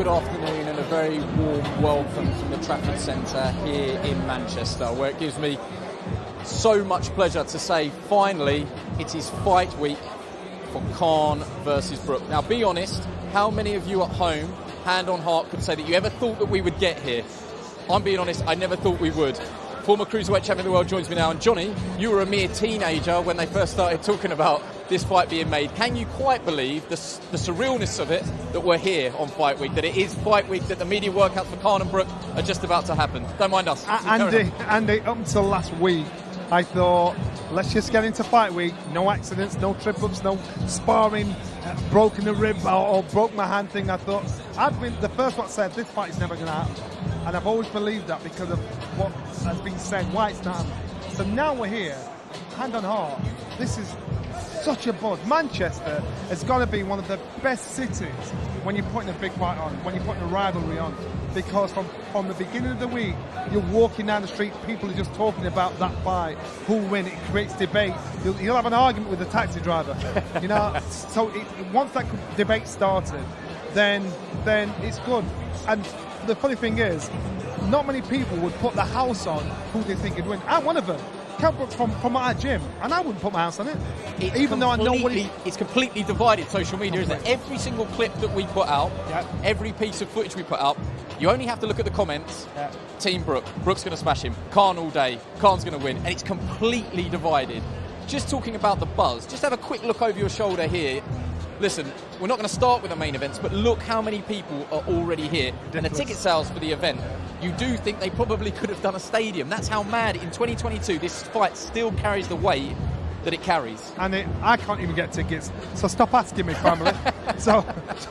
good afternoon and a very warm welcome from the Trafford Centre here in Manchester, where it gives me so much pleasure to say finally it is fight week for Khan versus Brook. Now be honest, how many of you at home, hand on heart, could say that you ever thought that we would get here? I'm being honest, I never thought we would. Former cruiserweight champion of the world joins me now, and Johnny, you were a mere teenager when they first started talking about this fight being made. Can you quite believe the surrealness of it, that we're here on Fight Week, that it is Fight Week, that the media workouts for Khan and Brook are just about to happen? Don't mind us. Andy, up until last week, I thought, let's just get into Fight Week. No accidents, no trip-ups, no sparring, broken a rib or broke my hand thing. I thought, I've been the first one that said this fight is never going to happen. And I've always believed that because of what has been said, why it's not happening. So now we're here, hand on heart. This is such a buzz. Manchester is going to be one of the best cities when you're putting a big fight on, when you're putting a rivalry on. Because from the beginning of the week, you're walking down the street, people are just talking about that fight, who'll win. It creates debate. You'll have an argument with the taxi driver, you know. So once that debate started, then it's good. And the funny thing is, not many people would put the house on who they think would win. I'm one of them. Kell Brook from our gym, and I wouldn't put my house on it. Even though I know what it's completely divided, social media, isn't it? Every single clip that we put out, every piece of footage we put up, you only have to look at the comments. Team Brook. Brook's going to smash him. Khan all day. Khan's going to win. And it's completely divided. Just talking about the buzz, just have a quick look over your shoulder here. Listen, we're not going to start with the main events, but look how many people are already here. And the ticket sales for the event, you do think they probably could have done a stadium. That's how mad in 2022 this fight still carries the weight that it carries. And I can't even get tickets, so stop asking me, family. so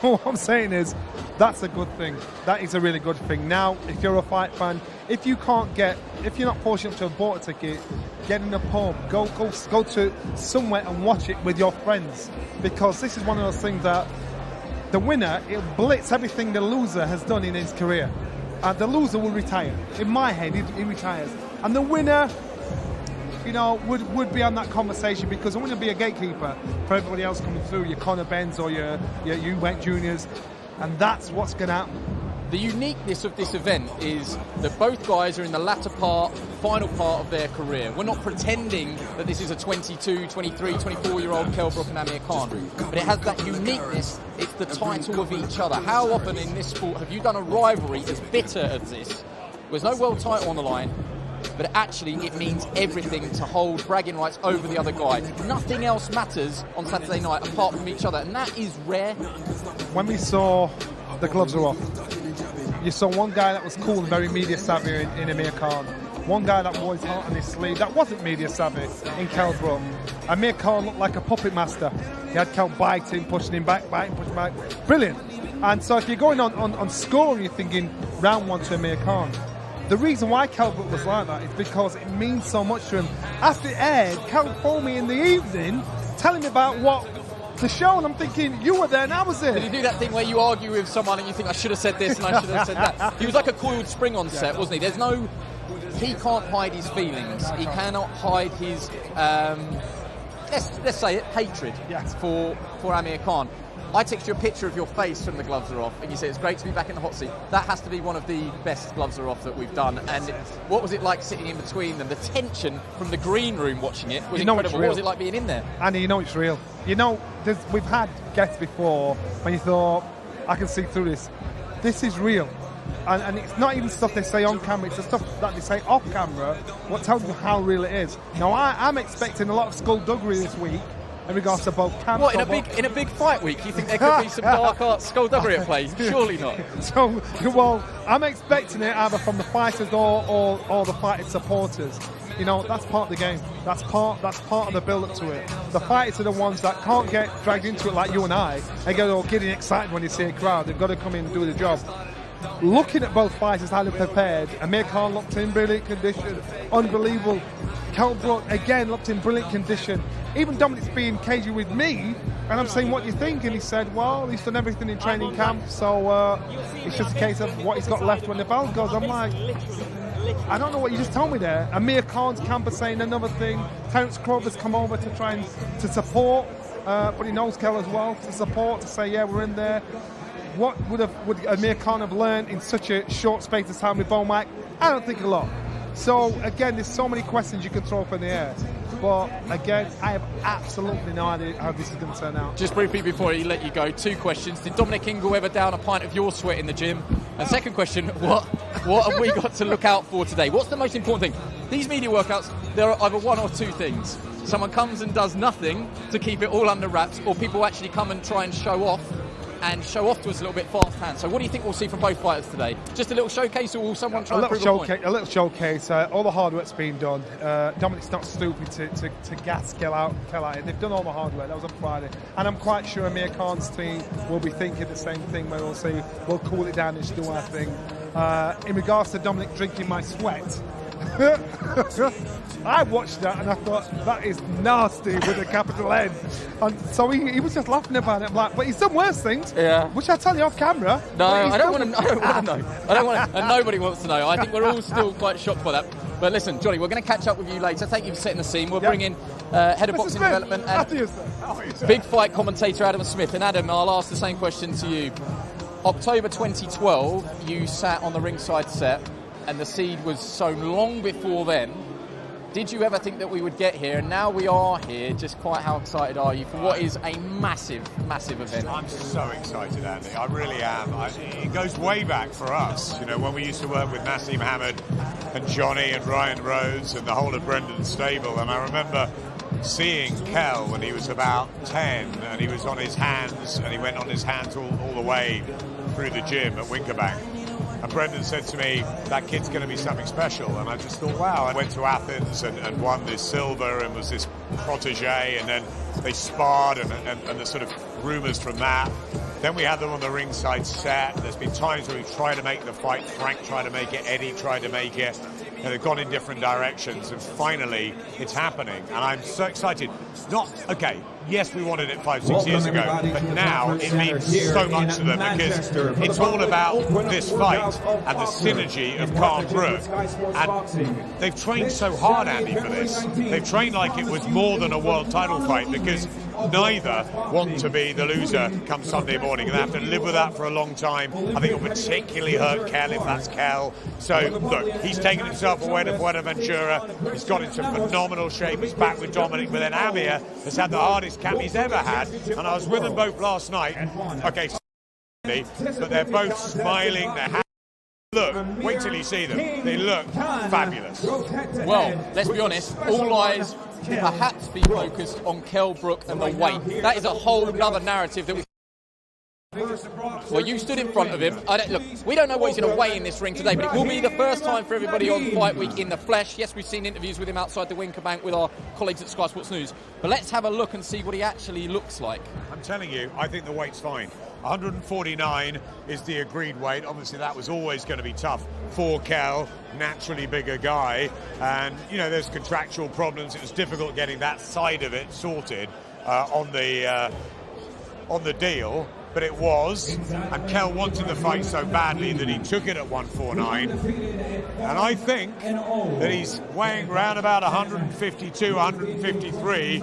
what I'm saying is, that's a good thing. That is a really good thing. Now, if you're a fight fan, if you're not fortunate to have bought a ticket, get in a pub, go to somewhere and watch it with your friends, because this is one of those things that the winner, it'll blitz everything the loser has done in his career. The loser will retire. In my head, he retires. And the winner, you know, would be on that conversation, because the winner will be a gatekeeper for everybody else coming through, your Conor Benns or your Eubank Juniors, and that's what's going to happen. The uniqueness of this event is that both guys are in the final part of their career. We're not pretending that this is a 22, 23, 24-year-old Kell Brook and Amir Khan, but it has that uniqueness. It's the title of each other. How often in this sport have you done a rivalry as bitter as this? There's no world title on the line, but actually it means everything to hold bragging rights over the other guy. Nothing else matters on Saturday night apart from each other, and that is rare. When we saw the gloves are off, you saw one guy that was cool and very media savvy in Amir Khan. One guy that wore his heart on his sleeve that wasn't media savvy in Kell Brook. Amir Khan looked like a puppet master. He had Kell biting, pushing him back, pushing back. Brilliant. And so if you're going on score, you're thinking round one to Amir Khan. The reason why Kell Brook was like that is because it means so much to him. After it aired, Kell phoned me in the evening telling me about what the show, and I'm thinking, you were there and I was there. Did he do that thing where you argue with someone and you think, I should have said this and I should have said that? He was like a coiled spring on set, wasn't he? He can't hide his feelings. He cannot hide his, let's say it, hatred for Amir Khan. I text you a picture of your face from the gloves are off, and you say it's great to be back in the hot seat. That has to be one of the best gloves are off that we've done. And what was it like sitting in between them? The tension from the green room watching it was incredible. What was it like being in there? Andy, you know it's real. You know, we've had guests before when you thought, I can see through this. This is real. And it's not even stuff they say on camera, it's the stuff that they say off camera, what tells you how real it is. Now, I'm expecting a lot of skullduggery this week in regards to both camps. What, in a big fight week, you think there could be some dark art skullduggery at play? Surely not. So, well, I'm expecting it either from the fighters or the fighting supporters. You know, that's part of the game. That's part of the build-up to it. The fighters are the ones that can't get dragged into it like you and I. They get all getting excited when you see a crowd. They've got to come in and do the job. Looking at both fighters, how they're prepared, Amir Khan looked in brilliant condition, unbelievable. Kell Brook, again, looked in brilliant condition. Even Dominic's being cagey with me, and I'm saying, what do you think? And he said, well, he's done everything in training camp, so it's just a case of what he's got left when the bell goes. I'm like, I don't know what you just told me there. Amir Khan's camp is saying another thing. Terence Crawford's come over to try and to support, but he knows Kell as well, to support, to say, yeah, we're in there. what would Amir Khan have learned in such a short space of time with Bomac? I don't think a lot. So, again, there's so many questions you can throw up in the air. But, again, I have absolutely no idea how this is going to turn out. Just briefly before he let you go, 2 questions. Did Dominic Ingle ever down a pint of your sweat in the gym? And second question, what have we got to look out for today? What's the most important thing? These media workouts, there are either one or two things. Someone comes and does nothing to keep it all under wraps, or people actually come and try and show off to us a little bit fast hand. So what do you think we'll see from both fighters today? Just a little showcase, or will someone try and prove a point? A little showcase. All the hard work's been done. Dominic's not stupid to gas Kell out. They've done all the hard work. That was on Friday. And I'm quite sure Amir Khan's team will be thinking the same thing, where we'll say, we'll cool it down and just do our thing. In regards to Dominic drinking my sweat, I watched that and I thought, that is nasty with a capital N. And so he was just laughing about it. I'm like, but he's done worse things. Yeah. Which I tell you off camera. No, I don't want to know. And nobody wants to know. I think we're all still quite shocked by that. But listen, Johnny, we're going to catch up with you later. Thank you for setting the scene. We'll bring in Head of Boxing Development and big fight commentator Adam Smith. And Adam, I'll ask the same question to you. October 2012, you sat on the ringside set and the seed was sown long before then. Did you ever think that we would get here? And now we are here. Just quite how excited are you for what is a massive, massive event? I'm so excited, Andy. I really am. It goes way back for us. You know, when we used to work with Nassim Hamid and Johnny and Ryan Rhodes and the whole of Brendan's stable. And I remember seeing Kell when he was about 10 and he was on his hands and he went on his hands all the way through the gym at Winkerbank. And Brendan said to me, that kid's going to be something special. And I just thought, wow. I went to Athens and won this silver and was this protege. And then they sparred and the sort of rumours from that. Then we had them on the ringside set. There's been times where we've tried to make the fight. Frank tried to make it. Eddie tried to make it. And they've gone in different directions. And finally, it's happening. And I'm so excited. Yes, we wanted it 5-6 years ago, but now it means so much to them because it's all about this fight and the synergy of Kell Brook. And they've trained so hard, Andy, for this. They've trained like it was more than a world title fight because neither want to be the loser come Sunday morning, and they have to live with that for a long time. I think it'll particularly hurt Kell if that's Kell. So, look, he's taken himself away to Fuerteventura. He's got into phenomenal shape. He's back with Dominic, but then Amir has had the hardest camp he's ever had, and I was with them both last night. Okay, but they're both smiling. They're happy. Look, wait till you see them. They look fabulous. Well, let's be honest, all eyes perhaps be focused on Kell Brook and the weight. That is a whole other narrative that we... Well, you stood in front of him. Look, we don't know what he's going to weigh in this ring today, but it will be the first time for everybody on Fight Week in the flesh. Yes, we've seen interviews with him outside the Winkerbank with our colleagues at Sky Sports News, but let's have a look and see what he actually looks like. I'm telling you, I think the weight's fine. 149 is the agreed weight. Obviously, that was always going to be tough for Kell, naturally bigger guy. And, you know, there's contractual problems. It was difficult getting that side of it sorted on the deal. But it was, and Kell wanted the fight so badly that he took it at 149. And I think that he's weighing around about 152, 153,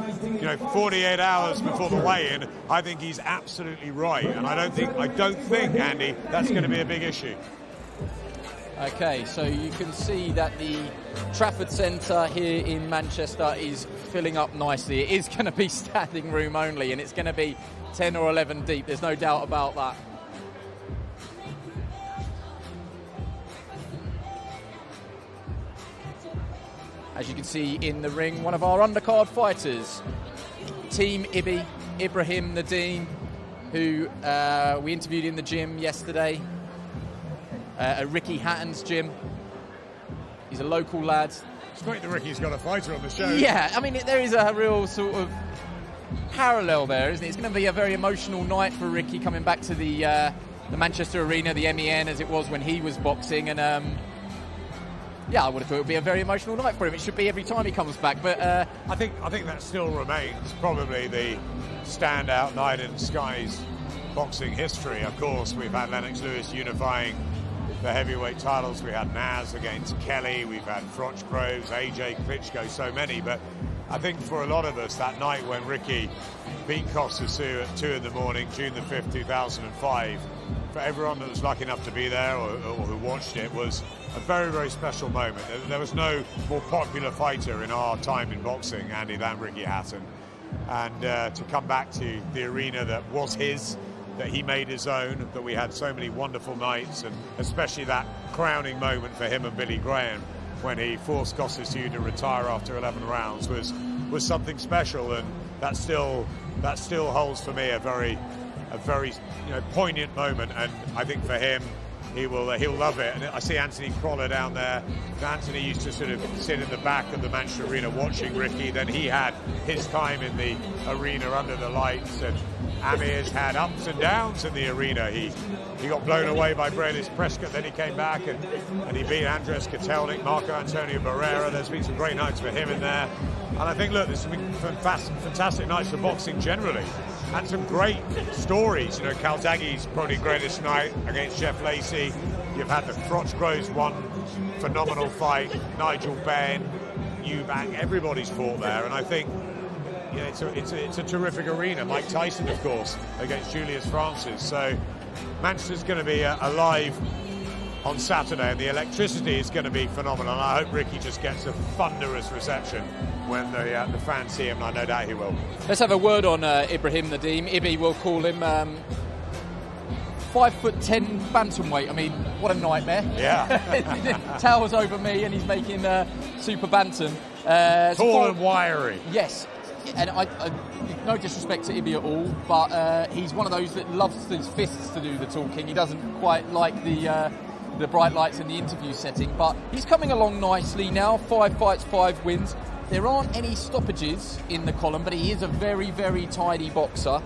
48 hours before the weigh-in. I think he's absolutely right. And I don't think, Andy, that's going to be a big issue. Okay, so you can see that the Trafford Centre here in Manchester is filling up nicely. It is going to be standing room only, and it's going to be 10 or 11 deep. There's no doubt about that. As you can see in the ring, one of our undercard fighters, Team Ibrahim Nadeem, who we interviewed in the gym yesterday. At Ricky Hatton's gym. He's a local lad. It's great that Ricky's got a fighter on the show. Yeah, I mean, there is a real sort of parallel there, isn't it? It's going to be a very emotional night for Ricky coming back to the Manchester Arena, the MEN, as it was when he was boxing. And yeah, I would have thought it would be a very emotional night for him. It should be every time he comes back. But I think that still remains probably the standout night in Sky's boxing history. Of course, we've had Lennox Lewis unifying the heavyweight titles. We had Naz against Kelly, we've had Froch Groves, AJ, Klitschko, so many. But I think for a lot of us, that night when Ricky beat Costa Sioux at 2 in the morning, June the 5th, 2005. For everyone that was lucky enough to be there or who watched it, was a very, very special moment. There was no more popular fighter in our time in boxing, Andy, than Ricky Hatton. And to come back to the arena that was his, that he made his own, that we had so many wonderful nights, and especially that crowning moment for him and Billy Graham when he forced Costa Sioux to retire after 11 rounds was something special, and that still holds for me a very poignant moment. And I think for him, he'll love it. And I see Anthony Croller down there. Anthony used to sort of sit in the back of the Manchester Arena watching Ricky. Then he had his time in the arena under the lights, and Amir's had ups and downs in the arena. He got blown away by Brandis Prescott, then he came back and he beat Andres Kotelnik, Marco Antonio Barrera. There's been some great nights for him in there. And I think, look, there's been fantastic nights for boxing generally, and some great stories. You know, Calzaghe's probably greatest night against Jeff Lacey. You've had the Crotch Groves one phenomenal fight, Nigel Benn, Eubank, everybody's fought there. And I think, yeah, it's a terrific arena. Mike Tyson, of course, against Julius Francis. So Manchester's going to be alive on Saturday, and the electricity is going to be phenomenal. And I hope Ricky just gets a thunderous reception when the fans see him, and I no doubt he will. Let's have a word on Ibrahim Nadim. Ibby, we'll call him. 5'10" bantamweight. I mean, what a nightmare. Yeah. Towers over me, and he's making super bantam. Tall and wiry. Yes. And I no disrespect to Ibby at all, but he's one of those that loves his fists to do the talking. He doesn't quite like the bright lights in the interview setting, but he's coming along nicely now. 5 fights, 5 wins. There aren't any stoppages in the column, but he is a very, very tidy boxer.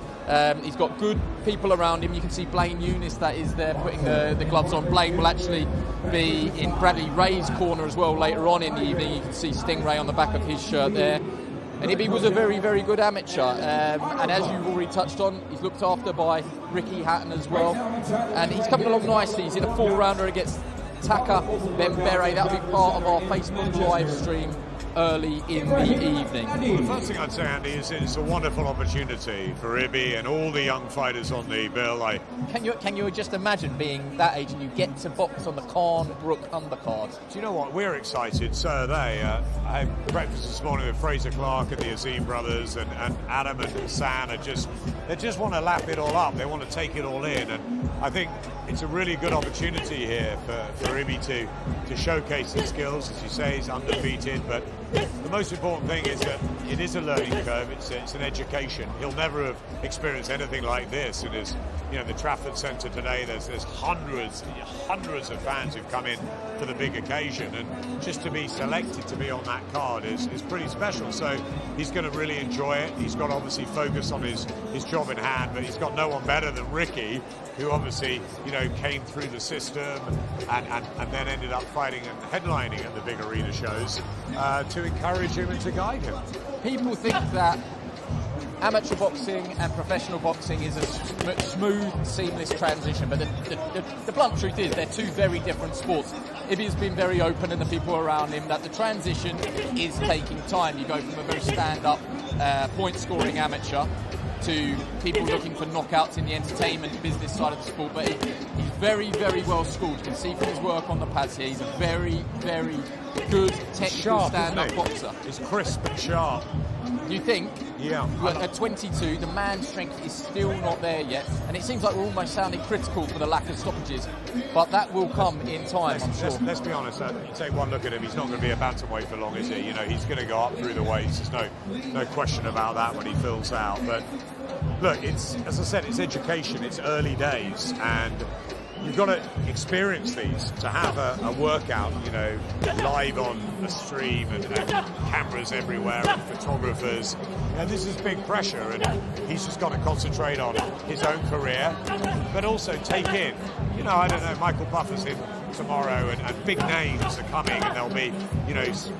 He's got good people around him. You can see Blaine Eunice, that is there, putting the gloves on. Blaine will actually be in Bradley Ray's corner as well later on in the evening. You can see Stingray on the back of his shirt there. And Ibby was a very, very good amateur. And as you've already touched on, he's looked after by Ricky Hatton as well. And he's coming along nicely. He's in a 4-rounder against Taka Bembere. That'll be part of our Facebook live stream early in the evening. Well, the first thing I'd say, Andy, is it's a wonderful opportunity for Ibby and all the young fighters on the bill. Can you just imagine being that age and you get to box on the Kell Brook undercard? Do you know what? We're excited, so are they. I had breakfast this morning with Fraser Clark and the Azim brothers, and Adam and Hassan they just want to lap it all up. They want to take it all in, and I think it's a really good opportunity here for Ibby to showcase his skills. As you say, he's undefeated, but the most important thing is that it is a learning curve. It's an education. He'll never have experienced anything like this. It is, the Trafford Centre today. There's hundreds of fans who've come in for the big occasion, and just to be selected to be on that card is pretty special. So he's going to really enjoy it. He's got to obviously focus on his job in hand, but he's got no one better than Ricky, who obviously came through the system and then ended up fighting and headlining at the big arena shows to encourage him and to guide him. People think that amateur boxing and professional boxing is a smooth, seamless transition, but the blunt truth is they're two very different sports. Ibby's been very open, and the people around him, that the transition is taking time. You go from a very stand-up, point-scoring amateur to people looking for knockouts in the entertainment business side of the sport, but he's very, very well schooled. You can see from his work on the pads here, he's a very, very good technical stand-up boxer. He's crisp and sharp. You think? Yeah. At 22, the man's strength is still not there yet, and it seems like we're almost sounding critical for the lack of stoppages, but that will come in time, I'm sure. Let's be honest, you take one look at him, he's not going to be a bantamweight for long, is he? He's going to go up through the weights. There's no question about that when he fills out. But look, as I said, it's education, it's early days, and you've got to experience these to have a workout, live on the stream and cameras everywhere and photographers. This is big pressure, and he's just got to concentrate on his own career, but also take in, I don't know, Michael Buffer's in tomorrow, and big names are coming, and there'll be,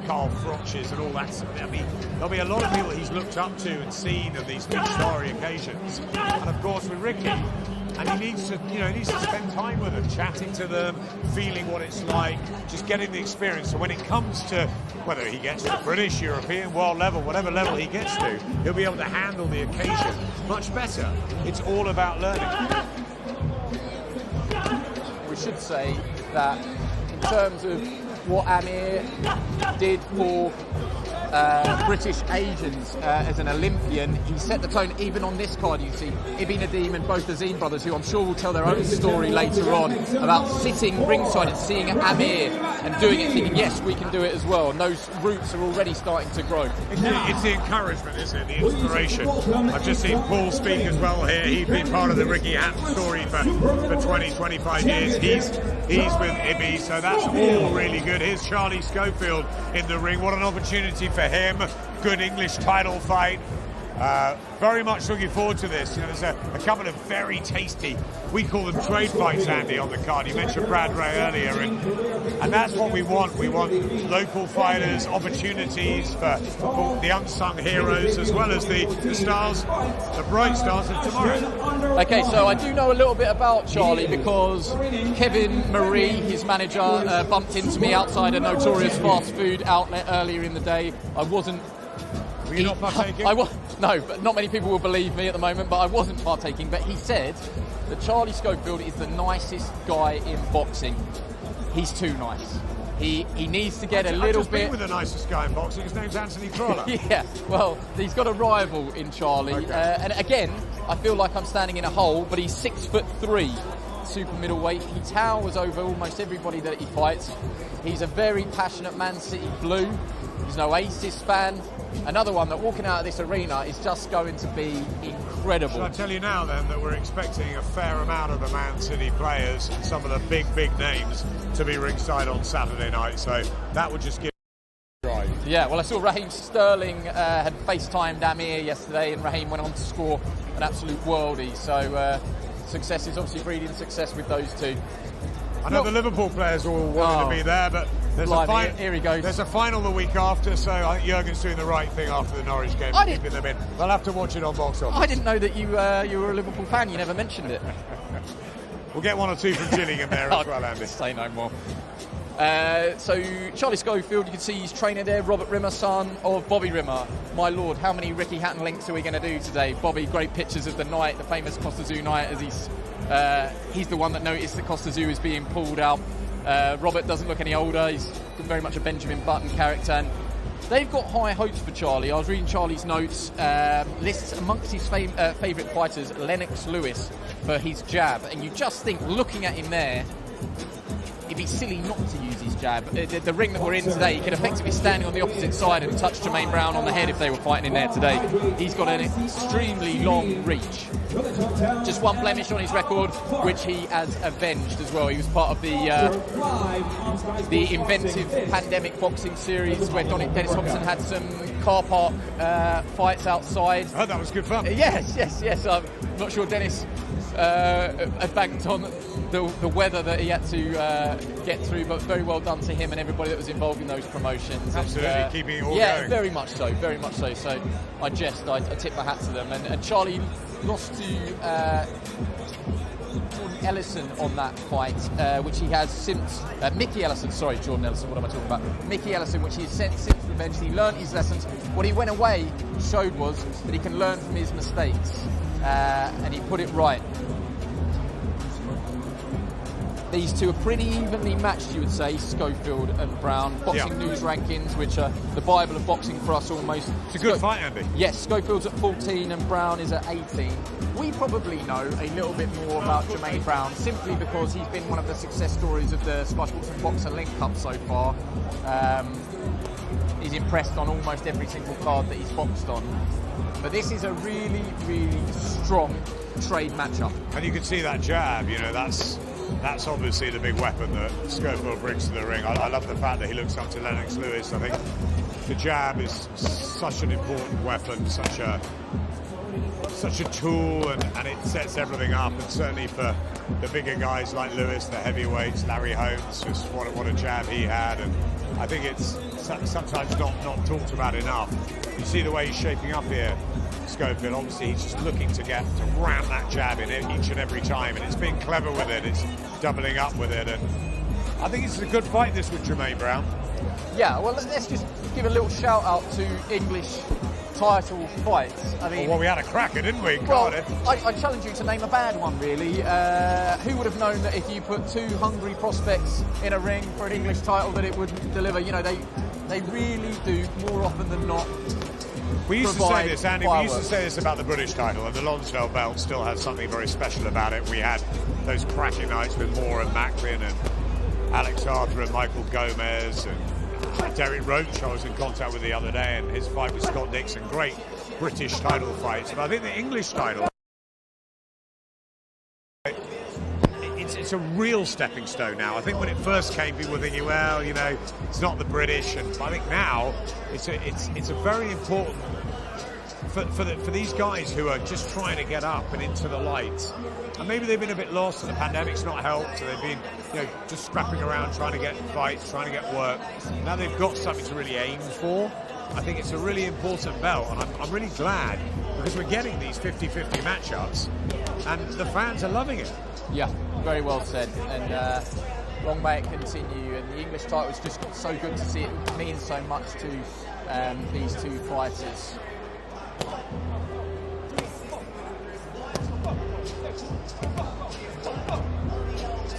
Carl Froches and all that. I mean, there'll be a lot of people he's looked up to and seen on these big story occasions. And of course, with Ricky, and he needs to spend time with them, chatting to them, feeling what it's like, just getting the experience. So when it comes to whether he gets to the British, European, world level, whatever level he gets to, he'll be able to handle the occasion much better. It's all about learning. We should say that in terms of what Amir did for British Asians as an Olympian, he set the tone even on this card. You see Ibn Nadim and both the Zine brothers, who I'm sure will tell their own story later on about sitting ringside and seeing Amir and doing it, thinking, yes, we can do it as well. And those roots are already starting to grow. It's the encouragement, isn't it? The inspiration. I've just seen Paul speak as well here. He's been part of the Ricky Hatton story for 20, 25 years. He's with Ibby, so that's all really good. Here's Charlie Schofield in the ring. What an opportunity for him. Good English title fight. Very much looking forward to this. There's a couple of very tasty, we call them trade fights, Andy, on the card. You mentioned Brad Ray earlier, and that's what we want. We want local fighters, opportunities for the unsung heroes, as well as the stars, the bright stars of tomorrow. Okay, so I do know a little bit about Charlie because Kevin Marie, his manager, bumped into me outside a notorious fast food outlet earlier in the day. I wasn't... Were you not partaking? No, but not many people will believe me at the moment, but I wasn't partaking. But he said that Charlie Schofield is the nicest guy in boxing. He's too nice. He needs to get a little bit... been with the nicest guy in boxing. His name's Anthony Crawler. Yeah, well, he's got a rival in Charlie. Okay. And again, I feel like I'm standing in a hole, but he's 6'3", super middleweight. He towers over almost everybody that he fights. He's a very passionate Man City Blue. He's no Aces fan. Another one that walking out of this arena is just going to be incredible. Should I tell you now then that we're expecting a fair amount of the Man City players and some of the big names to be ringside on Saturday night, so that would just give right. Yeah, well, I saw Raheem Sterling had FaceTimed Amir yesterday, and Raheem went on to score an absolute worldie, so success is obviously breeding success with those two. I know the Liverpool players are all wanting to be there, but there's here he goes. There's a final the week after, so I think Jurgen's doing the right thing after the Norwich game, keeping them in. They'll have to watch it on Box Office. I didn't know that you were a Liverpool fan. You never mentioned it. We'll get one or two from Gillingham there as well, Andy. Say no more. So Charlie Schofield, you can see his trainer there, Robert Rimmer, son of Bobby Rimmer. My lord, how many Ricky Hatton links are we going to do today? Bobby, great pictures of the night, the famous Costa Zoo night, as he's the one that noticed that Costa Zoo is being pulled out. Robert doesn't look any older. He's very much a Benjamin Button character. And they've got high hopes for Charlie. I was reading Charlie's notes. Lists amongst his favourite fighters Lennox Lewis for his jab. And you just think, looking at him there, it'd be silly not to use his jab. The ring that we're in today, he could effectively be standing on the opposite side and touch Jermaine Brown on the head if they were fighting in there today. He's got an extremely long reach. Just one blemish on his record, which he has avenged as well. He was part of the inventive pandemic boxing series where Dennis Hobson had some car park fights outside. Oh, that was good fun. Yes. I'm not sure Dennis had banked on the weather that he had to get through, but very well done to him and everybody that was involved in those promotions. Absolutely, and, keeping it all going. Yeah, very much so. So I tip my hat to them. And Charlie lost to Jordan Ellison on that fight, which he has since... Mickey Ellison, sorry, Jordan Ellison, what am I talking about? Mickey Ellison, which he has since revenged. He learned his lessons. What he went away showed was that he can learn from his mistakes, and he put it right. These two are pretty evenly matched, you would say, Schofield and Brown. Boxing News rankings, which are the Bible of boxing for us almost. It's a good fight, Andy. Yes, Schofield's at 14 and Brown is at 18. We probably know a little bit more about Jermaine Brown simply because he's been one of the success stories of the Splash Boxing Boxer Link Cup so far. He's impressed on almost every single card that he's boxed on. But this is a really, really strong trade matchup. And you can see that jab, that's obviously the big weapon that Schofield brings to the ring. I love the fact that he looks up to Lennox Lewis. I think the jab is such an important weapon, such a tool, and it sets everything up. And certainly for the bigger guys like Lewis, the heavyweights, Larry Holmes, just what a jab he had. And I think it's sometimes not talked about enough. You see the way he's shaping up here, Schofield. Obviously, he's just looking to ram that jab in each and every time, and it's being clever with it. It's doubling up with it, and I think it's a good fight, this, with Jermaine Brown. Yeah, well, let's just give a little shout out to English title fights. I mean, well, we had a cracker, didn't we, in well, Cardiff? I challenge you to name a bad one, really. Who would have known that if you put two hungry prospects in a ring for an English title that it wouldn't deliver? You know, they really do, more often than not. We used to say this, Andy, fireworks. we used to say this about the British title, and the Lonsdale belt still has something very special about it. We had those cracking nights with Moore and Macklin and Alex Arthur and Michael Gomez and Derek Roach I was in contact with the other day, and his fight with Scott Dixon. Great British title fights. But I think the English title, it's a real stepping stone now. I think when it first came, people were thinking, well, you know, it's not the British. And I think now it's a very important for these guys who are just trying to get up and into the light. And maybe they've been a bit lost, and the pandemic's not helped, so they've been, you know, just scrapping around, trying to get fights, trying to get work. Now they've got something to really aim for. I think it's a really important belt, and I'm really glad, because we're getting these 50-50 matchups, and the fans are loving it. Yeah, very well said, and long may it continue. And the English title is just so good to see. It means so much to these two fighters.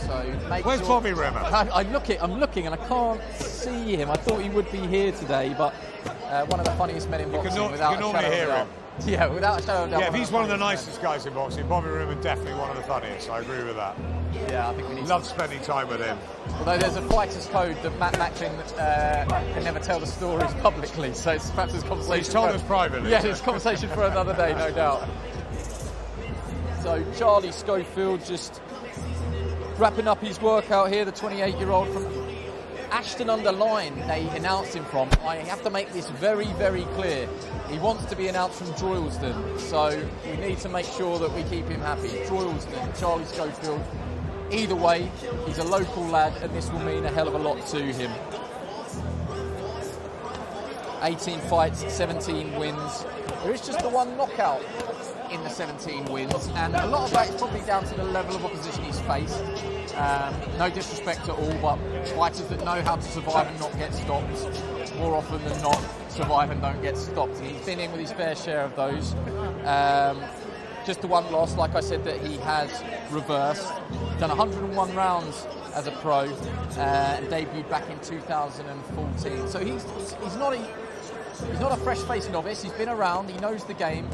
So where's Bobby Rimmer? I'm looking, and I can't see him. I thought he would be here today, but one of the funniest men in boxing. Without a shadow of doubt. Yeah, without a shadow of doubt. Yeah, if he's one of the nicest guys in boxing, Bobby Rimmer definitely one of the funniest. I agree with that. Yeah, I think we need. Love spending time with him. Although there's a fighter's code that Matt Macklin can never tell the stories publicly, so it's perhaps a conversation. He's told us privately. Yeah, it's a conversation for another day, no doubt. So Charlie Schofield just wrapping up his workout here, the 28-year-old from Ashton-under-Lyne, they announced him from. I have to make this very, very clear. He wants to be announced from Droylsden, so we need to make sure that we keep him happy. Droylsden, Charlie Schofield. Either way, he's a local lad, and this will mean a hell of a lot to him. 18 fights, 17 wins. There is just the one knockout in the 17 wins, and a lot of that is probably down to the level of opposition he's faced. No disrespect at all, but fighters that know how to survive and not get stopped, more often than not, survive and don't get stopped. He's been in with his fair share of those. Just the one loss, like I said, that he has reversed. Done 101 rounds as a pro, debuted back in 2014. So he's not a fresh face novice. He's been around, he knows the game,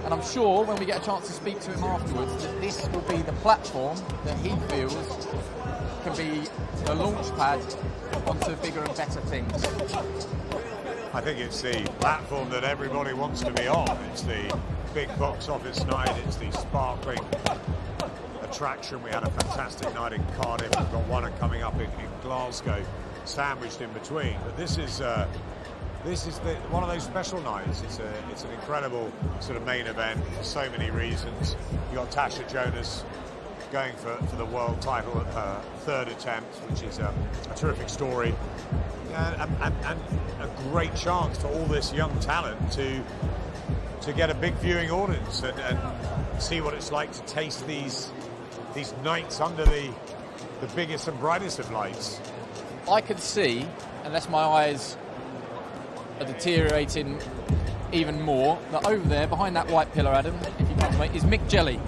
and I'm sure when we get a chance to speak to him afterwards that this will be the platform that he feels can be the launch pad onto bigger and better things. I think it's the platform that everybody wants to be on. It's the big box office night, it's the sparkling attraction. We had a fantastic night in Cardiff, we've got one coming up in Glasgow, sandwiched in between. But this is one of those special nights. It's an incredible sort of main event for so many reasons. You got Tasha Jonas going for the world title at her third attempt, which is a terrific story, and a great chance for all this young talent to get a big viewing audience and see what it's like to taste these nights under the biggest and brightest of lights. I could see, unless my eyes are deteriorating even more, that over there behind that white pillar, Adam, if you come to me, is Mick Jelly,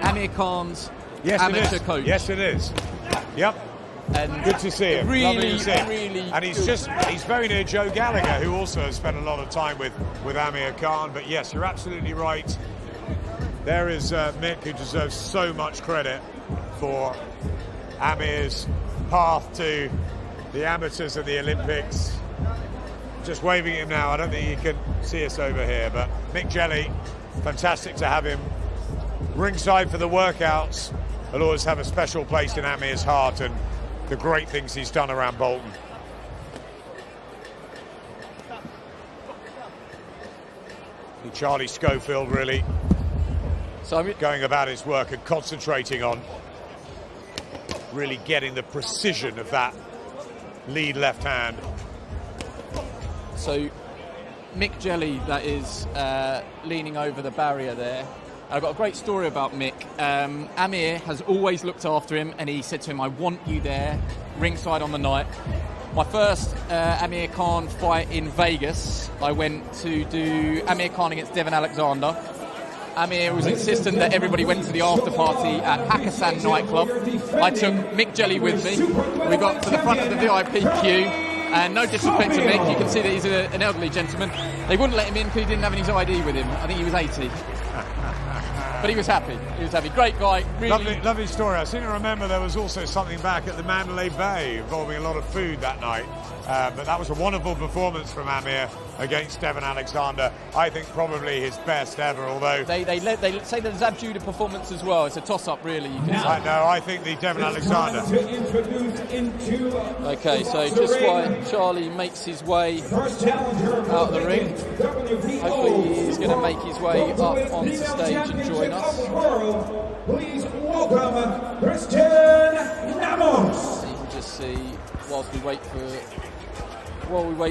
Amir Khan's amateur coach. Yes, it is. Yep. And good to see him. Really, Lovely to see him. really. And he's very near Joe Gallagher, who also has spent a lot of time with Amir Khan. But yes, you're absolutely right. There is Mick, who deserves so much credit for Amir's path to the amateurs and the Olympics. Just waving at him now. I don't think you can see us over here, but Mick Jelly, fantastic to have him ringside for the workouts. He'll always have a special place in Amir's heart and the great things he's done around Bolton. Charlie Schofield really going about his work and concentrating on really getting the precision of that lead left hand. So Mick Jelly, that is leaning over the barrier there. I've got a great story about Mick. Amir has always looked after him, and he said to him, I want you there, ringside on the night. My first Amir Khan fight in Vegas, I went to do Amir Khan against Devon Alexander. Amir was insistent that everybody went to the after party at Hakkasan nightclub. I took Mick Jelly with me. We got to the front of the VIP queue, and no disrespect to Mick, you can see that he's an elderly gentleman. They wouldn't let him in because he didn't have his ID with him. I think he was 80. But he was happy. He was happy. Great guy. Really lovely story. I seem to remember there was also something back at the Mandalay Bay involving a lot of food that night. But that was a wonderful performance from Amir against Devon Alexander. I think probably his best ever, although... They say the Zab Judah performance as well. It's a toss-up, really, you can say. No, I think the Devon Alexander. Okay, so just while Charlie makes his way out of the ring, hopefully he's going to make his way up onto stage and join us. Please welcome Christian Namos. You can just see, whilst we wait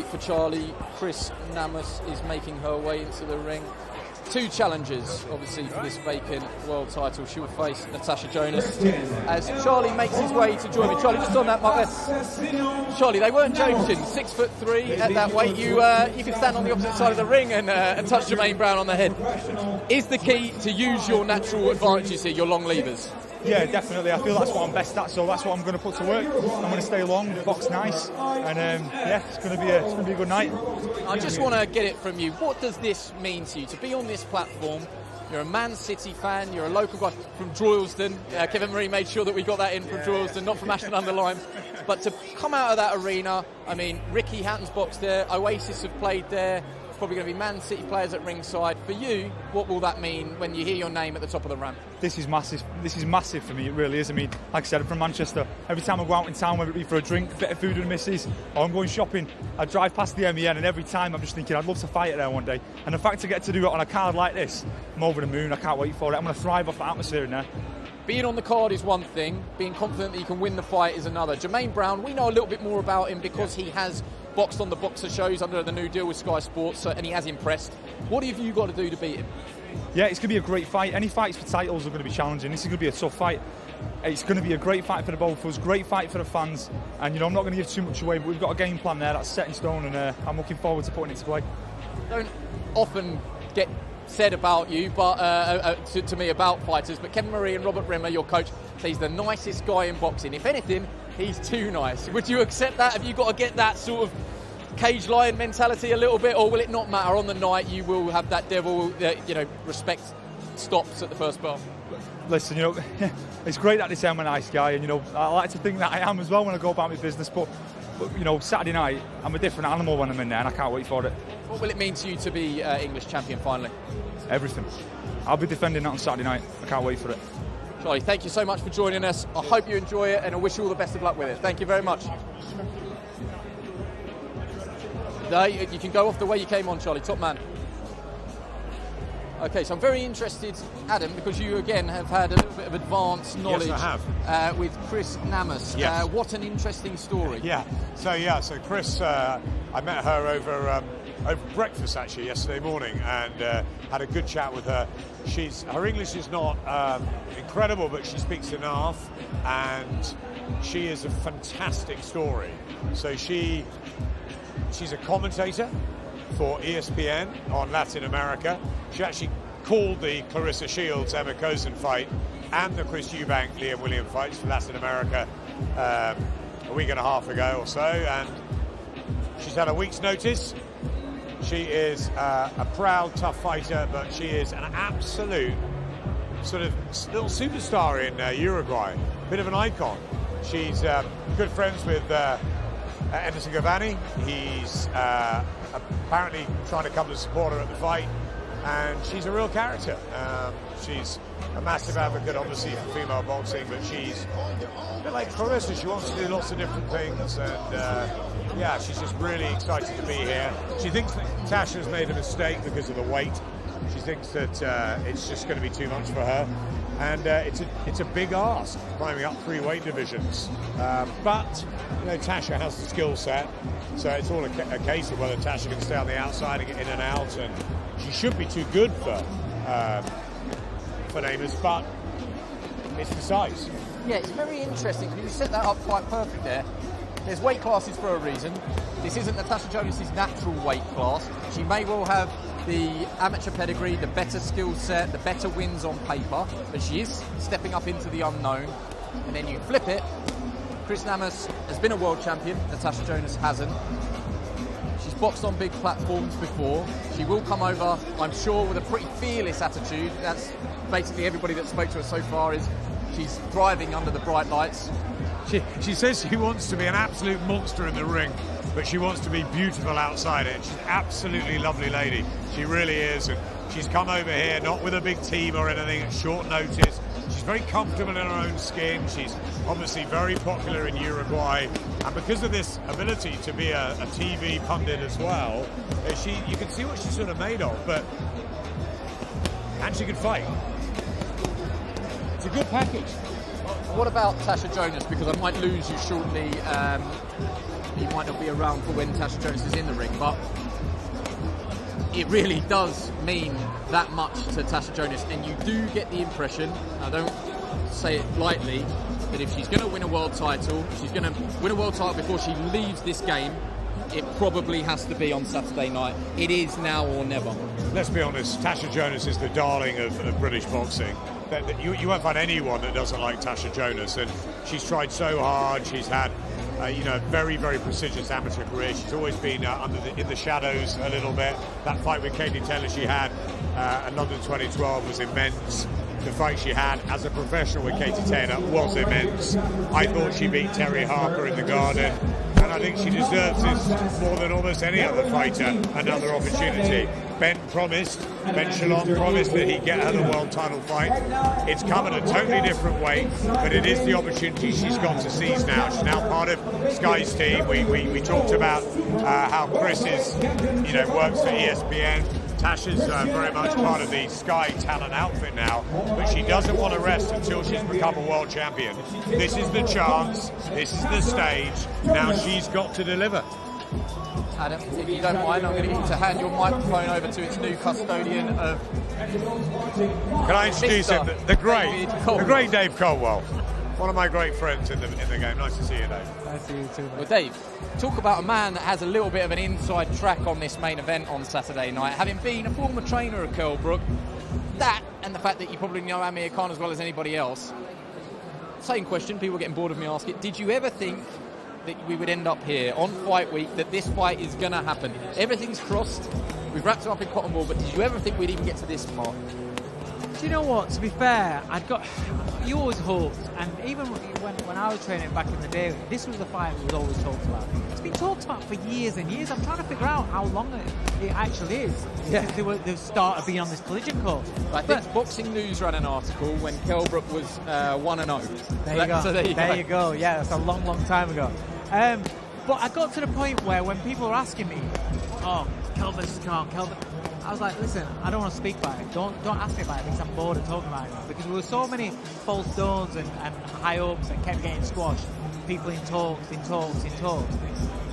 for Charlie, Chris Namos is making her way into the ring. Two challenges, obviously, for this vacant world title. She will face Natasha Jonas as Charlie makes his way to join me. Charlie, just on that mark there. Charlie, they weren't joking. 6'3" at that weight. You can stand on the opposite side of the ring and touch Jermaine Brown on the head. Is the key to use your natural advantages here, your long levers? Yeah, definitely. I feel that's what I'm best at, so that's what I'm going to put to work. I'm going to stay long, box nice, and yeah, it's going to be a good night. I just want to get it from you. What does this mean to you to be on this platform? You're a Man City fan. You're a local guy from Droylsden. Kevin Marie made sure that we got that in from Droylsden, not from Ashton-under-Lyme. But to come out of that arena, I mean, Ricky Hatton's boxed there. Oasis have played there. Probably going to be Man City players at ringside. For you, what will that mean when you hear your name at the top of the ramp? This is massive. This is massive for me. It really is. I mean, like I said, I'm from Manchester. Every time I go out in town, whether it be for a drink, a bit of food with the missus, or I'm going shopping, I drive past the MEN, and every time I'm just thinking I'd love to fight it there one day. And the fact I get to do it on a card like this, I'm over the moon. I can't wait for it. I'm going to thrive off the atmosphere in there. Being on the card is one thing. Being confident that you can win the fight is another. Jermaine Brown, we know a little bit more about him because he has boxed on the boxer shows under the new deal with Sky Sports, and he has impressed. What have you got to do to beat him? Yeah, it's going to be a great fight. Any fights for titles are going to be challenging. This is going to be a tough fight. It's going to be a great fight for the both of us, great fight for the fans. And, you know, I'm not going to give too much away, but we've got a game plan there that's set in stone, and I'm looking forward to putting it to play. Don't often get said about you, but to me about fighters, but Kevin Marie and Robert Rimmer, your coach, say he's the nicest guy in boxing. If anything, he's too nice. Would you accept that? Have you got to get that sort of cage lion mentality a little bit, or will it not matter? On the night you will have that devil, respect stops at the first bell? Listen, you know, it's great that they say I'm a nice guy, and, you know, I like to think that I am as well when I go about my business, but you know, Saturday night, I'm a different animal when I'm in there, and I can't wait for it. What will it mean to you to be English champion finally? Everything. I'll be defending that on Saturday night. I can't wait for it. Charlie, thank you so much for joining us. I hope you enjoy it, and I wish you all the best of luck with it. Thank you very much. You can go off the way you came on, Charlie. Top man. Okay, so I'm very interested, Adam, because you again have had a little bit of advanced knowledge. Yes, I have. With Chris Namos. Yes. What an interesting story. So Chris, I met her over breakfast actually yesterday morning, and had a good chat with her. Her English is not incredible, but she speaks enough, and she is a fantastic story. So she's a commentator for ESPN on Latin America. She actually called the Clarissa Shields Emma Cozen fight and the Chris Eubank Liam Williams fights for Latin America a week and a half ago or so, and she's had a week's notice. She is a proud, tough fighter, but she is an absolute sort of little superstar in Uruguay, bit of an icon. She's good friends with Anderson Gavani. He's apparently trying to come to support her at the fight, and she's a real character. She's a massive advocate, obviously, for female boxing, but she's a bit like Clarissa. She wants to do lots of different things, and yeah, she's just really excited to be here. She thinks that Tasha's made a mistake because of the weight. She thinks that it's just going to be too much for her, And it's a big ask, climbing up 3 weight divisions. But you know, Tasha has the skill set, so it's all a case of whether Tasha can stay on the outside and get in and out. And she should be too good for Namus, but it's the size. Yeah, it's very interesting because you set that up quite perfect there. There's weight classes for a reason. This isn't Natasha Jonas's natural weight class. She may well have the amateur pedigree, the better skill set, the better wins on paper, but she is stepping up into the unknown. And then you flip it. Chris Namus has been a world champion. Natasha Jonas hasn't. She's boxed on big platforms before. She will come over, I'm sure, with a pretty fearless attitude. That's basically everybody that spoke to her so far is she's thriving under the bright lights. She says she wants to be an absolute monster in the ring, but she wants to be beautiful outside it. She's an absolutely lovely lady. She really is. And she's come over here, not with a big team or anything, at short notice. She's very comfortable in her own skin. She's obviously very popular in Uruguay. And because of this ability to be a TV pundit as well, you can see what she's sort of made of. And she can fight. It's a good package. What about Tasha Jonas? Because I might lose you shortly. You might not be around for when Tasha Jonas is in the ring, but it really does mean that much to Tasha Jonas, and you do get the impression, I don't say it lightly, that if she's going to win a world title, she's going to win a world title before she leaves this game, it probably has to be on Saturday night. It is now or never. Let's be honest, Tasha Jonas is the darling of British boxing. You won't find anyone that doesn't like Tasha Jonas, and she's tried so hard. She's had a very, very prestigious amateur career. She's always been in the shadows a little bit. That fight with Katie Taylor she had at London 2012 was immense. The fight she had as a professional with Katie Taylor was immense. I thought she beat Terry Harper in the Garden, and I think she deserves this more than almost any other fighter, another opportunity. Ben Shalom promised that he'd get her the world title fight. It's come at a totally different way, but it is the opportunity she's got to seize now. She's now part of Sky's team. We talked about how Chris is, works for ESPN. Tasha's very much part of the Sky talent outfit now, but she doesn't want to rest until she's become a world champion. This is the chance, this is the stage, now she's got to deliver. Adam, if you don't mind, I'm going to get you to hand your microphone over to its new custodian of... Can I introduce him? The great Dave Caldwell. One of my great friends in the game. Nice to see you, Dave. Nice to see you too, mate. Well, Dave, talk about a man that has a little bit of an inside track on this main event on Saturday night, having been a former trainer of Kell Brook. That, and the fact that you probably know Amir Khan as well as anybody else. Same question, people are getting bored of me asking it. Did you ever think that we would end up here on fight week, that this fight is going to happen? Everything's crossed, we've wrapped it up in cotton wool, but did you ever think we'd even get to this part? Do you know what? To be fair, you always hoped, and even when I was training back in the day, this was the fight we was always talked about. It's been talked about for years and years. I'm trying to figure out how long it actually is since they started being on this collision course. I think Boxing News ran an article when Kell Brook was 1-0. There you go. So there you go. Yeah, that's a long, long time ago. But I got to the point where when people were asking me, "Oh, Kell versus Khan, I was like, listen, I don't want to speak about it. Don't ask me about it because I'm bored of talking about it. Because there were so many false dawns and high hopes that kept getting squashed. People in talks.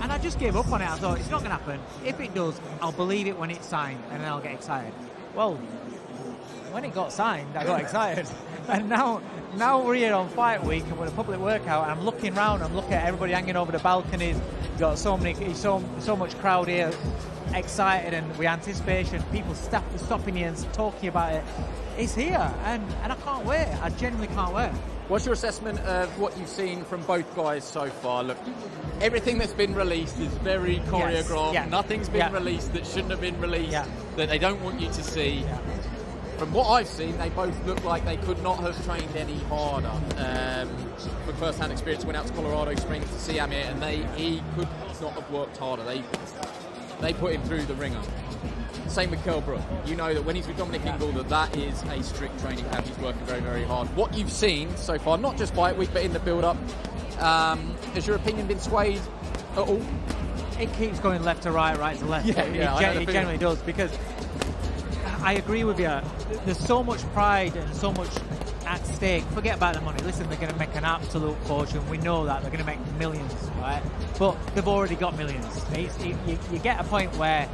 And I just gave up on it. I thought, it's not going to happen. If it does, I'll believe it when it's signed and then I'll get excited. Well, when it got signed, I got excited. And now we're here on fight week and we're at a public workout and I'm looking around, I'm looking at everybody hanging over the balconies. You've got so much crowd here, excited and with anticipation, people stopping you and talking about it. It's here and I can't wait. I genuinely can't wait. What's your assessment of what you've seen from both guys so far? Look, everything that's been released is very choreographed. Yes. Nothing's been released that shouldn't have been released, that they don't want you to see. From what I've seen, they both look like they could not have trained any harder. From first-hand experience, went out to Colorado Springs to see Amir, and he could not have worked harder. They put him through the ringer. Same with Kell Brook. You know that when he's with Dominic Ingle, that is a strict training camp. He's working very, very hard. What you've seen so far, not just fight week, but in the build-up, has your opinion been swayed at all? It keeps going left to right, right to left. It generally does, because I agree with you. There's so much pride and so much at stake, forget about the money. Listen, they're going to make an absolute fortune. We know that they're going to make millions, right? But they've already got millions. You get a point where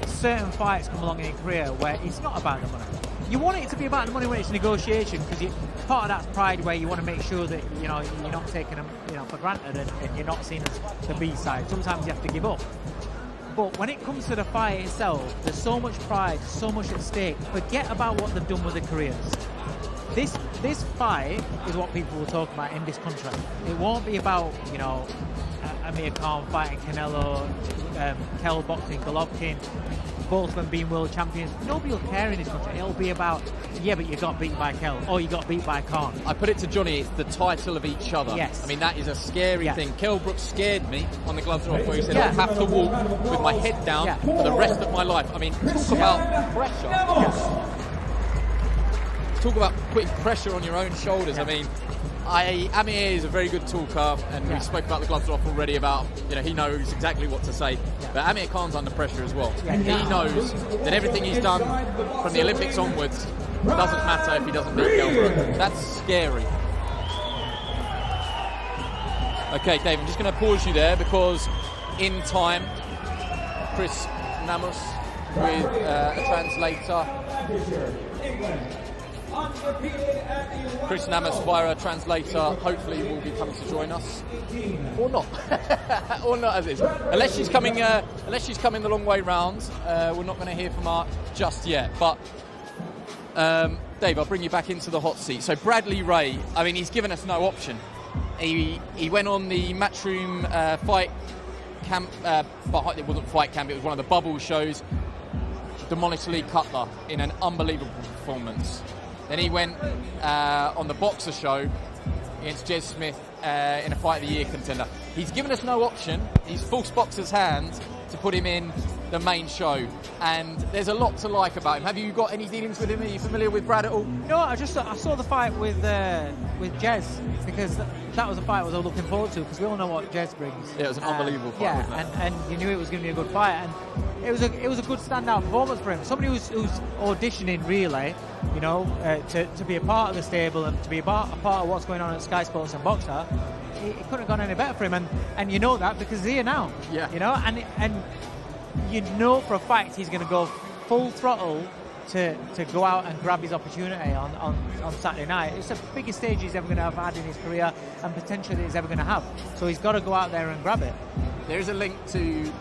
certain fights come along in your career where it's not about the money. You want it to be about the money when it's negotiation, because part of that's pride, where you want to make sure that you're not taking them for granted, and you're not seen as the B side. Sometimes you have to give up. But when it comes to the fight itself, there's so much pride, so much at stake. Forget about what they've done with their careers. This fight is what people will talk about in this country. It won't be about Amir Khan fighting Canelo, Kell boxing Golovkin, both of them being world champions. Nobody will care in this country. It'll be about, yeah, but you got beat by Kell, or you got beat by Khan. I put it to Johnny, it's the title of each other. Yes. I mean, that is a scary thing. Kell Brook scared me on the gloves off, where he said, I have to walk with my head down for the rest of my life. I mean, talk about pressure. Talk about putting pressure on your own shoulders. I mean, Amir is a very good talker, and we spoke about the gloves off already about, he knows exactly what to say. But Amir Khan's under pressure as well. He knows that everything he's done from the Olympics onwards doesn't matter if he doesn't beat Kell Brook. That's scary. Okay, Dave, I'm just going to pause you there, because in time, Chris Namos with a translator. Chris Namos via a translator hopefully will be coming to join us, or not, or not as is. Unless she's coming the long way round, we're not going to hear from her just yet. But Dave, I'll bring you back into the hot seat. So Bradley Ray, I mean, he's given us no option. He went on the Matchroom fight camp, but it wasn't fight camp. It was one of the bubble shows. Demolished Lee Cutler in an unbelievable performance. Then he went on the Boxer show against Jez Smith in a Fight of the Year contender. He's given us no option. He's forced Boxer's hand to put him in the main show, and there's a lot to like about him. Have you got any dealings with him? Are you familiar with Brad at all? No, I saw the fight with Jez, because that was a fight I was all looking forward to, because we all know what Jez brings. Yeah, it was an unbelievable fight, wasn't it? and you knew it was going to be a good fight, and it was a good standout performance for him. Somebody who's auditioning really, to be a part of the stable and to be a part of what's going on at Sky Sports and Boxer. It couldn't have gone any better for him, and you know that because he's here now. Yeah. And you know for a fact he's going to go full throttle to go out and grab his opportunity on Saturday night. It's the biggest stage he's ever going to have had in his career, and potentially that he's ever going to have. So he's got to go out there and grab it. There is a link to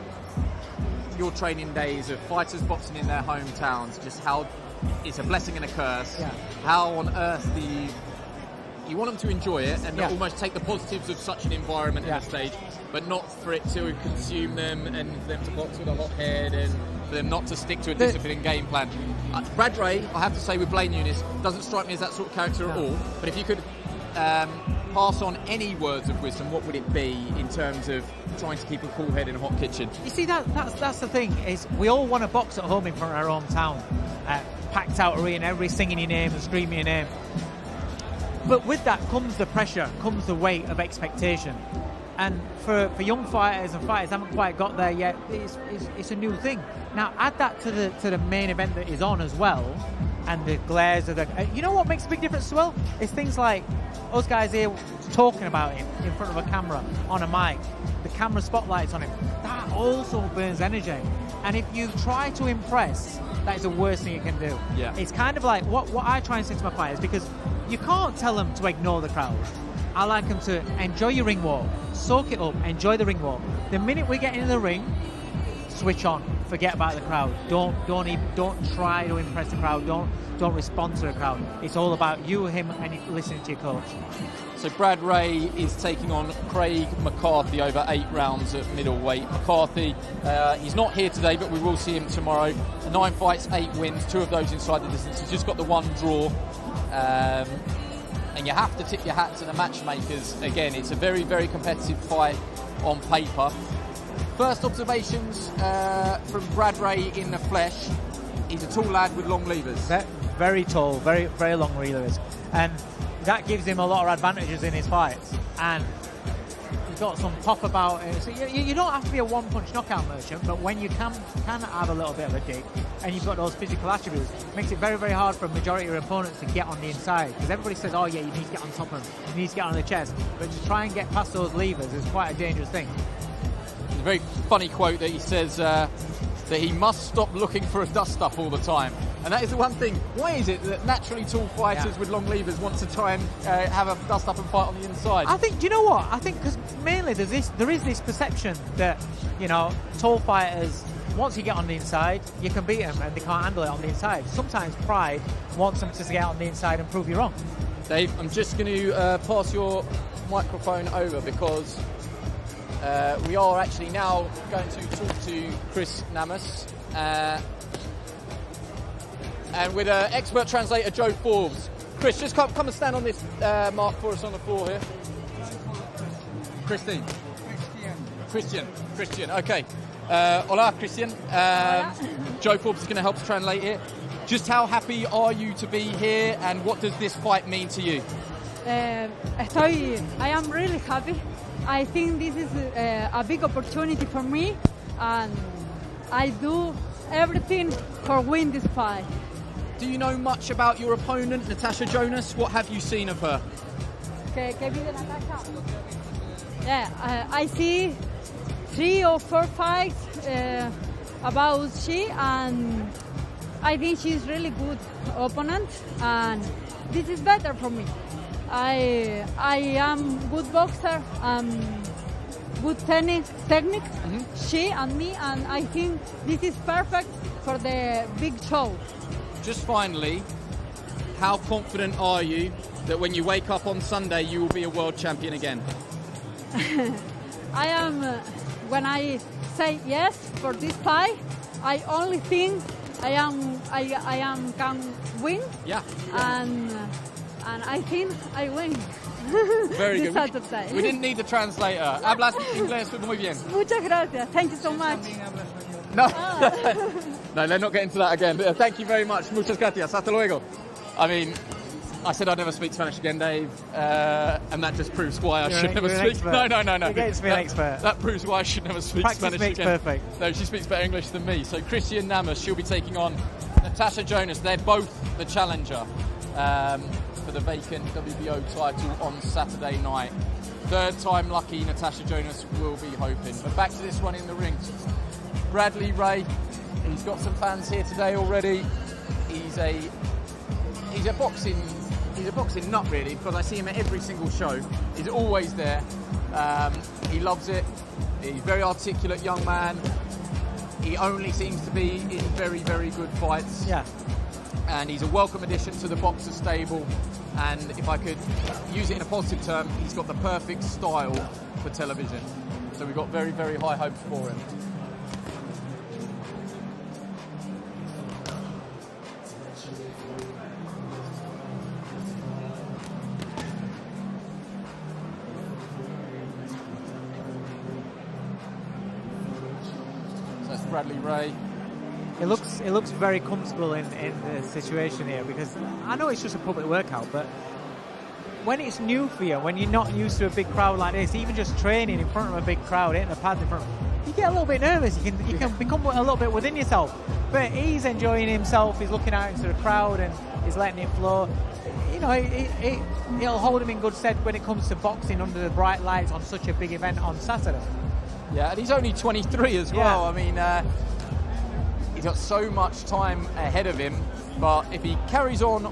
your training days of fighters boxing in their hometowns, just how it's a blessing and a curse. Yeah. How on earth do you want them to enjoy it and almost take the positives of such an environment in a stage, but not for it to consume them and for them to box with a hot head and for them not to stick to a disciplined game plan. Brad Ray, I have to say, with Blaine Nunes, doesn't strike me as that sort of character at all. But if you could pass on any words of wisdom, what would it be in terms of trying to keep a cool head in a hot kitchen? You see, that's the thing, is we all want to box at home in front of our hometown, packed out arena, everybody singing your name and screaming your name. But with that comes the pressure, comes the weight of expectation. And for young fighters and fighters haven't quite got there yet, it's a new thing. Now add that to the main event that is on as well, and the glares of the. You know what makes a big difference as well? It's things like us guys here talking about him in front of a camera, on a mic, the camera spotlights on him. That also burns energy. And if you try to impress, that is the worst thing you can do. Yeah. It's kind of like what I try and say to my fighters, because you can't tell them to ignore the crowd. I like them to enjoy your ring walk, soak it up, enjoy the ring walk. The minute we get into the ring, switch on, forget about the crowd. Don't try to impress the crowd. Don't respond to the crowd. It's all about you, him, and listening to your coach. So Brad Ray is taking on Craig McCarthy over 8 rounds at middleweight. McCarthy, he's not here today, but we will see him tomorrow. 9 fights, 8 wins, 2 of those inside the distance. He's just got the 1 draw. And you have to tip your hat to the matchmakers. Again, it's a very, very competitive fight on paper. First observations from Brad Ray in the flesh. He's a tall lad with long levers. Very tall, very, very long levers. And that gives him a lot of advantages in his fights. And got some pop about it. So you don't have to be a one-punch knockout merchant, but when you can have a little bit of a dig, and you've got those physical attributes, it makes it very, very hard for a majority of your opponents to get on the inside. Because everybody says, oh yeah, you need to get on top of them, you need to get on the chest, but to try and get past those levers is quite a dangerous thing. A very funny quote that he says that he must stop looking for a dust-up all the time. And that is the one thing. Why is it that naturally tall fighters with long levers want to try and have a dust-up and fight on the inside? I think, do you know what? I think because mainly there is this perception that, you know, tall fighters, once you get on the inside, you can beat them and they can't handle it on the inside. Sometimes pride wants them to get on the inside and prove you wrong. Dave, I'm just going to pass your microphone over because we are actually now going to talk to Chris Namus and with expert translator Joe Forbes. Chris, just come and stand on this mark for us on the floor here. Christian. Okay. Hola, Christian. Joe Forbes is going to help us translate it. Just how happy are you to be here, and what does this fight mean to you? I am really happy. I think this is a big opportunity for me, and I do everything for win this fight. Do you know much about your opponent, Natasha Jonas? What have you seen of her? ¿Qué pide Natasha? Yeah, I see 3 or 4 fights about she, and I think she's really good opponent, and this is better for me. I am good boxer, good technique, she and me, and I think this is perfect for the big show. Just finally, how confident are you that when you wake up on Sunday you will be a world champion again? I am, when I say yes for this fight, I only think I am can win. Yeah. And I think I win. Very good. Saturday. We didn't need the translator. Hablas inglés muy bien. Muchas gracias. Thank you so much. No. No, let's not get into that again. Thank you very much. Muchas gracias. Hasta luego. I mean, I said I'd never speak Spanish again, Dave, and that just proves why I should never speak. No. You're getting to be an expert. That proves why I should never speak Spanish makes again. Perfect. No, she speaks better English than me. So Christian Namus, she'll be taking on Natasha Jonas. They're both the challenger for the vacant WBO title on Saturday night. Third time lucky, Natasha Jonas will be hoping. But back to this one in the ring. Bradley Ray, he's got some fans here today already. He's a boxing nut really, because I see him at every single show. He's always there. He loves it. He's a very articulate young man. He only seems to be in very, very good fights. Yeah. And he's a welcome addition to the boxer stable. And if I could use it in a positive term, he's got the perfect style for television. So we've got very, very high hopes for him. So that's Bradley Ray. It looks very comfortable in the situation here, because I know it's just a public workout, but when it's new for you, when you're not used to a big crowd like this, even just training in front of a big crowd, hitting the pads in front of them, you get a little bit nervous. You can become a little bit within yourself. But he's enjoying himself. He's looking out into the crowd and he's letting it flow. You know, it'll hold him in good stead when it comes to boxing under the bright lights on such a big event on Saturday. Yeah, and he's only 23 as well. Yeah. I mean, he's got so much time ahead of him, but if he carries on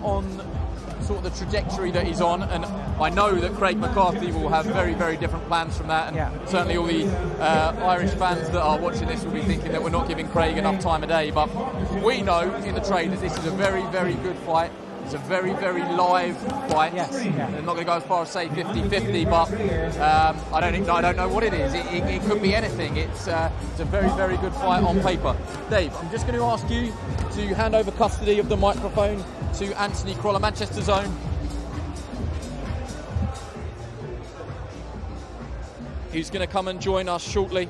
sort of the trajectory that he's on, and I know that Craig McCarthy will have very, very different plans from that, and certainly all the Irish fans that are watching this will be thinking that we're not giving Craig enough time a day, but we know in the trade that this is a very, very good fight. It's a very, very live fight. Yes, yeah. I'm not going to go as far as say 50-50, but I don't know what it is. It could be anything. It's a very, very good fight on paper. Dave, I'm just going to ask you to hand over custody of the microphone to Anthony Crolla, Manchester Zone. Who's going to come and join us shortly.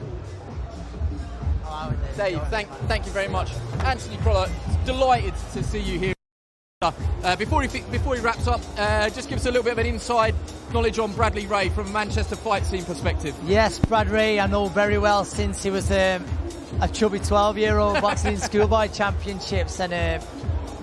Dave, thank you very much. Anthony Crolla, delighted to see you here. Before he wraps up, just give us a little bit of an inside knowledge on Bradley Ray from a Manchester fight scene perspective? Yes, Brad Ray I know very well since he was a chubby 12-year-old boxing in schoolboy championships, and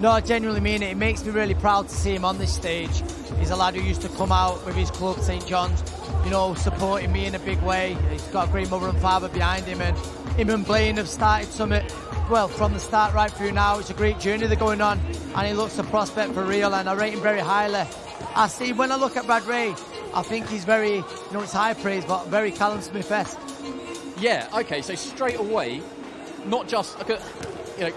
no, I genuinely mean it. It makes me really proud to see him on this stage. He's a lad who used to come out with his club, St John's, you know, supporting me in a big way. He's got a great mother and father behind him, and him and Blaine have started something, well, from the start right through now. It's a great journey they're going on, and he looks a prospect for real, and I rate him very highly. I see, when I look at Brad Ray, I think he's very, you know, it's high praise, but very Callum Smith-esque. Yeah, okay, so straight away, not just, you know,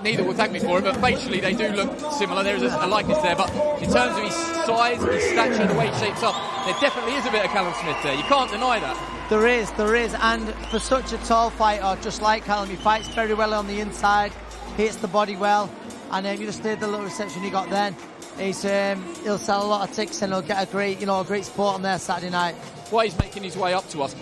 neither will thank me for it, but facially they do look similar. There is a likeness there, but in terms of his size, his stature, the way he shapes up, there definitely is a bit of Callum Smith there. You can't deny that. There is, and for such a tall fighter, just like Callum, he fights very well on the inside, hits the body well, and you just did the little reception he got then. He'll sell a lot of ticks, and he'll get a great sport on there Saturday night. While he's making his way up to us,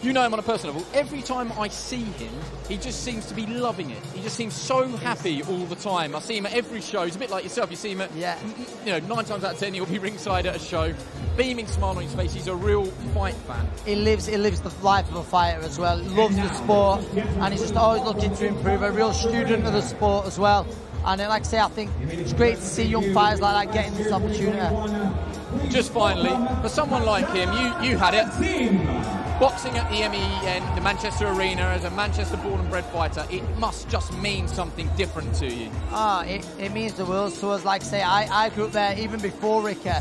you know him on a personal level. Every time I see him, he just seems to be loving it. He just seems so happy all the time. I see him at every show. He's a bit like yourself. You see him at, 9 times out of 10, he'll be ringside at a show, beaming smile on his face. He's a real fight fan. He lives the life of a fighter as well. He loves the sport, and he's just always looking to improve. A real student of the sport as well. And like I say, I think it's great to see young fighters like that getting this opportunity. Just finally, for someone like him, you had it. Boxing at the MEN, the Manchester Arena, as a Manchester born and bred fighter, it must just mean something different to you. It means the world to us. Like I say, I grew up there even before Ricky.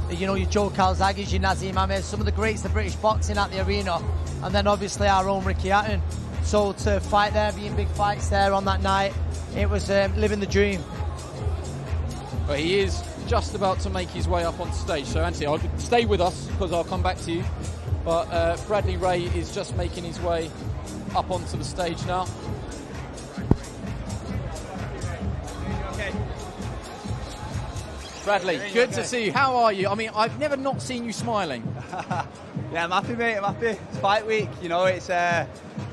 You know, your Joe Calzaghe's, your Nazim Ahmed, some of the greats of British boxing at the arena, and then obviously our own Ricky Hatton. So to fight there, being big fights there on that night, it was living the dream. But he is just about to make his way up on stage. So Anthony, I'll stay with us because I'll come back to you. But Bradley Ray is just making his way up onto the stage now. Okay. Bradley, good to see you. How are you? I mean, I've never not seen you smiling. Yeah, I'm happy, mate. I'm happy. It's fight week. You know, it's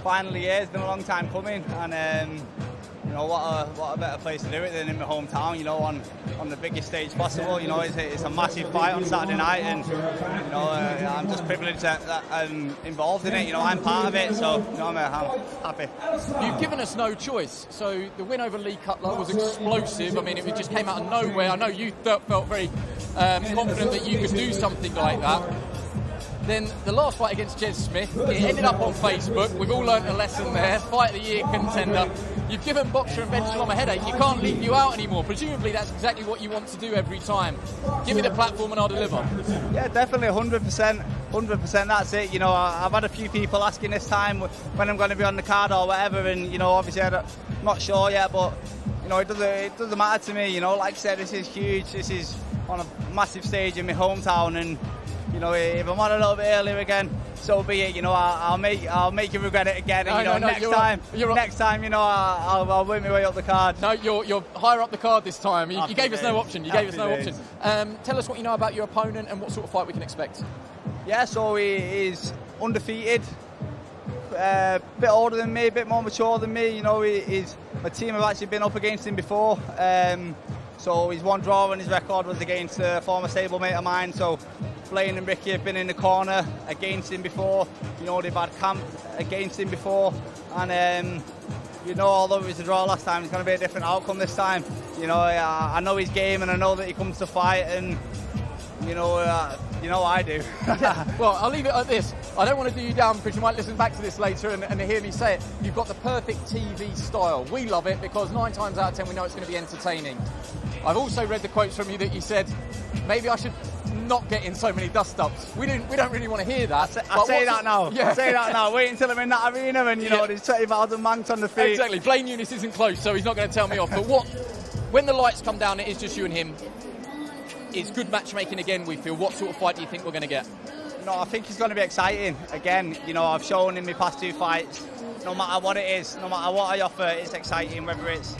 finally here. It's been a long time coming, and you know, what a better place to do it than in my hometown. You know, on the biggest stage possible. You know, it's a massive fight on Saturday night, and you know, I'm just privileged that I'm involved in it. You know, I'm part of it, so you know, I'm happy. You've given us no choice. So the win over Lee Cutler was explosive. I mean, it just came out of nowhere. I know you felt very confident that you could do something like that. Then the last fight against Jez Smith, it ended up on Facebook. We've all learnt a lesson there. Fight of the year contender. You've given Boxer and Ben Shalom a headache. You can't leave you out anymore. Presumably that's exactly what you want to do every time. Give me the platform and I'll deliver. Yeah, definitely, 100%. 100%, that's it. You know, I've had a few people asking this time when I'm going to be on the card or whatever, and you know, obviously I'm not sure yet, but you know, it doesn't matter to me. You know, like I said, this is huge. This is on a massive stage in my hometown, and you know, if I'm on a little bit earlier again, so be it. You know, I'll make you regret it again. And, you know, next time, you know, I'll win my way up the card. No, you're higher up the card this time. You gave us no option. Tell us what you know about your opponent and what sort of fight we can expect. Yeah, so he is undefeated. A bit older than me, a bit more mature than me. You know, my team have actually been up against him before. So his one draw on his record was against a former stablemate of mine. So Blaine and Ricky have been in the corner against him before. You know, they've had camp against him before. And, you know, although it was a draw last time, it's going to be a different outcome this time. You know, I know his game and I know that he comes to fight, and, you know I do. Well, I'll leave it at this. I don't want to do you down because you might listen back to this later and hear me say it. You've got the perfect TV style. We love it because 9 times out of 10 we know it's going to be entertaining. I've also read the quotes from you that you said, maybe I should not get in so many dust-ups. We don't really want to hear that. I say that now. Wait until I'm in that arena and, you know, there's 20,000 manx on the feet. Exactly. Blaine Eunice isn't close, so he's not going to tell me off. But when the lights come down, it is just you and him. It's good matchmaking again, we feel. What sort of fight do you think we're going to get? No, I think it's going to be exciting. Again, you know, I've shown in my past 2 fights, no matter what it is, no matter what I offer, it's exciting, whether it's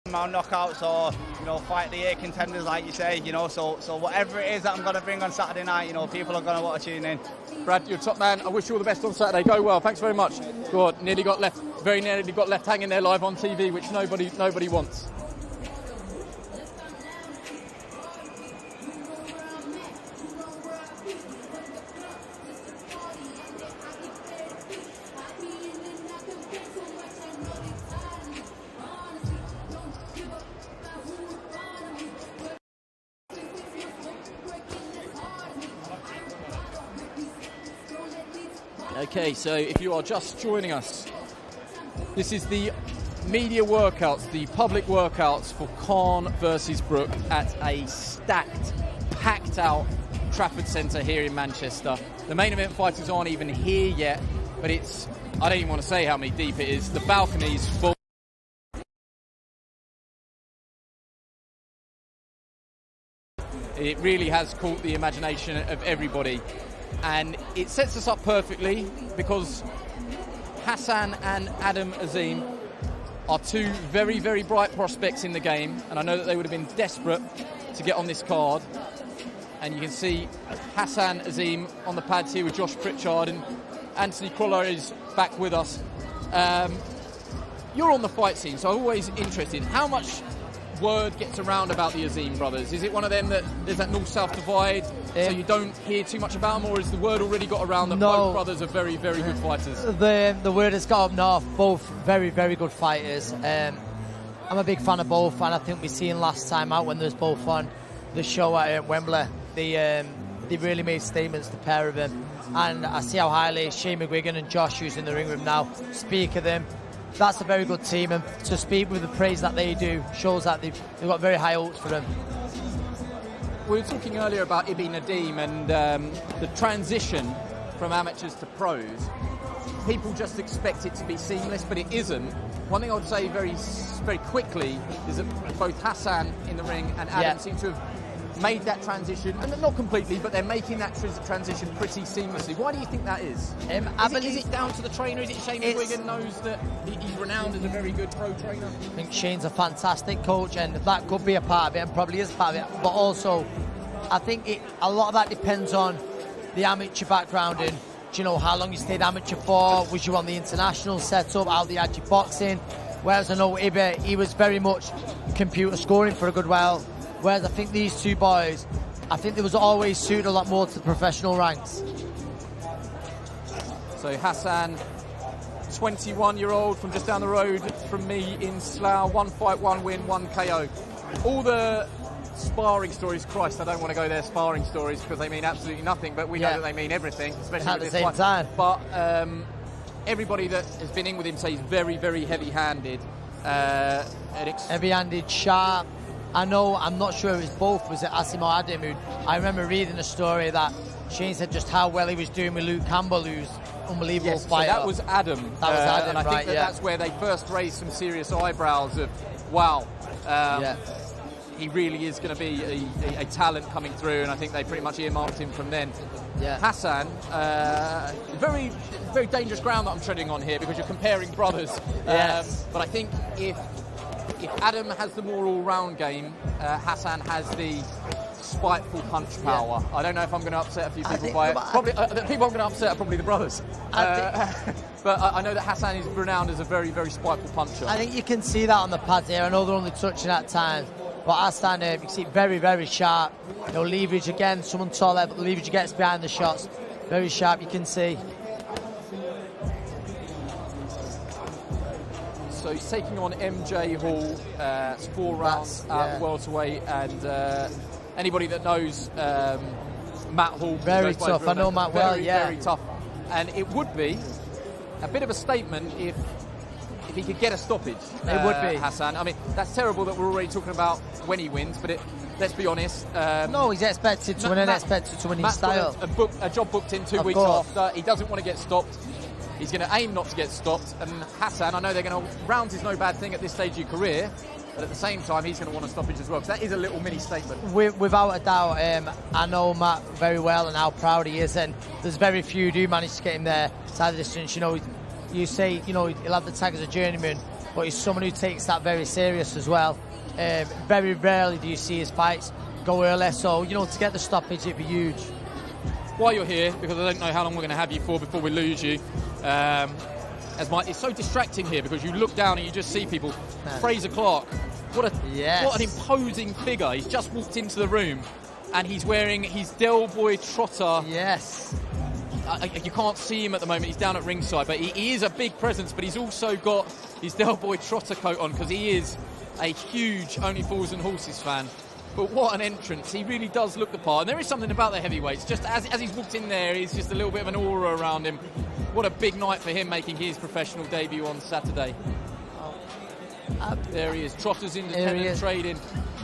knockouts or, you know, fight of the year contenders, like you say, you know, so whatever it is that I'm going to bring on Saturday night, you know, people are going to want to tune in. Brad, you're a top man. I wish you all the best on Saturday. Go well. Thanks very much. God, very nearly got left hanging there live on TV, which nobody wants. Okay, so if you are just joining us, this is the media workouts, the public workouts for Khan versus Brook at a stacked, packed out Trafford Centre here in Manchester. The main event fighters aren't even here yet, but it's, I don't even want to say how many deep it is. The balcony's full. It really has caught the imagination of everybody, and it sets us up perfectly because Hassan and Adam Azim are two very, very bright prospects in the game, and I know that they would have been desperate to get on this card. And you can see Hassan Azim on the pads here with Josh Pritchard, and Anthony Crawler is back with us. You're on the fight scene, so I'm always interested. How much word gets around about the Azim brothers? Is it one of them that there's that north-south divide, so you don't hear too much about them, or is the word already got around that both brothers are very, very good fighters? The word has got up north, both very, very good fighters. I'm a big fan of both, and I think we seen last time out when there was both on the show at Wembley, they really made statements, the pair of them, and I see how highly Shane McGuigan and Josh, who's in the ring with him now, speak of them. That's a very good team, and to speak with the praise that they do shows that they've got very high hopes for them. We were talking earlier about Ibi Nadim and the transition from amateurs to pros. People just expect it to be seamless, but it isn't. One thing I would say very, very quickly is that both Hassan in the ring and Adam seem to have made that transition, and not completely, but they're making that transition pretty seamlessly. Why do you think that is? Is it down to the trainer? Is it Shane McGuigan knows that he's renowned as a very good pro trainer? I think Shane's a fantastic coach, and that could be a part of it, and probably is part of it. But also, I think a lot of that depends on the amateur background, and do you know how long you stayed amateur for? Was you on the international setup? How they had you boxing? Whereas I know Ibi, he was very much computer scoring for a good while. Whereas I think these two boys, I think they was always suited a lot more to the professional ranks. So Hassan, 21-year-old from just down the road from me in Slough, 1 fight, 1 win, 1 KO. All the sparring stories, Christ, I don't want to go there sparring stories because they mean absolutely nothing, but we know that they mean everything, especially at the same time. But everybody that has been in with him says he's very, very heavy-handed. Heavy-handed, sharp. I know, I'm not sure it was both. Was it Asim or Adam? I remember reading a story that Shane said just how well he was doing with Luke Campbell, who's unbelievable fighter. So that was Adam. That was Adam, and I think that's where they first raised some serious eyebrows of, wow, he really is going to be a talent coming through, and I think they pretty much earmarked him from then. Hassan, very, very dangerous ground that I'm treading on here because you're comparing brothers. But I think if Adam has the more all-round game, Hassan has the spiteful punch power. I don't know if I'm going to upset a few people by it. Probably, the people I'm going to upset are probably the brothers. But I know that Hassan is renowned as a very, very spiteful puncher. I think you can see that on the pads here. I know they're only touching at times, but Hassan, you can see very, very sharp. You know, leverage again, someone taller, but the leverage gets behind the shots. Very sharp, you can see. So he's taking on MJ Hall. It's 4 rounds at welterweight, and anybody that knows Matt Hall, very tough. I know Matt well. Very tough, and it would be a bit of a statement if he could get a stoppage. It would be, Hassan. I mean, that's terrible that we're already talking about when he wins, but let's be honest. No, he's expected to win and expected to win in style. A job booked in 2 weeks after. He doesn't want to get stopped. He's going to aim not to get stopped, and Hassan, I know they're going to... Rounds is no bad thing at this stage of your career, but at the same time, he's going to want a stoppage as well, because that is a little mini statement. Without a doubt, I know Matt very well and how proud he is, and there's very few who do manage to get him there side of the distance. You know, you say, you know, he'll have the tag as a journeyman, but he's someone who takes that very serious as well. Very rarely do you see his fights go early, so, you know, to get the stoppage, it'd be huge. While you're here, because I don't know how long we're going to have you for before we lose you, it's so distracting here because you look down and you just see people. Fraser Clark, what an imposing figure. He's just walked into the room and he's wearing his Del Boy Trotter. Yes. You can't see him at the moment, he's down at ringside, but he is a big presence, but he's also got his Del Boy Trotter coat on because he is a huge Only Fools and Horses fan. But what an entrance. He really does look the part. And there is something about the heavyweights. Just as he's walked in there, he's just a little bit of an aura around him. What a big night for him making his professional debut on Saturday. There he is, Trotter's independent trading,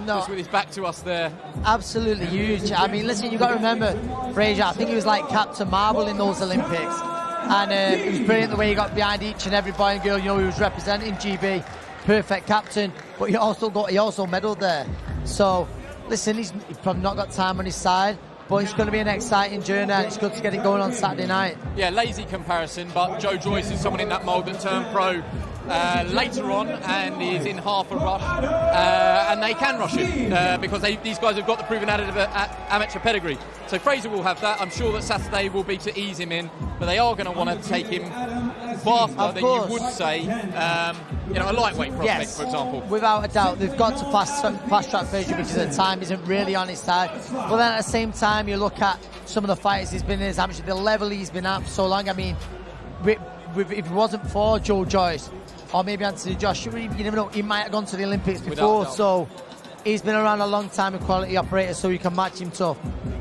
just with his back to us there. Absolutely huge. I mean, listen, you've got to remember, Fraser, I think he was like Captain Marvel in those Olympics. And it was brilliant the way he got behind each and every boy and girl. You know, he was representing GB, perfect captain, but he also medalled there. So, listen, he's probably not got time on his side, but it's going to be an exciting journey, and it's good to get it going on Saturday night. Yeah, lazy comparison, but Joe Joyce is someone in that mould that turned pro later on and is in half a rush, and they can rush it because these guys have got the proven amateur pedigree. So Fraser will have that. I'm sure that Saturday will be to ease him in, but they are going to want to take him faster than you would say, a lightweight prospect, for example. Without a doubt, they've got to fast track Fraser because the time isn't really on his side. But then at the same time, you look at some of the fights he's been in his amateur, the level he's been at for so long. I mean, if it wasn't for Joe Joyce, or maybe Anthony Joshua, you never know, he might have gone to the Olympics before. So he's been around a long time, a quality operator, so you can match him tough.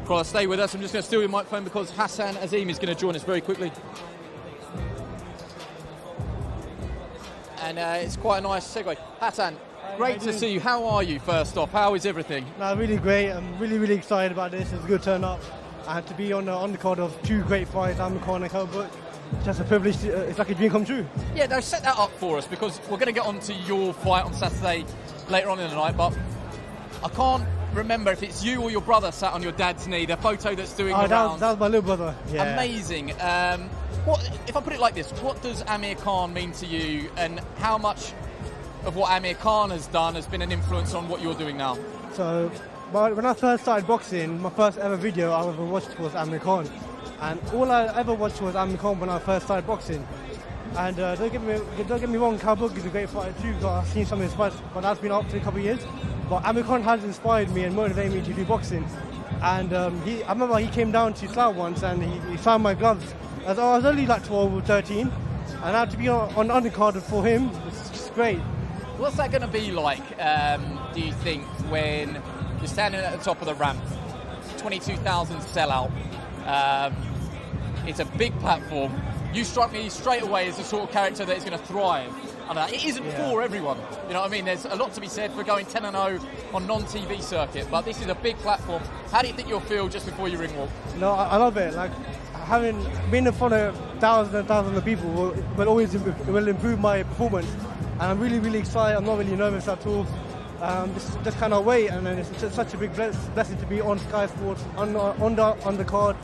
Well, stay with us. I'm just going to steal your microphone because Hassan Azim is going to join us very quickly. And it's quite a nice segue. Hassan, great to see you. How are you, first off? How is everything? No, really great. I'm really, really excited about this. It's a good turn up. I had to be on the undercard of two great fights, Amir Khan and Kell Brook. It's just a privilege. It's like a dream come true. Yeah, no, set that up for us because we're going to get on to your fight on Saturday later on in the night, but I can't remember if it's you or your brother sat on your dad's knee, the photo that's doing the rounds. That was my little brother. Yeah. Amazing. If I put it like this, what does Amir Khan mean to you, and how much of what Amir Khan has done has been an influence on what you're doing now? So, when I first started boxing, my first ever video I ever watched was Amir Khan. And all I ever watched was Amir Khan when I first started boxing. And don't get me wrong, Kell Brook is a great fighter too. I've seen some of his fights, but that's been up to a couple of years. But Amir Khan has inspired me and motivated me to do boxing. And I remember he came down to Slough once and he signed my gloves. I was only like 12 or 13, and I had to be on undercard for him. It's just great. What's that going to be like, do you think, when you're standing at the top of the ramp, 22,000 sellout, it's a big platform. You struck me straight away as the sort of character that is going to thrive. It isn't for everyone. You know what I mean? There's a lot to be said for going 10-0 on non-TV circuit, but this is a big platform. How do you think you'll feel just before you ring walk? No, I love it. Like being in front of thousands and thousands of people will always improve my performance, and I'm really, really excited. I'm not really nervous at all. Just kind of wait, and then it's just such a big blessing to be on Sky Sports on the card.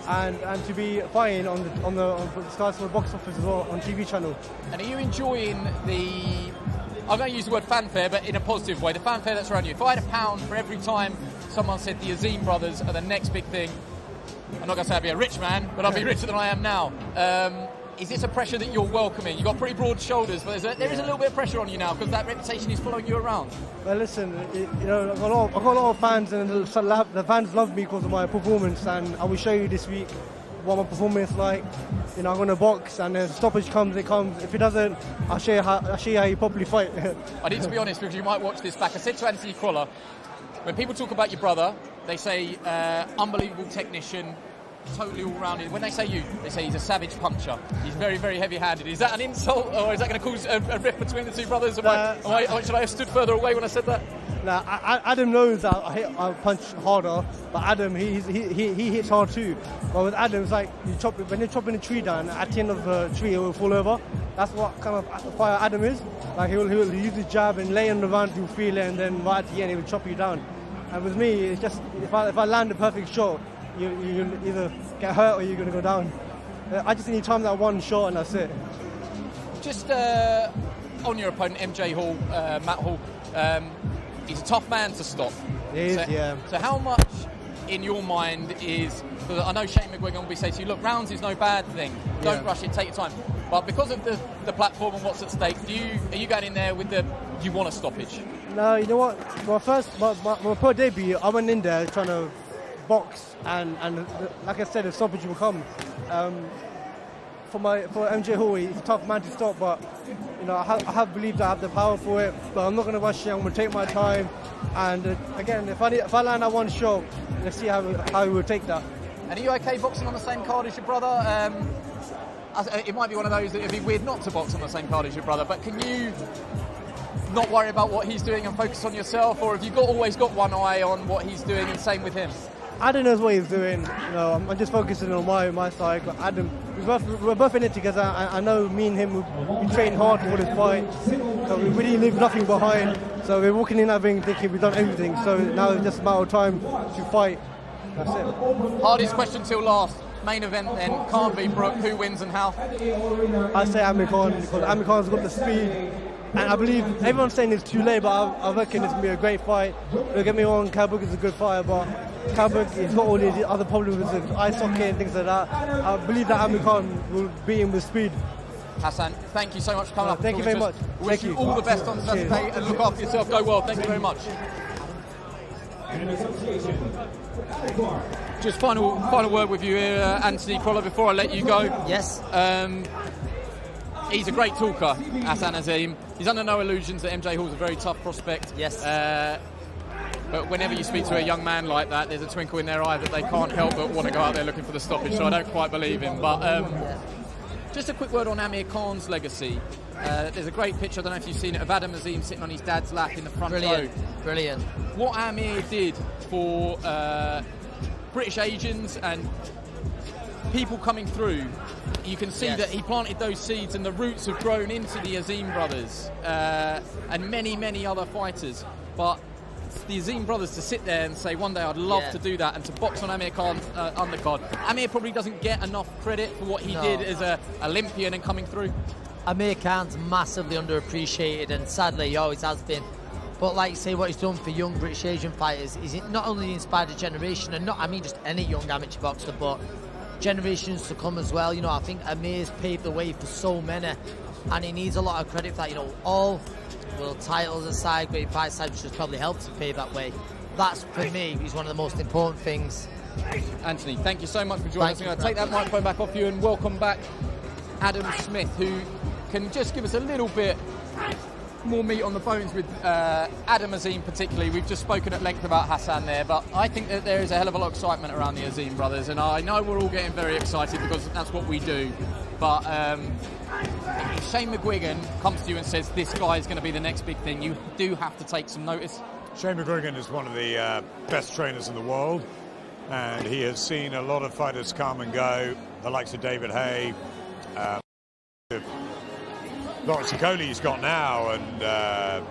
And to be fighting on the Sky Sports box office as well on TV channel. And are you enjoying I'm going to use the word fanfare, but in a positive way, the fanfare that's around you? If I had £1 for every time someone said the Azim brothers are the next big thing, I'm not going to say I'd be a rich man, but I'd be richer than I am now. Is this a pressure that you're welcoming? You've got pretty broad shoulders, but there is a little bit of pressure on you now because that reputation is following you around. Well, listen, I've got a lot of fans, and the fans love me because of my performance, and I will show you this week what my performance is like. I'm going to box, and if stoppage comes, it comes. If it doesn't, I'll show you how you properly fight. I need to be honest because you might watch this back. I said to Anthony Crolla, when people talk about your brother, they say unbelievable technician, totally all-rounded. When they say you, they say he's a savage puncher. He's very, very heavy-handed. Is that an insult, or is that going to cause a rift between the two brothers? Should I have stood further away when I said that? Nah, Adam knows that I punch harder, but Adam, he hits hard too. But with Adam, it's like when you're chopping a tree down, at the end of the tree, it will fall over. That's what kind of fire Adam is. Like he'll use his jab and lay on the ground, you'll feel it, and then right at the end, he will chop you down. And with me, it's just if I land a perfect shot, you either get hurt or you're going to go down. I just need time that one shot and that's it. Just on your opponent, MJ Hall, Matt Hall, he's a tough man to stop. He is, yeah. So how much in your mind is, because I know Shane McGuigan will be saying to you, look, rounds is no bad thing. Don't rush it, take your time. But because of the platform and what's at stake, are you going in there with you want a stoppage? No, you know what? My pro debut, I went in there trying to box and like I said, a stoppage will come. for MJ Hall. He's a tough man to stop, but you know, I have believed I have the power for it. But I'm not going to rush it. I'm going to take my time. And again, if I land that one shot, let's see how we will take that. And are you okay boxing on the same card as your brother? It might be one of those that it'd be weird not to box on the same card as your brother, but can you not worry about what he's doing and focus on yourself, or have you always got one eye on what he's doing, and same with him? Adam knows what he's doing. You know, I'm just focusing on my side. But Adam, we're both in it together. I know me and him we train hard for this fight, so we really leave nothing behind. So we're walking in that ring thinking we've done everything. So now it's just a matter of time to fight. That's it. Hardest question till last. Main event then, Khan v Brook. Who wins and how? I say Amir Khan, because Amir Khan's got the speed. And I believe everyone's saying it's too late, but I reckon it's going to be a great fight. Don't get me wrong, Kell Brook is a good fighter, but Kell Brook has got all these other problems with ice hockey and things like that. I believe that Amir Khan will beat him with speed. Hassan, thank you so much for coming up. Thank you very much. Wish you all the best on Saturday and look after yourself. Go well. Thank you very much. Just final word with you here, Anthony Crolla, before I let you go. Yes. He's a great talker, Hassan Azim. He's under no illusions that MJ Hall's a very tough prospect. Yes. But whenever you speak to a young man like that, there's a twinkle in their eye that they can't help but want to go out there looking for the stoppage. So I don't quite believe him. But just a quick word on Amir Khan's legacy. There's a great picture, I don't know if you've seen it, of Adam Azim sitting on his dad's lap in the front row. Brilliant. What Amir did for British Asians and people coming through, you can see that he planted those seeds and the roots have grown into the Azim brothers and many, many other fighters. But the Azim brothers to sit there and say, one day I'd love to do that and to box on Amir Khan's undercard. Amir probably doesn't get enough credit for what he did as an Olympian and coming through. Amir Khan's massively underappreciated, and sadly he always has been. But like you say, what he's done for young British Asian fighters is it not only inspired a generation, and not, I mean, just any young amateur boxer, but generations to come as well. You know, I think Amir's paved the way for so many, and he needs a lot of credit for that. You know, all world titles aside, great fight aside, which has probably helped to pave that way. That's, for me, is one of the most important things. Anthony, thank you so much for joining us. I'm going to take that microphone back off you and welcome back Adam Smith, who can just give us a little bit more meat on the bones with Adam Azim particularly. We've just spoken at length about Hassan there, but I think that there is a hell of a lot of excitement around the Azim brothers, and I know we're all getting very excited because that's what we do. But if Shane McGuigan comes to you and says this guy is going to be the next big thing, you do have to take some notice. Shane McGuigan is one of the best trainers in the world, and he has seen a lot of fighters come and go, the likes of David Hay, Lawrence Okoli he's got now, and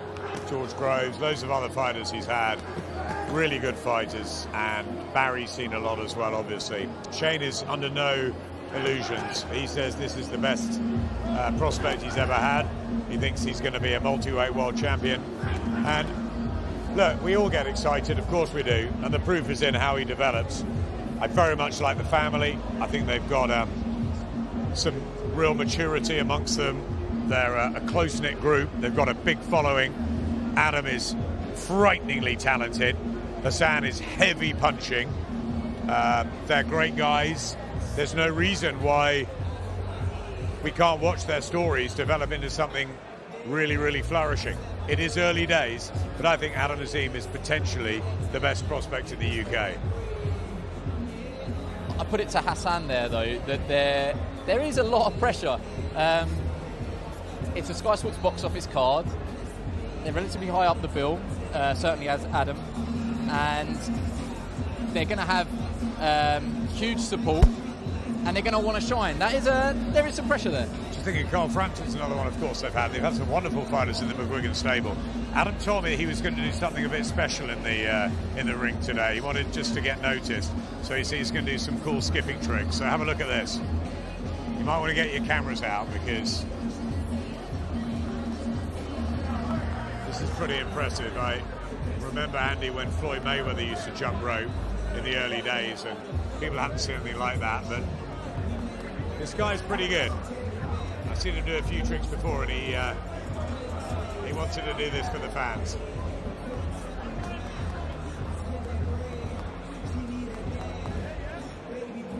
George Groves, loads of other fighters he's had, really good fighters, and Barry's seen a lot as well, obviously. Shane is under no illusions. He says this is the best prospect he's ever had. He thinks he's going to be a multi-weight world champion, and look, we all get excited, of course we do, and the proof is in how he develops. I very much like the family. I think they've got some real maturity amongst them. They're a close-knit group. They've got a big following. Adam is frighteningly talented. Hassan is heavy punching. They're great guys. There's no reason why we can't watch their stories develop into something really, really flourishing. It is early days, but I think Adam Azim is potentially the best prospect in the UK. I put it to Hassan there, though, that there is a lot of pressure. It's a Sky Sports box office card. They're relatively high up the bill, certainly as Adam, and they're going to have huge support, and they're going to want to shine. There is some pressure there. Just thinking, Carl Frampton's another one, of course, they've had some wonderful fighters in the McGuigan stable. Adam told me he was going to do something a bit special in the ring today. He wanted just to get noticed, so he's going to do some cool skipping tricks. So have a look at this. You might want to get your cameras out because this is pretty impressive. I remember, Andy, when Floyd Mayweather used to jump rope in the early days, and people hadn't seen anything like that, but this guy's pretty good. I've seen him do a few tricks before, and he wanted to do this for the fans.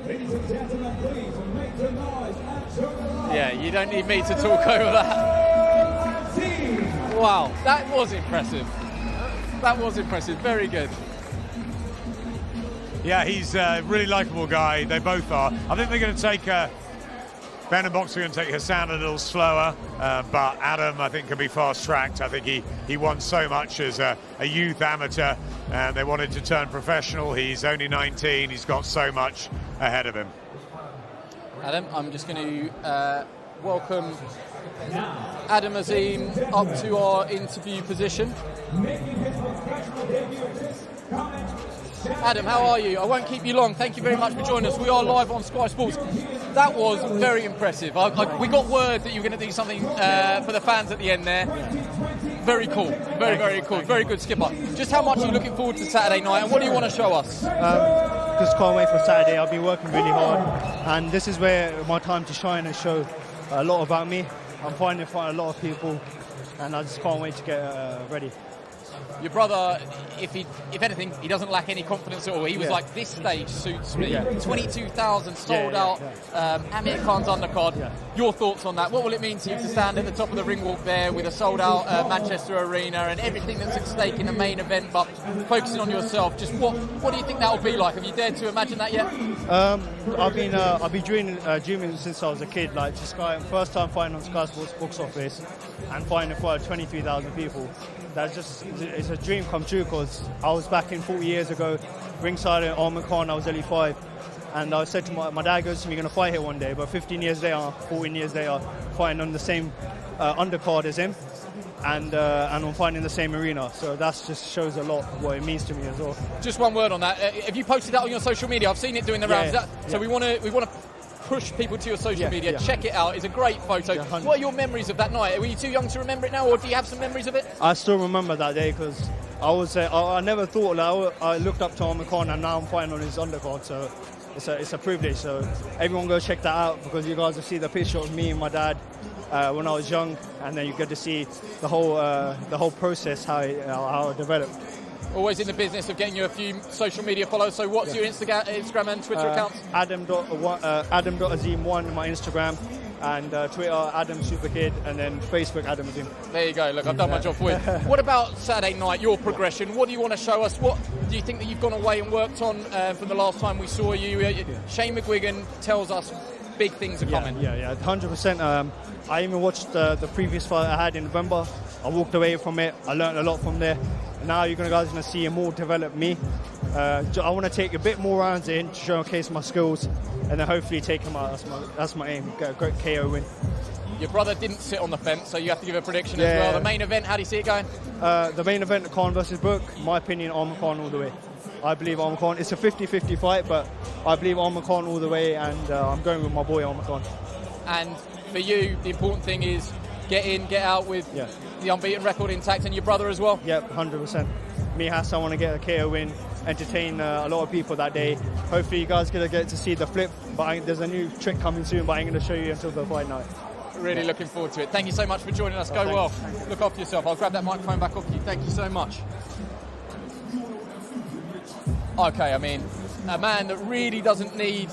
Ladies and and gentlemen, please make some noise and Yeah, you don't need me to talk over that. Wow, that was impressive. That was impressive. Very good. Yeah, he's a really likeable guy. They both are. I think they're going to take Ben and Box are going to take Hassan a little slower, but Adam, I think, can be fast-tracked. I think he won so much as a youth amateur, and they wanted to turn professional. He's only 19. He's got so much ahead of him. Adam, I'm just going to welcome Adam Azim up to our interview position. Adam, how are you? I won't keep you long. Thank you very much for joining us. We are live on Sky Sports. That was very impressive. We got word that you were going to do something for the fans at the end there. Very cool. Very, very cool. Very good, skipper. Just how much are you looking forward to Saturday night, and what do you want to show us? Just can't wait for Saturday. I've been working really hard, and this is where my time to shine and show a lot about me. I'm finding a lot of people, and I just can't wait to get ready. Your brother, if anything, he doesn't lack any confidence at all. He was like, this stage suits me. 22,000 sold out. Amir Khan's undercard. Your thoughts on that? What will it mean to you to stand at the top of the ring walk there with a sold out Manchester Arena and everything that's at stake in the main event, but focusing on yourself? Just what do you think that will be like? Have you dared to imagine that yet? I've been dreaming since I was a kid. Like first time fighting on Sky Sports box office and fighting in front of 23,000 people. It's a dream come true, because I was back in 40 years ago, ringside at Amir Khan. I was only 5, and I said to my dad goes to me, "You're going to fight here one day." But 15 years later, 14 years later, fighting on the same undercard as him, and I'm fighting in the same arena. So that just shows a lot what it means to me as well. Just one word on that. Have you posted that on your social media? I've seen it doing the rounds. So we want to push people to your social media. Check it out. It's a great photo. What are your memories of that night? Were you too young to remember it now, or do you have some memories of it? I still remember that day, because I never thought, I looked up to Amir Khan, and now I'm fighting on his undercard, so it's a privilege. So everyone go check that out, because you guys will see the picture of me and my dad when I was young, and then you get to see the whole process, how it developed. Always in the business of getting you a few social media followers. So what's your Instagram and Twitter accounts? Adam.Azim1 on my Instagram, and Twitter Adam Superkid, and then Facebook Adam Azim. There you go. Look, I've done my job for you. What about Saturday night, your progression? What do you want to show us? What do you think that you've gone away and worked on from the last time we saw you? Shane McGuigan tells us big things are coming. Yeah, 100%. I even watched the previous fight I had in November. I walked away from it. I learned a lot from there. Now you guys are going to see a more developed me. I want to take a bit more rounds in to showcase my skills, and then hopefully take him out. That's my aim. Get a great KO win. Your brother didn't sit on the fence, so you have to give a prediction as well. The main event, how do you see it going? The main event, Khan versus Brook. My opinion, Amir Khan all the way. I believe Amir Khan. It's a 50-50 fight, but I believe Amir Khan all the way, and I'm going with my boy Amir Khan. And for you, the important thing is get in, get out with the unbeaten record intact, and your brother as well? Yep, 100%. Me, Hassan, want to get a KO win, entertain a lot of people that day. Hopefully you guys going to get to see the flip, but there's a new trick coming soon, but I ain't going to show you until the fight night. Really looking forward to it. Thank you so much for joining us. Go well. Look after yourself. I'll grab that microphone back off you. Thank you so much. Okay, I mean, a man that really doesn't need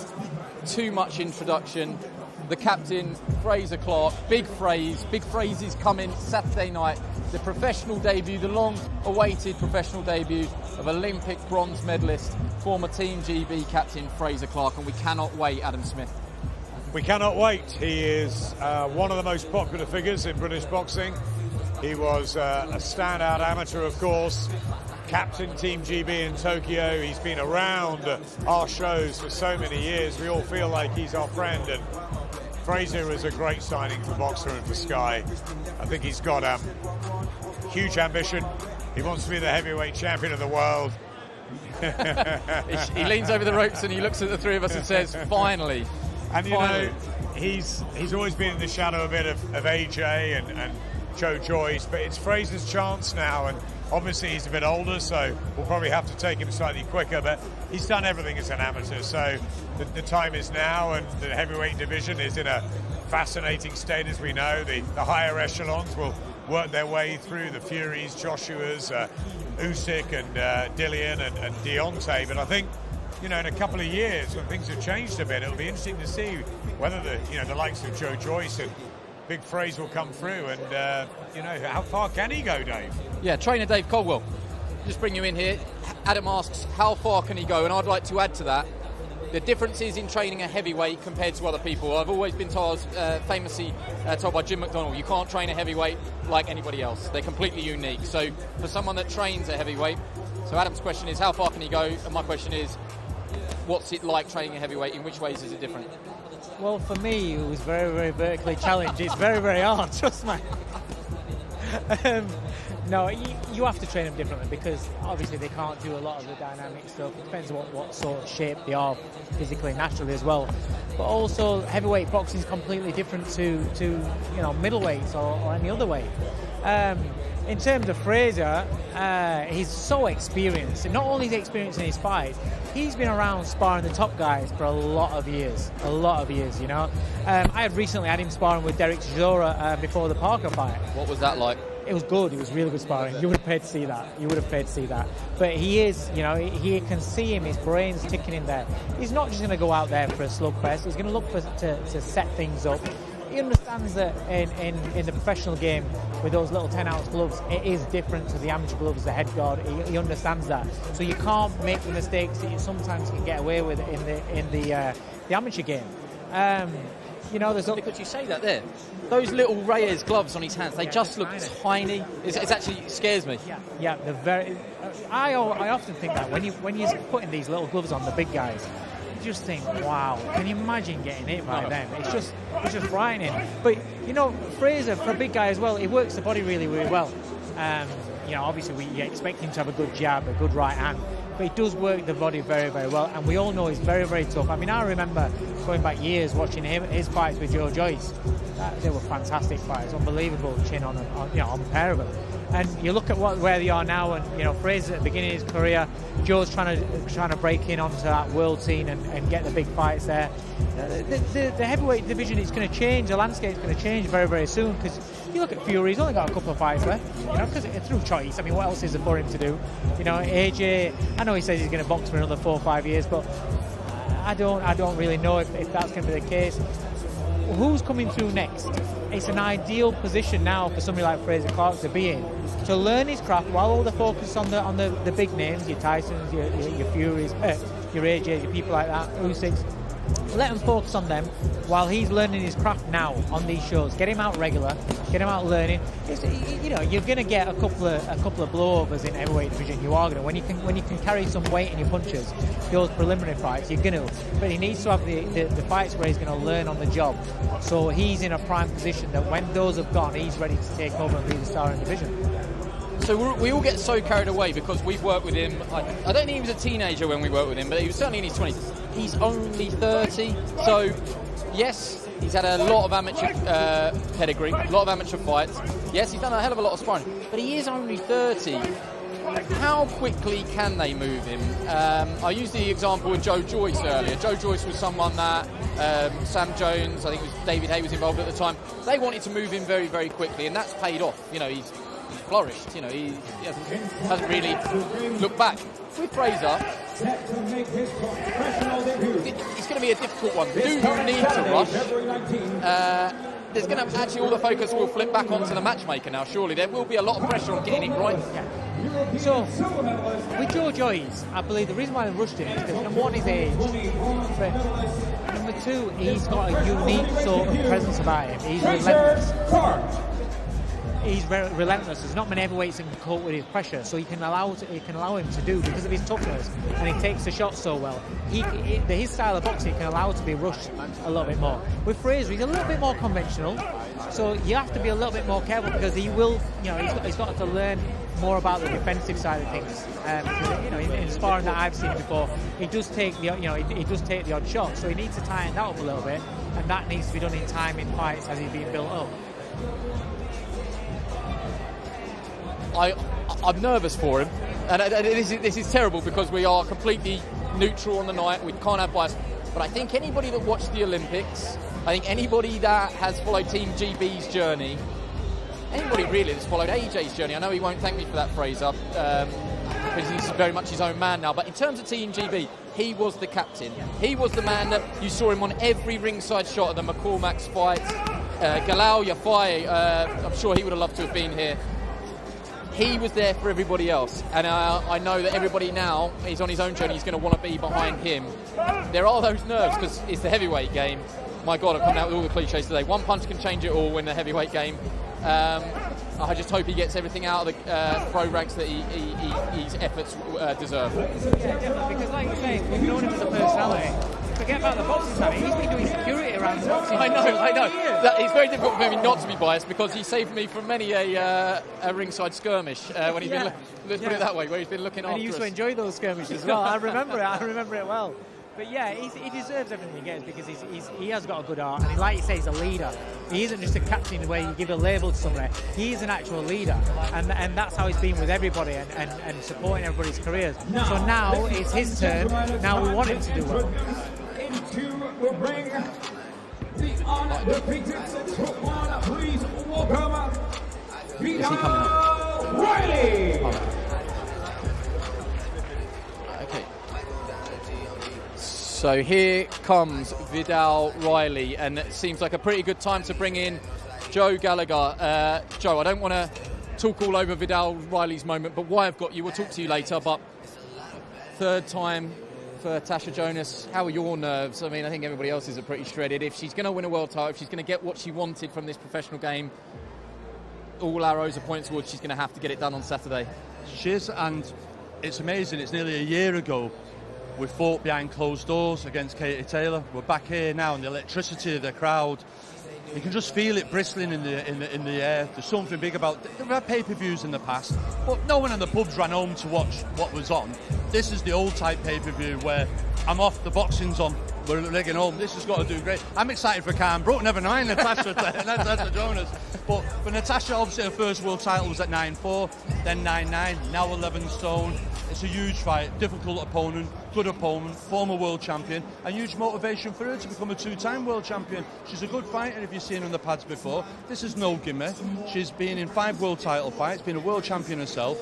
too much introduction. The captain, Fraser Clark. Big Fraze is coming Saturday night. The professional debut, the long-awaited professional debut of Olympic bronze medalist, former Team GB captain Fraser Clark, and we cannot wait, Adam Smith. We cannot wait. He is one of the most popular figures in British boxing. He was a standout amateur, of course. Captain Team GB in Tokyo. He's been around our shows for so many years. We all feel like he's our friend, and Fraser is a great signing for Boxer and for Sky. I think he's got huge ambition. He wants to be the heavyweight champion of the world. He leans over the ropes and he looks at the three of us and says, finally. And you know, he's always been in the shadow a bit of AJ and Joe Joyce, but it's Fraser's chance now, and obviously he's a bit older, so we'll probably have to take him slightly quicker, but he's done everything as an amateur, so the time is now, and the heavyweight division is in a fascinating state, as we know. The higher echelons will work their way through the Furies, Joshua's, Usyk and Dillian and Deontay, but I think in a couple of years when things have changed a bit, it'll be interesting to see whether the likes of Joe Joyce and Big Fraser will come through, and how far can he go, Dave? Yeah, trainer Dave Caldwell. Just bring you in here. Adam asks, how far can he go? And I'd like to add to that, the differences in training a heavyweight compared to other people. I've always been told, famously told by Jim McDonnell, you can't train a heavyweight like anybody else. They're completely unique. So for someone that trains a heavyweight, so Adam's question is, how far can he go? And my question is, what's it like training a heavyweight? In which ways is it different? Well, for me, it was very, very vertically challenged. It's very, very hard, trust me. No, you have to train them differently because obviously they can't do a lot of the dynamic stuff. It depends on what sort of shape they are physically, naturally as well. But also, heavyweight boxing is completely different to middleweights or any other weight. In terms of Fraser, he's so experienced. And not only is he experienced in his fights, he's been around sparring the top guys for a lot of years. I had recently had him sparring with Derek Chisora before the Parker fight. What was that like? It was good. It was really good sparring. You would have paid to see that. But he is, he can see him. His brain's ticking in there. He's not just going to go out there for a slugfest. He's going to look to set things up. He understands that in the professional game with those little 10-ounce gloves, it is different to the amateur gloves, the head guard. He understands that. So you can't make the mistakes that you sometimes can get away with in the amateur game. There's could you say that there? Those little Reyes gloves on his hands, they just look tiny. It actually scares me. Yeah, they're very. I often think that when you're putting these little gloves on the big guys, you just think, wow, can you imagine getting hit by them? It's just frightening. But Fraser, for a big guy as well, he works the body really, really well. Obviously you expect him to have a good jab, a good right hand, but he does work the body very, very well, and we all know he's very, very tough. I mean, I remember going back years watching his fights with Joe Joyce. They were fantastic fights, unbelievable chin on a pair of them. And you look at where they are now, and Fraser at the beginning of his career, Joe's trying to break in onto that world scene and get the big fights there. The heavyweight division is going to change. The landscape's going to change very, very soon, because you look at Fury, he's only got a couple of fights left, because it's through choice. I mean, what else is there for him to do? AJ, I know he says he's going to box for another 4 or 5 years, but I don't really know if that's going to be the case. Who's coming through next? It's an ideal position now for somebody like Fraser Clark to be in, to learn his craft while all the focus on the big names, your Tysons, your Furies, your AJs, your people like that, Usyks. Let him focus on them while he's learning his craft now on these shows. Get him out regular, get him out learning. You're going to get a couple of blowovers in heavyweight division. You are going to when you can carry some weight in your punches. Those preliminary fights, you're going to. But he needs to have the fights where he's going to learn on the job. So he's in a prime position that when those have gone, he's ready to take over and be the star in the division. So we all get so carried away because we've worked with him. I don't think he was a teenager when we worked with him, but he was certainly in his 20s. He's only 30, so yes, he's had a lot of amateur pedigree, a lot of amateur fights. Yes, he's done a hell of a lot of sparring, but he is only 30. How quickly can they move him? I used the example with Joe Joyce earlier. Joe Joyce was someone that Sam Jones, I think it was David Hay was involved at the time. They wanted to move him very, very quickly, and that's paid off. He's flourished. He hasn't really looked back. With Fraser, it's going to be a difficult one. We do need to rush. There's going to actually all the focus will flip back onto the matchmaker now. Surely there will be a lot of pressure on getting it right. Yeah. So with Joe Joyce, I believe the reason why they rushed him is because number one, his age, but number two, he's got a unique sort of presence about him. He's relentless. He's very relentless. There's not many heavyweights that can cope with his pressure, so he can allow him to do because of his toughness, and he takes the shots so well. His style of boxing can allow it to be rushed a little bit more. With Fraser, he's a little bit more conventional, so you have to be a little bit more careful because he will, he's got to learn more about the defensive side of things. In sparring that I've seen before, he does take the odd shot, so he needs to tighten that up a little bit, and that needs to be done in time in fights as he's being built up. I'm nervous for him, and this is terrible because we are completely neutral on the night. We can't have bias. But I think anybody that watched the Olympics, I think anybody that has followed Team GB's journey, anybody really that's followed AJ's journey, I know he won't thank me for that, Fraser, because because he's very much his own man now. But in terms of Team GB, he was the captain. He was the man that you saw him on every ringside shot of the McCormack's fight. Galal Yafai, I'm sure he would have loved to have been here. He was there for everybody else, and I know that everybody now is on his own journey. He's going to want to be behind him. There are those nerves because it's the heavyweight game. My God, I'm coming out with all the cliches today. One punch can change it all in the heavyweight game. I just hope he gets everything out of the pro ranks that his efforts deserve. Yeah, definitely, because like you say, we've known him as a personality. Forget about the boxing side. He's been doing security around the boxing. I know. It's very difficult for me not to be biased because he saved me from many a ringside skirmish when he's been. Let's put it that way, where he's been looking after us. And he used to enjoy those skirmishes as well. I remember it well. But yeah, he deserves everything he gets because he has got a good heart, and like you say, he's a leader. He isn't just a captain where you give a label to somebody. He is an actual leader, and that's how he's been with everybody and supporting everybody's careers. So now it's his turn. Now we want him to do well. Into the ring, the undefeated 6'1", please welcome Vidal Riley. Okay. So here comes Vidal Riley, and it seems like a pretty good time to bring in Joe Gallagher. Joe, I don't want to talk all over Vidal Riley's moment, but why I've got you, we'll talk to you later, but third time for Tasha Jonas. How are your nerves? I mean, I think everybody else is pretty shredded. If she's going to win a world title, if she's going to get what she wanted from this professional game, all arrows are pointing towards she's going to have to get it done on Saturday. She is, and it's amazing. It's nearly a year ago we fought behind closed doors against Katie Taylor. We're back here now, and the electricity of the crowd, you can just feel it bristling in the air. There's something big about. There were pay-per-views in the past, but no one in the pubs ran home to watch what was on. This is the old type pay-per-view where I'm off, the boxing's on, we're legging home. This has got to do great. I'm excited for Kell Brook, never mind Natasha Jonas. But for Natasha, obviously her first world title was at 9'4", then 9'9", now 11 stone. It's a huge fight, difficult opponent, good opponent, former world champion, and huge motivation for her to become a two-time world champion. She's a good fighter if you've seen her on the pads before. This is no gimme. She's been in 5 world title fights, been a world champion herself,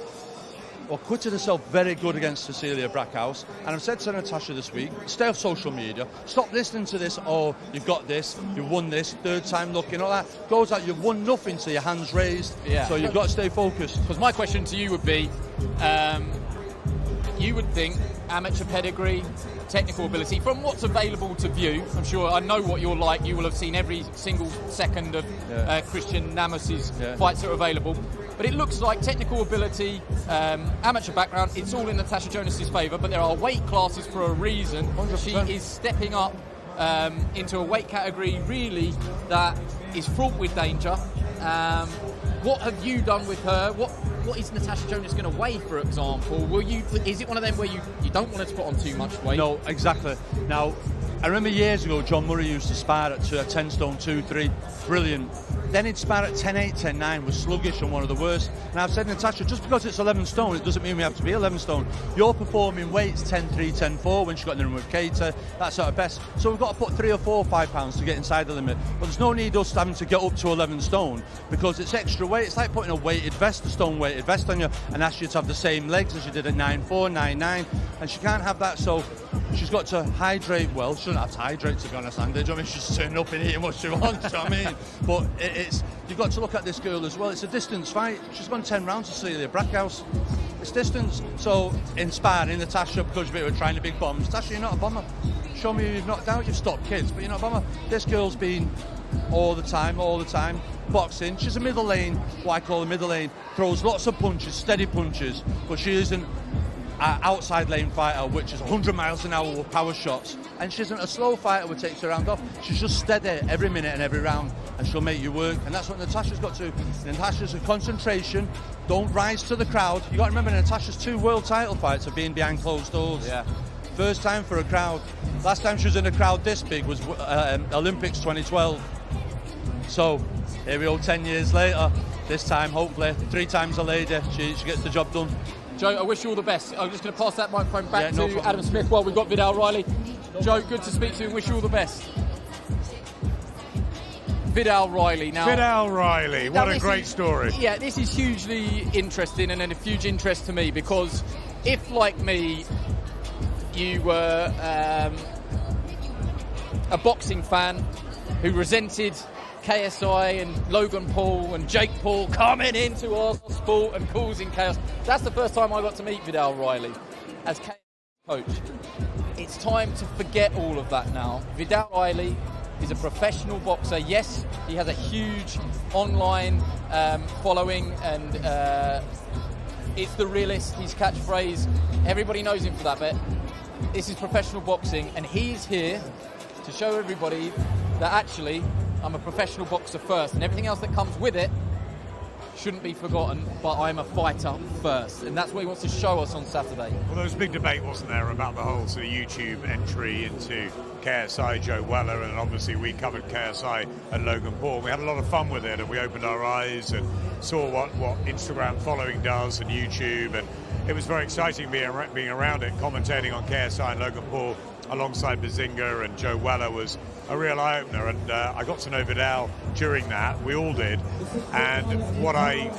acquitted herself very good against Cecilia Brackhouse. And I've said to Natasha this week, stay off social media, stop listening to this, oh, you've got this, you've won this, third time looking, all that. Goes out, you've won nothing, so your hands raised. Yeah. So you've got to stay focused. Because my question to you would be, you would think amateur pedigree, technical ability, from what's available to view, I'm sure, I know what you're like, you will have seen every single second of Christian Namos's fights that are available, but it looks like technical ability, amateur background, it's all in Natasha Jonas's favour, but there are weight classes for a reason. 100%. She is stepping up into a weight category really that is fraught with danger. What have you done with her? What is Natasha Jonas going to weigh, for example? Is it one of them where you don't want her to put on too much weight? No, exactly. Now, I remember years ago, John Murray used to spar at 10 stone 2-3, brilliant. Then he'd spar at 10-8, 10-9, was sluggish and one of the worst. And I've said, Natasha, just because it's 11 stone, it doesn't mean we have to be 11 stone. You're performing weights 10-3, 10-4 when she got in the room with Kater. That's at her best. So we've got to put 3 or 4 or 5 pounds to get inside the limit. But there's no need us having to get up to 11 stone because it's extra weight. It's like putting a weighted vest, a stone weighted vest on you, and ask you to have the same legs as you did at 9'4", 9'9", and she can't have that. So she's got to hydrate well. She doesn't have to hydrate, to be honest, Andy. I mean, she's just turning up and eating what she wants, you know what I mean? But you've got to look at this girl as well. It's a distance fight. She's gone 10 rounds to Cecilia Brackhouse. It's distance. So in sparring, Natasha, because we were trying the big bombs, Natasha, you're not a bomber. Show me you've knocked out, you've stopped kids, but you're not a bomber. This girl's been all the time, boxing. She's a middle lane, what I call a middle lane, throws lots of punches, steady punches, but she isn't an outside lane fighter, which is 100 miles an hour with power shots. And she isn't a slow fighter which takes her round off. She's just steady every minute and every round, and she'll make you work. And that's what Natasha's got to. Natasha's a concentration. Don't rise to the crowd. You got to remember, Natasha's 2 world title fights have been behind closed doors. Yeah. First time for a crowd. Last time she was in a crowd this big was Olympics 2012. So here we go 10 years later. This time, hopefully, 3 times a lady, she gets the job done. Joe, I wish you all the best. I'm just going to pass that microphone back to Adam Smith while we've got Vidal Riley. Joe, good to speak to you and wish you all the best. Vidal Riley now. Vidal Riley, what a great story. Yeah, this is hugely interesting and a huge interest to me because if, like me, you were a boxing fan who resented KSI and Logan Paul and Jake Paul coming into our sport and causing chaos, that's the first time I got to meet Vidal Riley as coach. It's time to forget all of that now. Vidal Riley is a professional boxer. Yes, he has a huge online following, and it's the realist, his catchphrase. Everybody knows him for that, but this is professional boxing, and he's here to show everybody that actually I'm a professional boxer first, and everything else that comes with it shouldn't be forgotten, but I'm a fighter first, and that's what he wants to show us on Saturday. Well, there was a big debate, wasn't there, about the whole sort of YouTube entry into KSI, Joe Weller, and obviously we covered KSI and Logan Paul. We had a lot of fun with it, and we opened our eyes and saw what Instagram following does and YouTube, and it was very exciting being around it. Commentating on KSI and Logan Paul alongside Bazinga and Joe Weller was a real eye-opener, and I got to know Vidal during that. We all did, and what I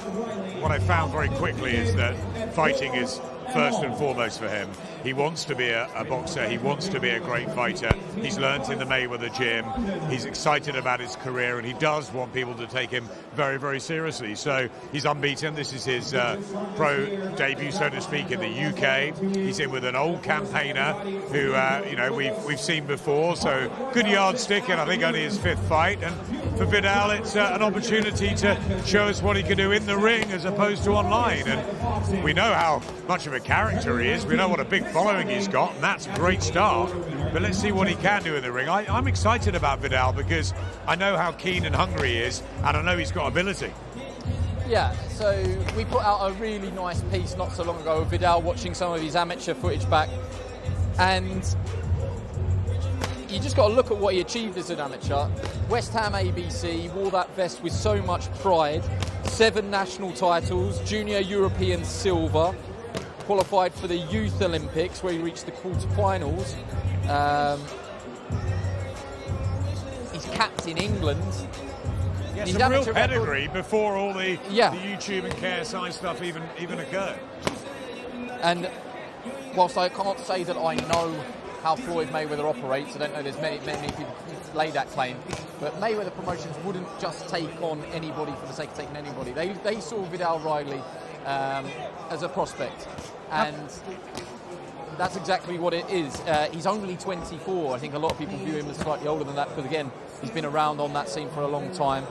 found very quickly is that fighting is first and foremost for him. He wants to be a boxer. He wants to be a great fighter. He's learnt in the Mayweather gym. He's excited about his career, and he does want people to take him very, very seriously. So he's unbeaten. This is his pro debut, so to speak, in the UK. He's in with an old campaigner who, we've seen before. So good yardstick, and I think only his 5th fight. And for Vidal, it's an opportunity to show us what he can do in the ring as opposed to online. And we know how much of a character he is. We know what a big following he's got, and that's a great start. But let's see what he can do in the ring. I'm excited about Vidal because I know how keen and hungry he is, and I know he's got ability. Yeah, so we put out a really nice piece not so long ago of Vidal watching some of his amateur footage back, and you just got to look at what he achieved as an amateur. West Ham ABC, he wore that vest with so much pride. 7 national titles, junior European silver, qualified for the Youth Olympics where he reached the quarterfinals. He's capped in England. Yes, a real pedigree before all the YouTube and KSI stuff even occurred. And whilst I can't say that I know how Floyd Mayweather operates, I don't know there's many people who lay that claim, but Mayweather Promotions wouldn't just take on anybody for the sake of taking anybody. They saw Vidal Riley as a prospect, and that's exactly what it is. He's only 24. I think a lot of people view him as slightly older than that, because again, he's been around on that scene for a long time.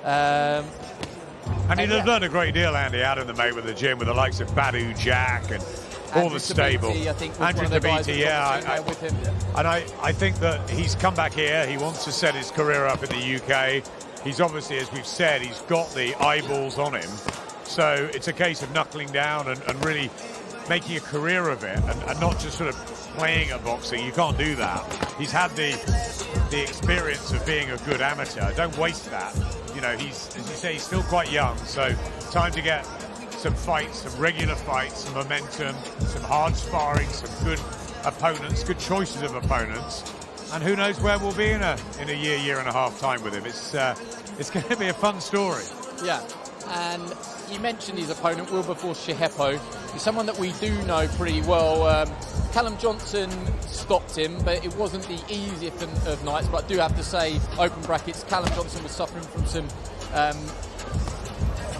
And he'd have learned a great deal, Andy, out in the Mayweather gym with the likes of Badu Jack and all the stable. Andrew Dabiti, with him. And I think that he's come back here. He wants to set his career up in the UK. He's obviously, as we've said, he's got the eyeballs on him. So it's a case of knuckling down and really making a career of it, and not just sort of playing at boxing. You can't do that. He's had the experience of being a good amateur. Don't waste that. You know, he's, as you say, he's still quite young, so time to get some fights, some regular fights, some momentum, some hard sparring, some good opponents, good choices of opponents, and who knows where we'll be in a year and a half time with him. It's going to be a fun story. Yeah, and you mentioned his opponent, Wilberforce Shehepo. He's someone that we do know pretty well. Callum Johnson stopped him, but it wasn't the easiest of nights. But I do have to say, open brackets, Callum Johnson was suffering from some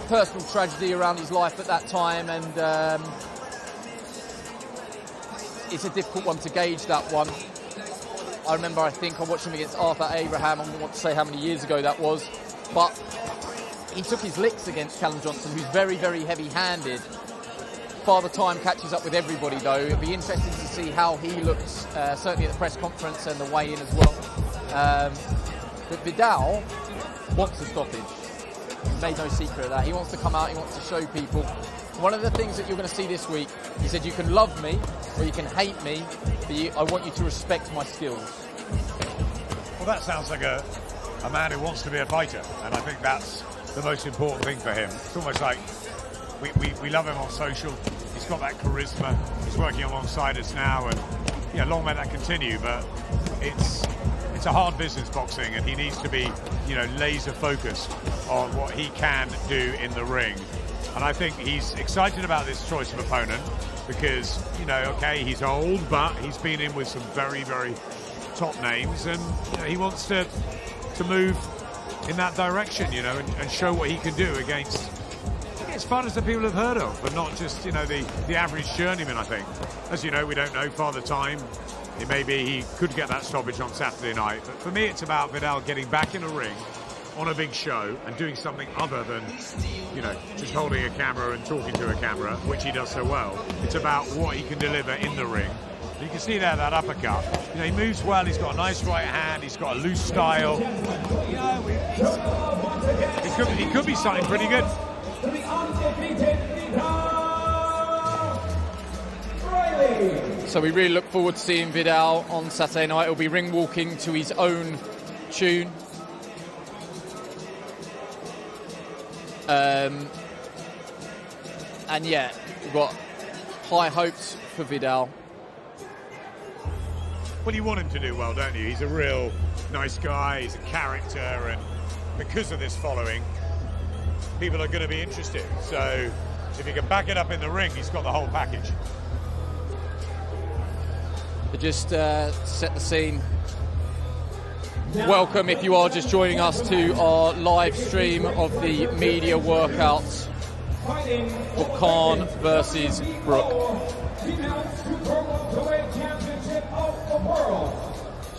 personal tragedy around his life at that time, and it's a difficult one to gauge, that one. I remember, I think I watched him against Arthur Abraham. I don't want to say how many years ago that was, but he took his licks against Callum Johnson, who's very, very heavy-handed. Father Time catches up with everybody, though. It'll be interesting to see how he looks, certainly at the press conference and the weigh-in as well. But Vidal wants a stoppage. He made no secret of that. He wants to come out, he wants to show people. One of the things that you're going to see this week, he said, you can love me or you can hate me, but I want you to respect my skills. Well, that sounds like a man who wants to be a fighter, and I think that's the most important thing for him. It's almost like we love him on social. He's got that charisma. He's working alongside us now, and long may that continue. But it's a hard business, boxing, and he needs to be laser focused on what he can do in the ring. And I think he's excited about this choice of opponent. because, you know, okay, he's old, but he's been in with some very, very top names, and you know, he wants to move in that direction, you know, and show what he can do against fighters that people have heard of, but not just, you know, the average journeyman. I think, as you know, we don't know Father Time. It may be he could get that stoppage on Saturday night, but for me, it's about Vidal getting back in a ring on a big show and doing something other than, you know, just holding a camera and talking to a camera, which he does so well. It's about what he can deliver in the ring. You can see there that uppercut. You know, he moves well. He's got a nice right hand. He's got a loose style. He could be something pretty good. So we really look forward to seeing Vidal on Saturday night. He'll be ring walking to his own tune. And yeah, we've got high hopes for Vidal. Well, you want him to do well, don't you? He's a real nice guy. He's a character, and because of this following, people are going to be interested. So if he can back it up in the ring, he's got the whole package. To just set the scene. Welcome, if you are just joining us, to our live stream of the media workouts for Khan versus Brook.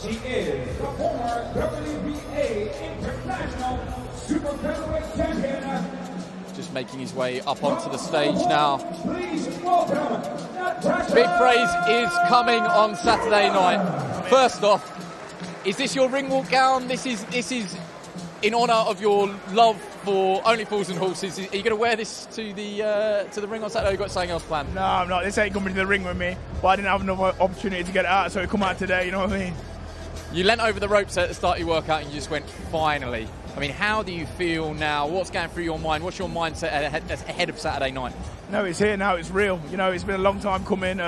She is the former WBA International Super Featherweight Champion. Just making his way up onto the stage now. Please welcome Big Praise is coming on Saturday night. First off, is this your ring walk gown? This is in honour of your love for Only Fools and Horses. Are you going to wear this to the ring on Saturday? Or you got something else planned? No, I'm not. This ain't coming to the ring with me. But I didn't have another opportunity to get it out, so it come out today. You know what I mean? You leant over the ropes at the start of your workout and you just went, finally. I mean, how do you feel now? What's going through your mind? What's your mindset ahead of Saturday night? No, it's here now. It's real. You know, it's been a long time coming.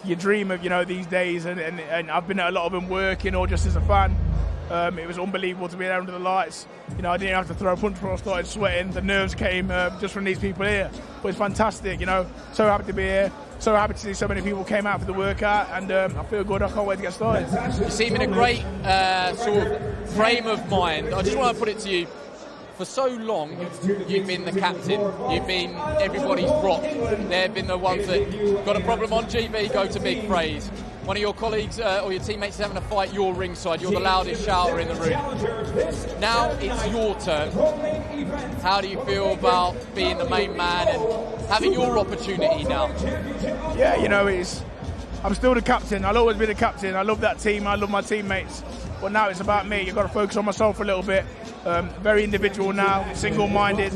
You dream of, you know, these days, and I've been at a lot of them working or just as a fan. It was unbelievable to be there under the lights. You know, I didn't have to throw a punch before I started sweating. The nerves came just from these people here. But it's fantastic, you know. So happy to be here. So happy to see so many people came out for the workout, and I feel good. I can't wait to get started. You seem in a great sort of frame of mind. I just want to put it to you. For so long, you've been the captain. You've been everybody's rock. They've been the ones that got a problem on GB, go to Big Praise. One of your colleagues or your teammates is having a fight, you're ringside. You're the loudest shouter in the room. Now it's your turn. How do you feel about being the main man and having your opportunity now? Yeah, you know, I'm still the captain. I'll always be the captain. I love that team. I love my teammates. But now it's about me. You've got to focus on myself a little bit. Very individual now, single-minded.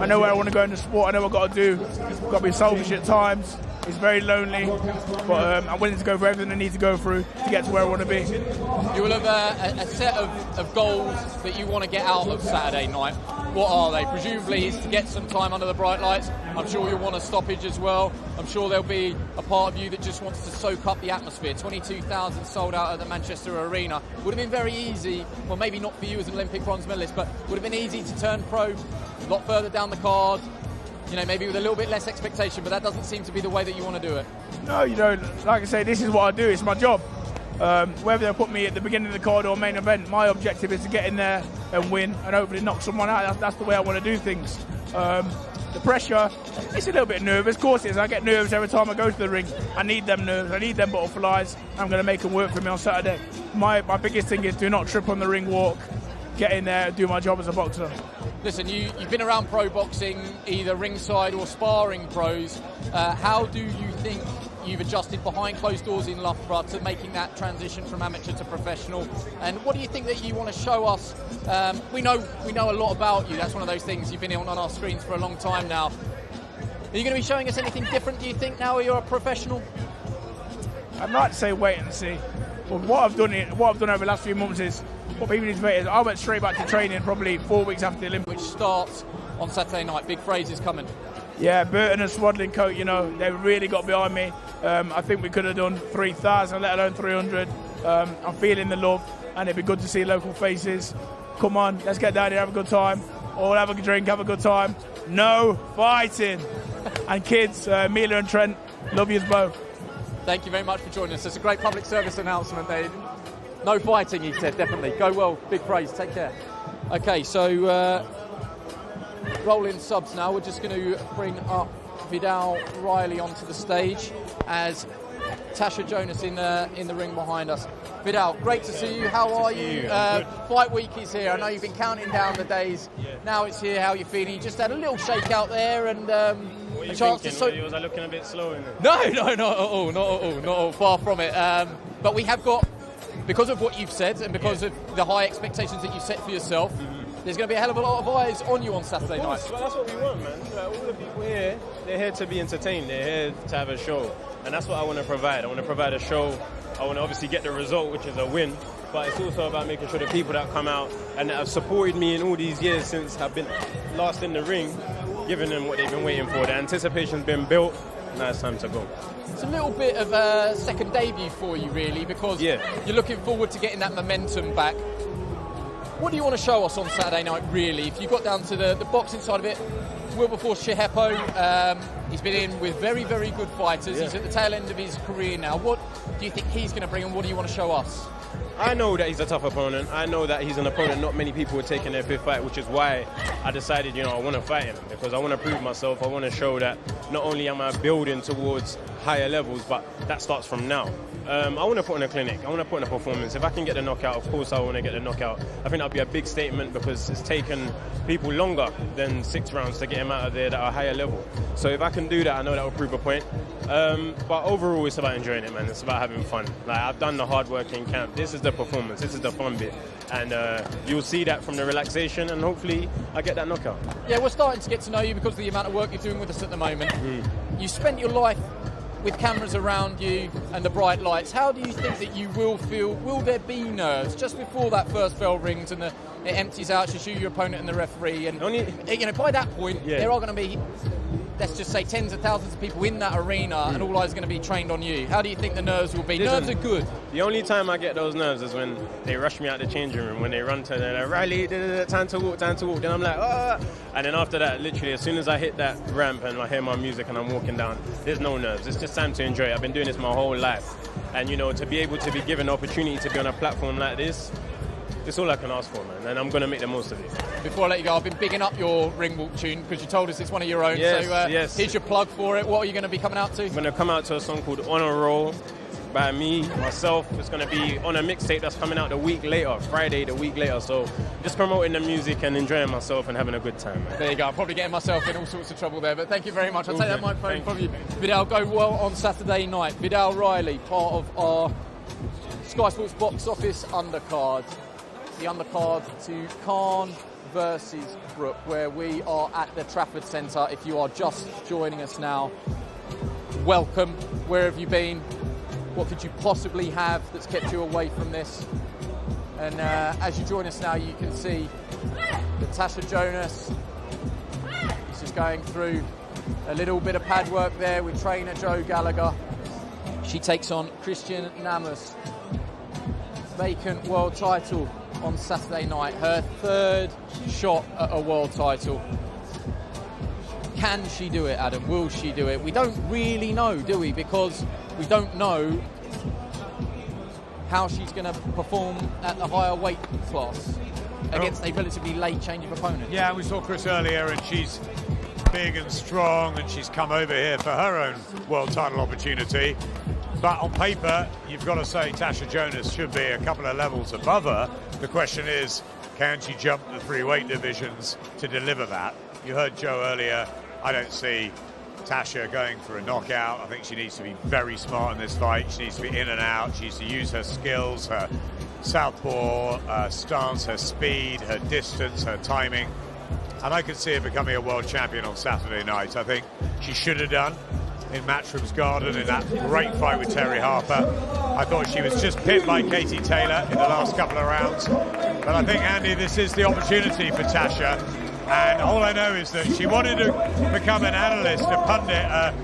I know where I want to go in the sport. I know what I've got to do. I've got to be selfish at times. It's very lonely, but I'm willing to go for everything I need to go through to get to where I want to be. You will have a set of goals that you want to get out of Saturday night. What are they? Presumably it's to get some time under the bright lights. I'm sure you'll want a stoppage as well. I'm sure there'll be a part of you that just wants to soak up the atmosphere. 22,000 sold out at the Manchester Arena. Would have been very easy, well maybe not for you as an Olympic bronze medalist, but would have been easy to turn pro a lot further down the card. You know, maybe with a little bit less expectation, but that doesn't seem to be the way that you want to do it. No, you know, like I say, this is what I do. It's my job. Whether they put me at the beginning of the card or main event, my objective is to get in there and win and hopefully knock someone out. That's the way I want to do things. The pressure, it's a little bit nervous. Of course it is. I get nervous every time I go to the ring. I need them nerves. I need them butterflies. I'm going to make them work for me on Saturday. My biggest thing is do not trip on the ring walk. Get in there and do my job as a boxer. Listen, you've been around pro boxing, either ringside or sparring pros. How do you think you've adjusted behind closed doors in Loughborough to making that transition from amateur to professional? And what do you think that you want to show us? We know a lot about you. That's one of those things. You've been on our screens for a long time now. Are you going to be showing us anything different, do you think, now you're a professional? I'd like to say wait and see. But what I've done over the last few months is, what people need to wait is, I went straight back to training probably 4 weeks after the Olympics. Which starts on Saturday night. Big Praise is coming. Yeah, Burton and Swaddling Coat, you know, they really got behind me. I think we could have done 3,000, let alone 300. I'm feeling the love, and it'd be good to see local faces. Come on, let's get down here, have a good time. all have a drink, have a good time. No fighting. And kids, Mila and Trent, love you both. Thank you very much for joining us. It's a great public service announcement there. No fighting, he said, definitely. Go well, big praise, take care. Okay, so rolling subs now. We're just going to bring up Vidal Riley onto the stage as Tasha Jonas in the ring behind us. Vidal, great to see you. How are you? Fight week is here. I know you've been counting down the days. Now it's here. How are you feeling? You just had a little shake out there and what are you a chance thinking? Was I looking a bit slow in it? No, not at all. Far from it. But we have got, because of what you've said and because of the high expectations that you've set for yourself, there's going to be a hell of a lot of eyes on you on Saturday night. Well, that's what we want, man. Like, all the people here, they're here to be entertained. They're here to have a show. And that's what I want to provide. I want to provide a show. I want to obviously get the result, which is a win. But it's also about making sure the people that come out and that have supported me in all these years since I've been last in the ring, giving them what they've been waiting for. The anticipation's been built. Now it's time to go. It's a little bit of a second debut for you, really, because you're looking forward to getting that momentum back. What do you want to show us on Saturday night, really? If you got down to the boxing side of it, Wilberforce Shehepo, he's been in with very, very good fighters. He's at the tail end of his career now. What do you think he's going to bring and what do you want to show us? I know that he's a tough opponent. I know that he's an opponent not many people would take in their fifth fight, which is why I decided, I want to fight him, because I want to prove myself. I want to show that not only am I building towards higher levels, but that starts from now. I want to put in a clinic. I want to put in a performance. If I can get the knockout, of course I want to get the knockout. I think that'll be a big statement because it's taken people longer than 6 rounds to get him out of there that are higher level. So if I can do that, I know that will prove a point. But overall, it's about enjoying it, man. It's about having fun. Like, I've done the hard work in camp. This is the performance. This is the fun bit. And you'll see that from the relaxation, and hopefully I get that knockout. Yeah, we're starting to get to know you because of the amount of work you're doing with us at the moment. You spent your life with cameras around you and the bright lights. How do you think that you will feel? Will there be nerves just before that first bell rings and it empties out, you shoot your opponent and the referee? And by that point, there are going to be, let's just say, tens of thousands of people in that arena, and all eyes are going to be trained on you. How do you think the nerves will be? Nerves are good. The only time I get those nerves is when they rush me out the changing room, when they run to the Riley, time to walk. Then I'm like, ah. And then after that, literally, as soon as I hit that ramp and I hear my music and I'm walking down, there's no nerves. It's just time to enjoy it. I've been doing this my whole life. And, to be able to be given the opportunity to be on a platform like this, it's all I can ask for, man, and I'm going to make the most of it. Before I let you go, I've been bigging up your ring walk tune because you told us it's one of your own. Yes. Here's your plug for it. What are you going to be coming out to? I'm going to come out to a song called On a Roll by me, myself. It's going to be on a mixtape that's coming out the week later, Friday the week later. So just promoting the music and enjoying myself and having a good time, man. There you go. I'm probably getting myself in all sorts of trouble there, but thank you very much. I'll take that microphone from you. Vidal, go well on Saturday night. Vidal Riley, part of our Sky Sports box office undercard. The undercard to Khan versus Brook, where we are at the Trafford Centre. If you are just joining us now, welcome. Where have you been? What could you possibly have that's kept you away from this? And as you join us now, you can see that Tasha Jonas is just going through a little bit of pad work there with trainer Joe Gallagher. She takes on Christian Namus, vacant world title on Saturday night, her third shot at a world title. Can she do it, Adam? Will she do it? We don't really know, do we? Because we don't know how she's going to perform at the higher weight class against a relatively late change of opponent. Yeah, we saw Chris earlier, and she's big and strong, and she's come over here for her own world title opportunity. But on paper, you've got to say Tasha Jonas should be a couple of levels above her. The question is, can she jump the 3 weight divisions to deliver that? You heard Joe earlier. I don't see Tasha going for a knockout. I think she needs to be very smart in this fight. She needs to be in and out. She needs to use her skills, her southpaw stance, her speed, her distance, her timing. And I could see her becoming a world champion on Saturday night. I think she should have done in Matchroom's Garden in that great fight with Terry Harper. I thought she was just pipped by Katie Taylor in the last couple of rounds. But I think, Andy, this is the opportunity for Tasha. And all I know is that she wanted to become an analyst, a pundit, a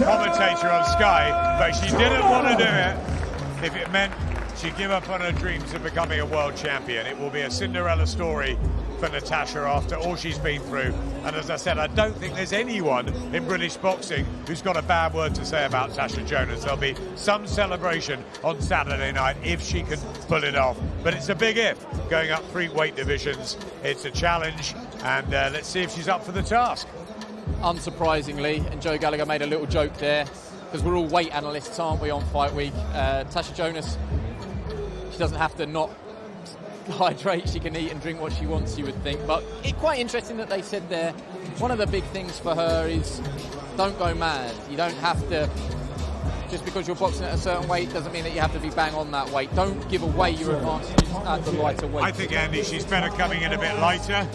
commentator on Sky, but she didn't want to do it if it meant she'd give up on her dreams of becoming a world champion. It will be a Cinderella story for Natasha after all she's been through. And as I said, I don't think there's anyone in British boxing who's got a bad word to say about Tasha Jonas. There'll be some celebration on Saturday night if she can pull it off. But it's a big if, going up 3 weight divisions. It's a challenge, and let's see if she's up for the task. Unsurprisingly, and Joe Gallagher made a little joke there, because we're all weight analysts, aren't we, on Fight Week? Tasha Jonas, she doesn't have to not hydrate, she can eat and drink what she wants, you would think. But it's quite interesting that they said there, one of the big things for her is don't go mad. You don't have to, just because you're boxing at a certain weight doesn't mean that you have to be bang on that weight. Don't give away your advantages at the lighter weight. I think, Andy, she's better coming in a bit lighter.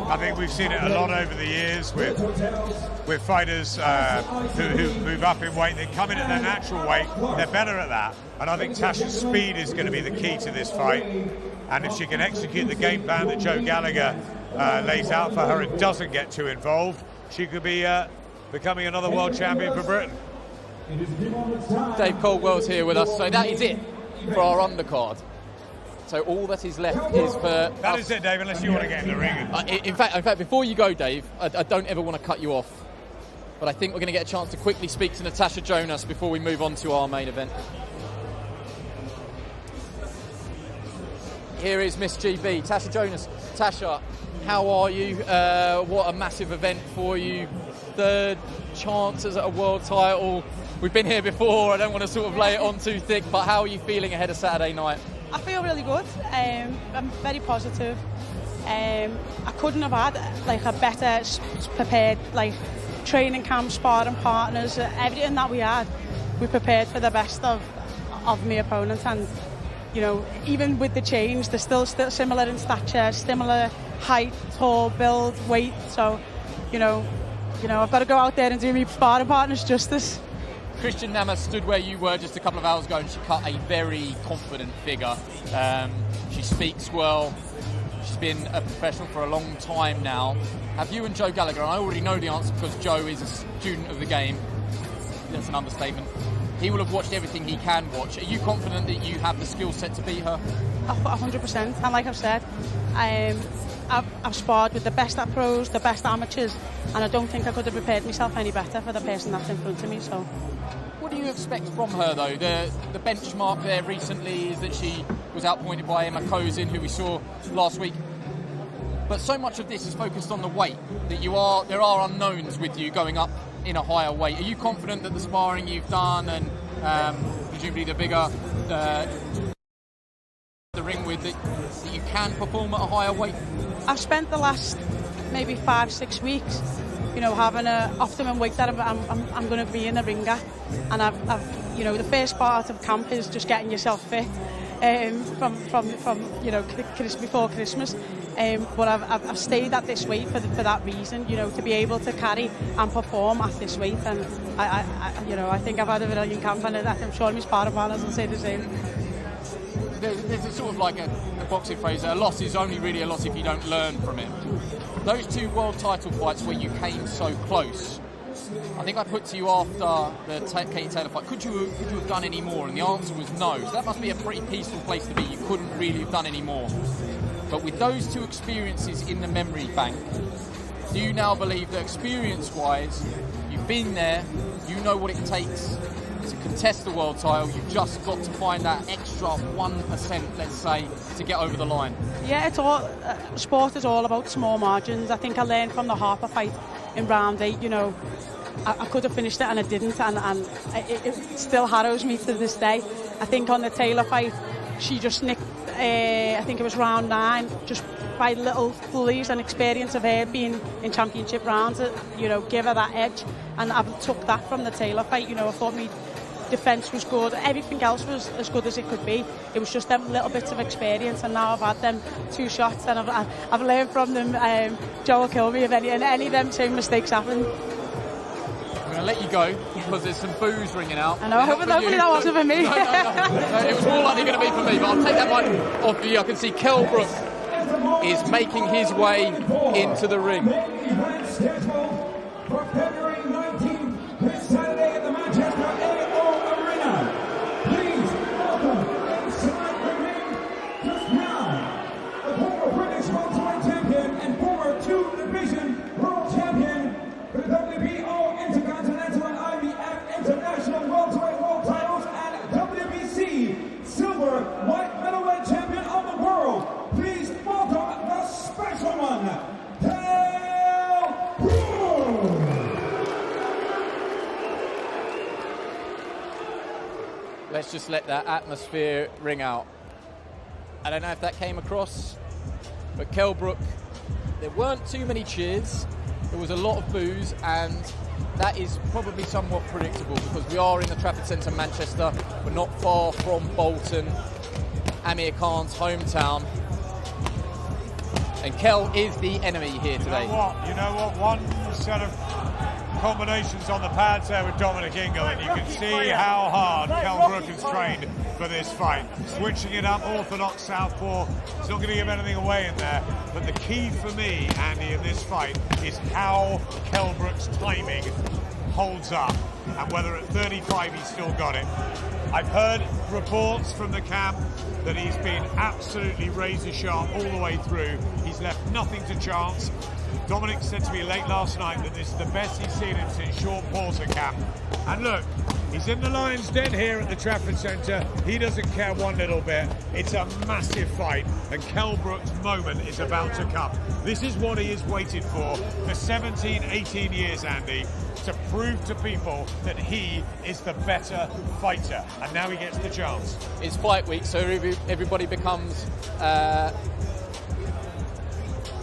I think we've seen it a lot over the years with fighters who move up in weight. They come in at their natural weight. They're better at that. And I think Tasha's speed is going to be the key to this fight. And if she can execute the game plan that Joe Gallagher lays out for her and doesn't get too involved, she could be becoming another world champion for Britain. Dave Caldwell's here with us. So that is it for our undercard. So all that is left is for... That is it, Dave, unless you want to get in the ring. In fact, before you go, Dave, I don't ever want to cut you off, but I think we're going to get a chance to quickly speak to Natasha Jonas before we move on to our main event. Here is Miss GB, Tasha Jonas. Tasha, how are you? What a massive event for you. 3rd chances at a world title. We've been here before, I don't want to sort of lay it on too thick, but how are you feeling ahead of Saturday night? I feel really good. I'm very positive. I couldn't have had like a better prepared training camp, sparring partners, everything that we had. We prepared for the best of my opponent, and you know, even with the change, they're still similar in stature, similar height, tall, build, weight. So, you know, I've got to go out there and do my sparring partners justice. Christian Nama stood where you were just a couple of hours ago and she cut a very confident figure. She speaks well. She's been a professional for a long time now. Have you and Joe Gallagher, and I already know the answer because Joe is a student of the game, that's an understatement, he will have watched everything he can watch. Are you confident that you have the skill set to beat her? 100%, and like I've said, I've sparred with the best at pros, the best amateurs, and I don't think I could have prepared myself any better for the person that's in front of me. So, what do you expect from her, though? The benchmark there recently is that she was outpointed by Emma Kozin, who we saw last week. But so much of this is focused on the weight, that there are unknowns with you going up in a higher weight. Are you confident that the sparring you've done and presumably the bigger the ring with that you can perform at a higher weight? I've spent the last maybe 5-6 weeks, you know, having an optimum weight that I'm going to be in the ring at, and I've you know, the first part of camp is just getting yourself fit from you know, before Christmas. But I've stayed at this weight for that reason, you know, to be able to carry and perform at this weight. And I think I've had a brilliant camp, and I'm sure my sparring partners will say the same. There's a sort of like a boxing phrase, a loss is only really a loss if you don't learn from it. Those 2 world title fights where you came so close, I think I put to you after the Katie Taylor fight, could you have done any more? And the answer was no. So that must be a pretty peaceful place to be. You couldn't really have done any more. But with those 2 experiences in the memory bank, do you now believe that experience-wise, you've been there, you know what it takes to contest the world title, you've just got to find that extra 1%, let's say, to get over the line? Yeah, it's all sport is all about small margins. I think I learned from the Harper fight in round 8, you know, I could have finished it and I didn't, and it still harrows me to this day. I think on the Taylor fight, she just nicked, I think it was round 9, just by little bullies and experience of her being in championship rounds, you know, give her that edge. And I took that from the Taylor fight. You know, I thought my defence was good. Everything else was as good as it could be. It was just them little bits of experience, and now I've had them 2 shots, and I've learned from them. Joe will kill me if any of them same mistakes happen. I'm going to let you go because there's some boos ringing out. I know, hopefully that wasn't for me. No, it was more likely going to be for me, but I'll take that one off you. I can see Kell Brook is making his way into the ring. For February 19th, this Saturday at the Manchester AO Arena. Please welcome inside the ring, just now, the former British welterweight champion, let's just let that atmosphere ring out. I don't know if that came across, but Kell Brook, there weren't too many cheers. There was a lot of boos, and that is probably somewhat predictable because we are in the Trafford Centre, Manchester. We're not far from Bolton, Amir Khan's hometown. And Kell is the enemy here today. You know what? One set of combinations on the pads there with Dominic Ingle, and you can see how hard Kell Brook has trained for this fight. Switching it up, orthodox southpaw. It's not going to give anything away in there. But the key for me, Andy, in this fight is how Kell Brook's timing holds up, and whether at 35 he's still got it. I've heard reports from the camp that he's been absolutely razor sharp all the way through. He's left nothing to chance. Dominic said to me late last night that this is the best he's seen him since Sean Porter camp. And look, he's in the Lion's Den here at the Trafford Centre. He doesn't care one little bit. It's a massive fight, and Kell Brook's moment is about to come. This is what he has waited for 17, 18 years, Andy, to prove to people that he is the better fighter. And now he gets the chance. It's fight week, so everybody becomes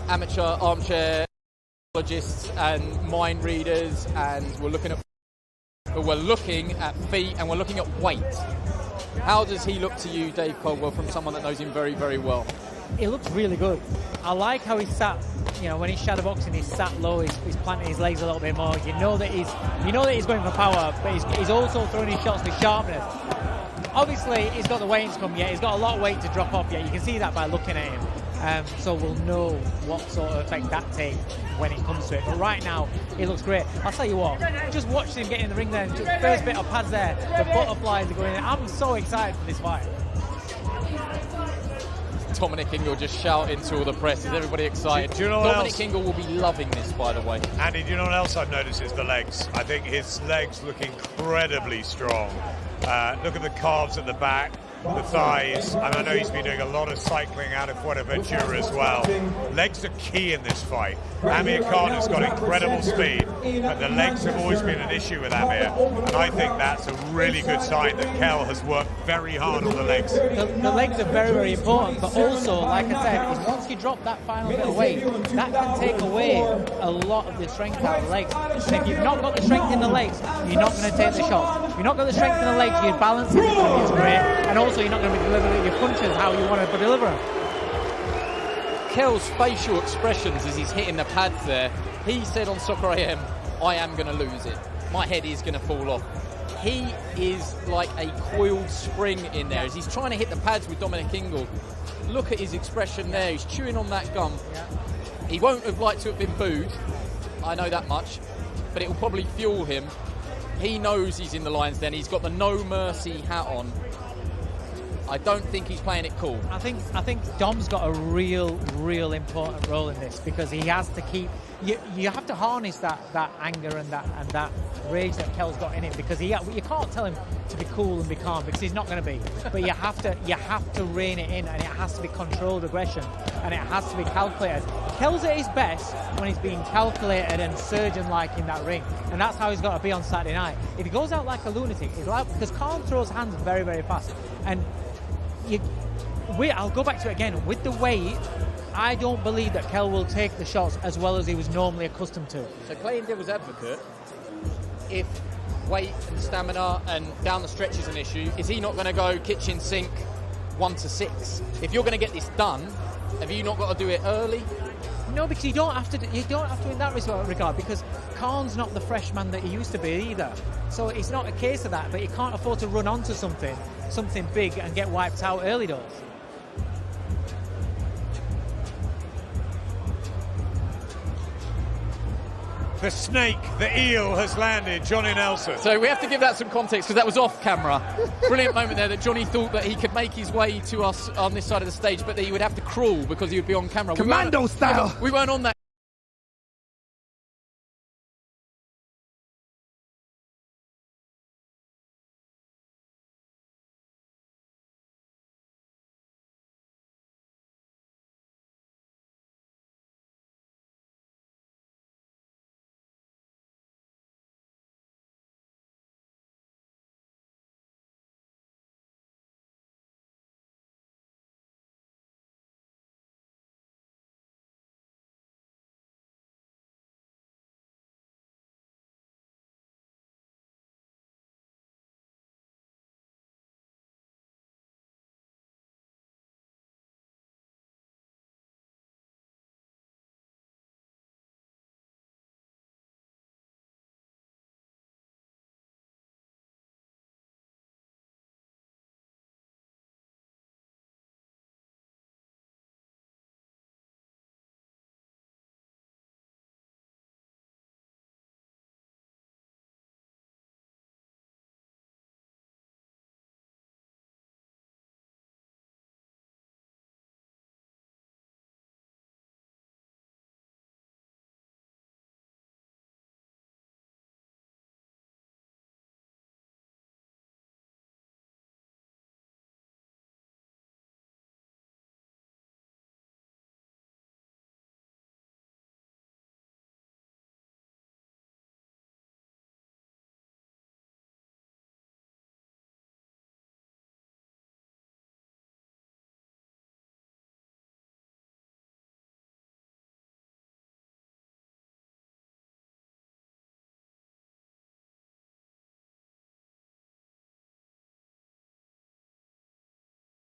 amateur armchair psychologists and mind readers, and we're looking at feet, and we're looking at weight. How does he look to you, Dave Caldwell, from someone that knows him very, very well? He looks really good. I like how he sat. You know, when he's shadowboxing, he's sat low. He's planting his legs a little bit more. You know that he's going for power, but he's also throwing his shots with sharpness. Obviously, he's got the weight's come yet. He's got a lot of weight to drop off yet. You can see that by looking at him. So we'll know what sort of effect that takes when it comes to it. But right now, he looks great. I'll tell you what, just watching him get in the ring there, just first bit of pads there, the butterflies are going in. I'm so excited for this fight. Dominic Ingle just shouting to all the press. Is everybody excited? Do you know Dominic Ingle will be loving this, by the way. Andy, do you know what else I've noticed is the legs? I think his legs look incredibly strong. Look at the calves at the back, the thighs, and I know he's been doing a lot of cycling out of Fuerteventura as well. Legs are key in this fight. Amir Khan has got incredible speed, but the legs have always been an issue with Amir, and I think that's a really good sign that Kell has worked very hard on the legs. The legs are very, very important, but also, like I said, is once you drop that final bit of weight, that can take away a lot of the strength out of the legs. And if you've not got the strength in the legs, you're not going to take the shots. If you've not got the strength in the legs, your balance isn't going to be as great, and also you're not going to be delivering your punches how you want to deliver them. Kell's facial expressions as he's hitting the pads there, he said on Soccer AM, I am going to lose it. My head is going to fall off. He is like a coiled spring in there as he's trying to hit the pads with Dominic Ingle. Look at his expression there. He's chewing on that gum. He won't have liked to have been booed. I know that much. But it will probably fuel him. He knows he's in the Lions Den. He's got the no mercy hat on. I don't think he's playing it cool. I think Dom's got a real important role in this because he has to keep. You have to harness that anger and that rage that Kell's got in him because you can't tell him to be cool and be calm because he's not going to be. But you have to rein it in, and it has to be controlled aggression, and it has to be calculated. Kell's at his best when he's being calculated and surgeon-like in that ring, and that's how he's got to be on Saturday night. If he goes out like a lunatic, because Khan throws hands very, very fast, and I'll go back to it again. With the weight, I don't believe that Kell will take the shots as well as he was normally accustomed to. So playing devil's advocate, if weight and stamina and down the stretch is an issue, is he not going to go kitchen sink 1 to 6? If you're going to get this done, have you not got to do it early? No, because you don't have to in that regard because Khan's not the fresh man that he used to be either. So it's not a case of that, but he can't afford to run onto something big and get wiped out early doors. The snake, the eel has landed, Johnny Nelson. So we have to give that some context because that was off camera. Brilliant moment there that Johnny thought that he could make his way to us on this side of the stage, but that he would have to crawl because he would be on camera. Commando style. We weren't on that.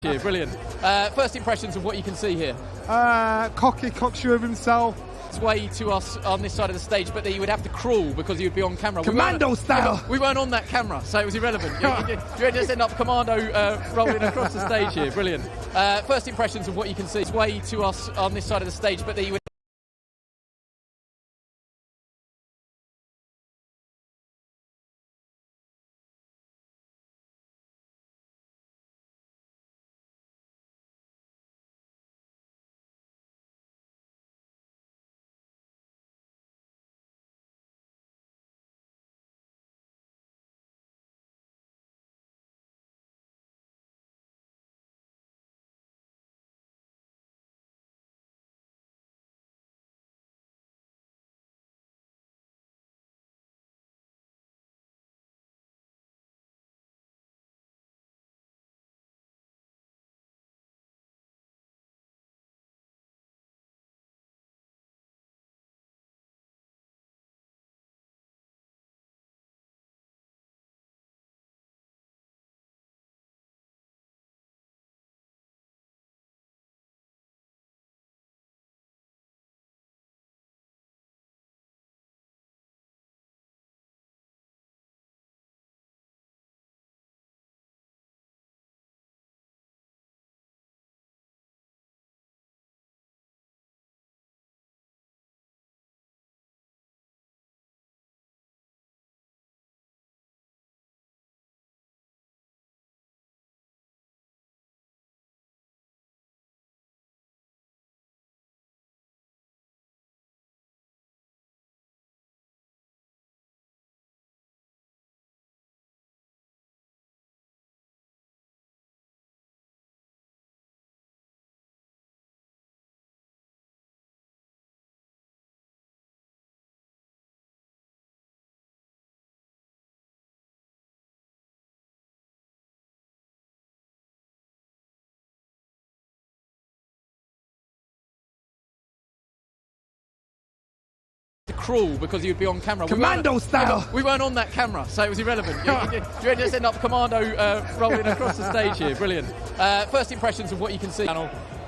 Yeah, brilliant. First impressions of what you can see here. Cocky, cocksure of himself. Sway to us on this side of the stage, but that he would have to crawl because he would be on camera. Commando style. We weren't on that camera, so it was irrelevant. You just end up commando rolling across the stage here. Brilliant. First impressions of what you can see. Sway to us on this side of the stage, but that he would. Crawl because he would be on camera. Commando style. We weren't on that camera, so it was irrelevant. You just end up commando rolling across the stage here. Brilliant. First impressions of what you can see.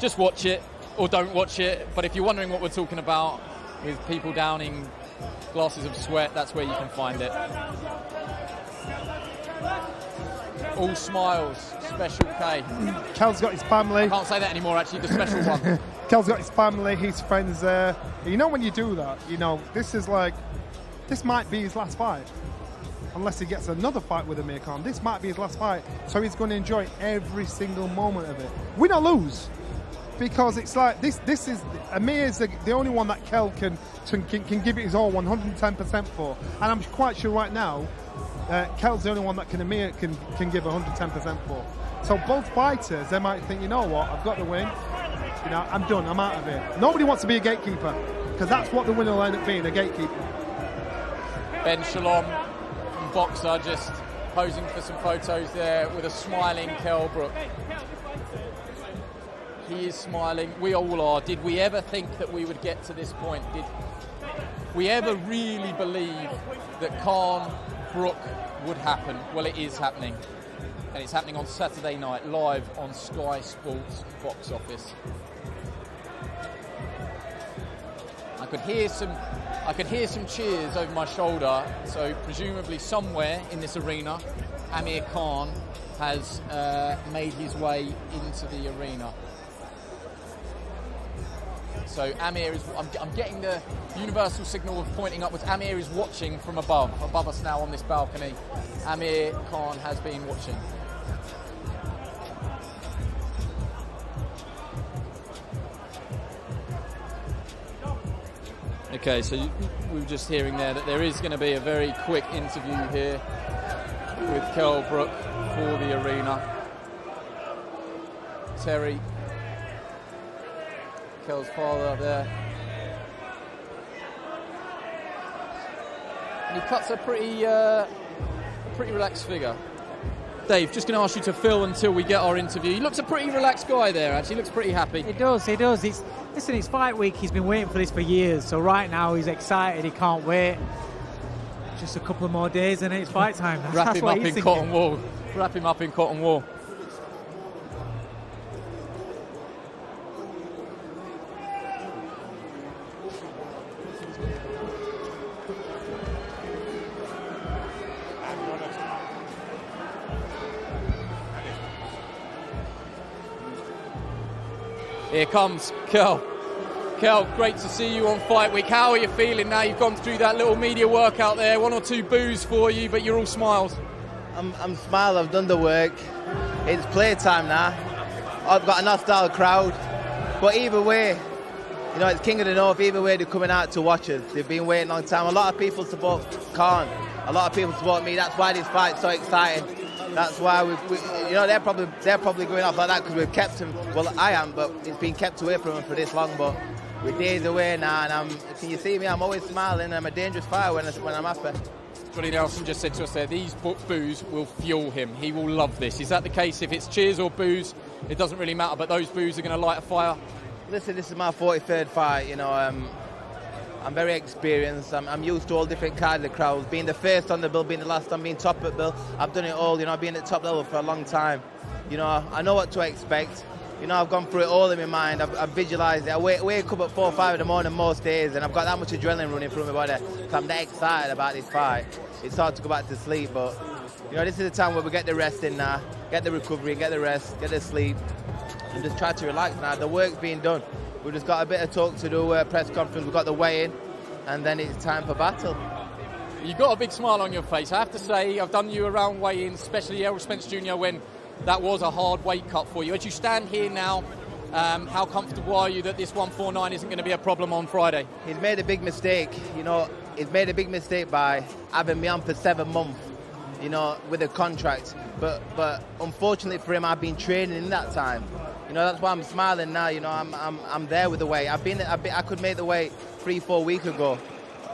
Just watch it or don't watch it. But if you're wondering what we're talking about with people downing glasses of sweat, that's where you can find it. All smiles. Special K. Kell's got his family. I can't say that anymore, actually, the special one. Kell's got his family, his friends there. You know, when you do that, you know, this might be his last fight. Unless he gets another fight with Amir Khan. This might be his last fight. So he's going to enjoy every single moment of it. Win or lose. Because it's like, this is, Amir is the only one that Kell can give it his all 110% for. And I'm quite sure right now, Kell's the only one that Amir can give 110% for. So both fighters, they might think, you know what, I've got the win. You know, I'm done, I'm out of it. Nobody wants to be a gatekeeper, because that's what the winner will end up being, a gatekeeper. Ben Shalom from Boxer just posing for some photos there with a smiling Kell Brook. He is smiling, we all are. Did we ever think that we would get to this point? Did we ever really believe that Khan Brook would happen? Well, it is happening. And it's happening on Saturday night, live on Sky Sports Box Office. I could hear some cheers over my shoulder, so presumably somewhere in this arena, Amir Khan has made his way into the arena. So Amir is, I'm getting the universal signal of pointing upwards. Amir is watching from above us now on this balcony. Amir Khan has been watching. Okay, so we were just hearing there that there is going to be a very quick interview here with Kell Brook for the arena. Terry, Kell's father up there. And he cuts a pretty relaxed figure. Dave, just going to ask you to fill until we get our interview. He looks a pretty relaxed guy there, actually. He looks pretty happy. He does. Listen, it's fight week. He's been waiting for this for years. So right now he's excited. He can't wait. Just a couple of more days and it's fight time. Wrap him up in cotton wool. Wrap him up in cotton wool. Here comes Kell. Kell, great to see you on Fight Week. How are you feeling now? You've gone through that little media workout there, 1 or 2 boos for you, but you're all smiles. I'm smiling, I've done the work. It's playtime now. I've got a hostile crowd. But either way, you know, it's King of the North. Either way, they're coming out to watch us. They've been waiting a long time. A lot of people support Khan. A lot of people support me. That's why this fight's so exciting. That's why we you know, they're probably going off like that because we've kept him. Well, I am, but it's been kept away from him for this long. But we're days away now, and can you see me? I'm always smiling. I'm a dangerous fighter when I'm happy. Johnny Nelson just said to us there, these boos will fuel him. He will love this. Is that the case? If it's cheers or boos, it doesn't really matter, but those boos are going to light a fire? Listen, this is my 43rd fight, you know. I'm very experienced. I'm used to all different kinds of crowds. Being the first on the bill, being the last on, being top at bill. I've done it all, you know, being at top level for a long time. You know, I know what to expect. You know, I've gone through it all in my mind. I've visualised it. I wake up at 4 or 5 in the morning most days, and I've got that much adrenaline running through my body. So I'm that excited about this fight. It's hard to go back to sleep, but, you know, this is the time where we get the rest in now, get the recovery, get the rest, get the sleep, and just try to relax now. The work's being done. We've just got a bit of talk to do, press conference, we've got the weigh-in, and then it's time for battle. You've got a big smile on your face. I have to say, I've done you around weigh-ins, especially Errol Spence Jr. when that was a hard weight cut for you. As you stand here now, how comfortable are you that this 149 isn't going to be a problem on Friday? He's made a big mistake, you know. He's made a big mistake by having me on for 7 months, you know, with a contract. But unfortunately for him, I've been training in that time. You know, that's why I'm smiling now. You know, I'm there with the weight. I could make the weight 3-4 weeks ago.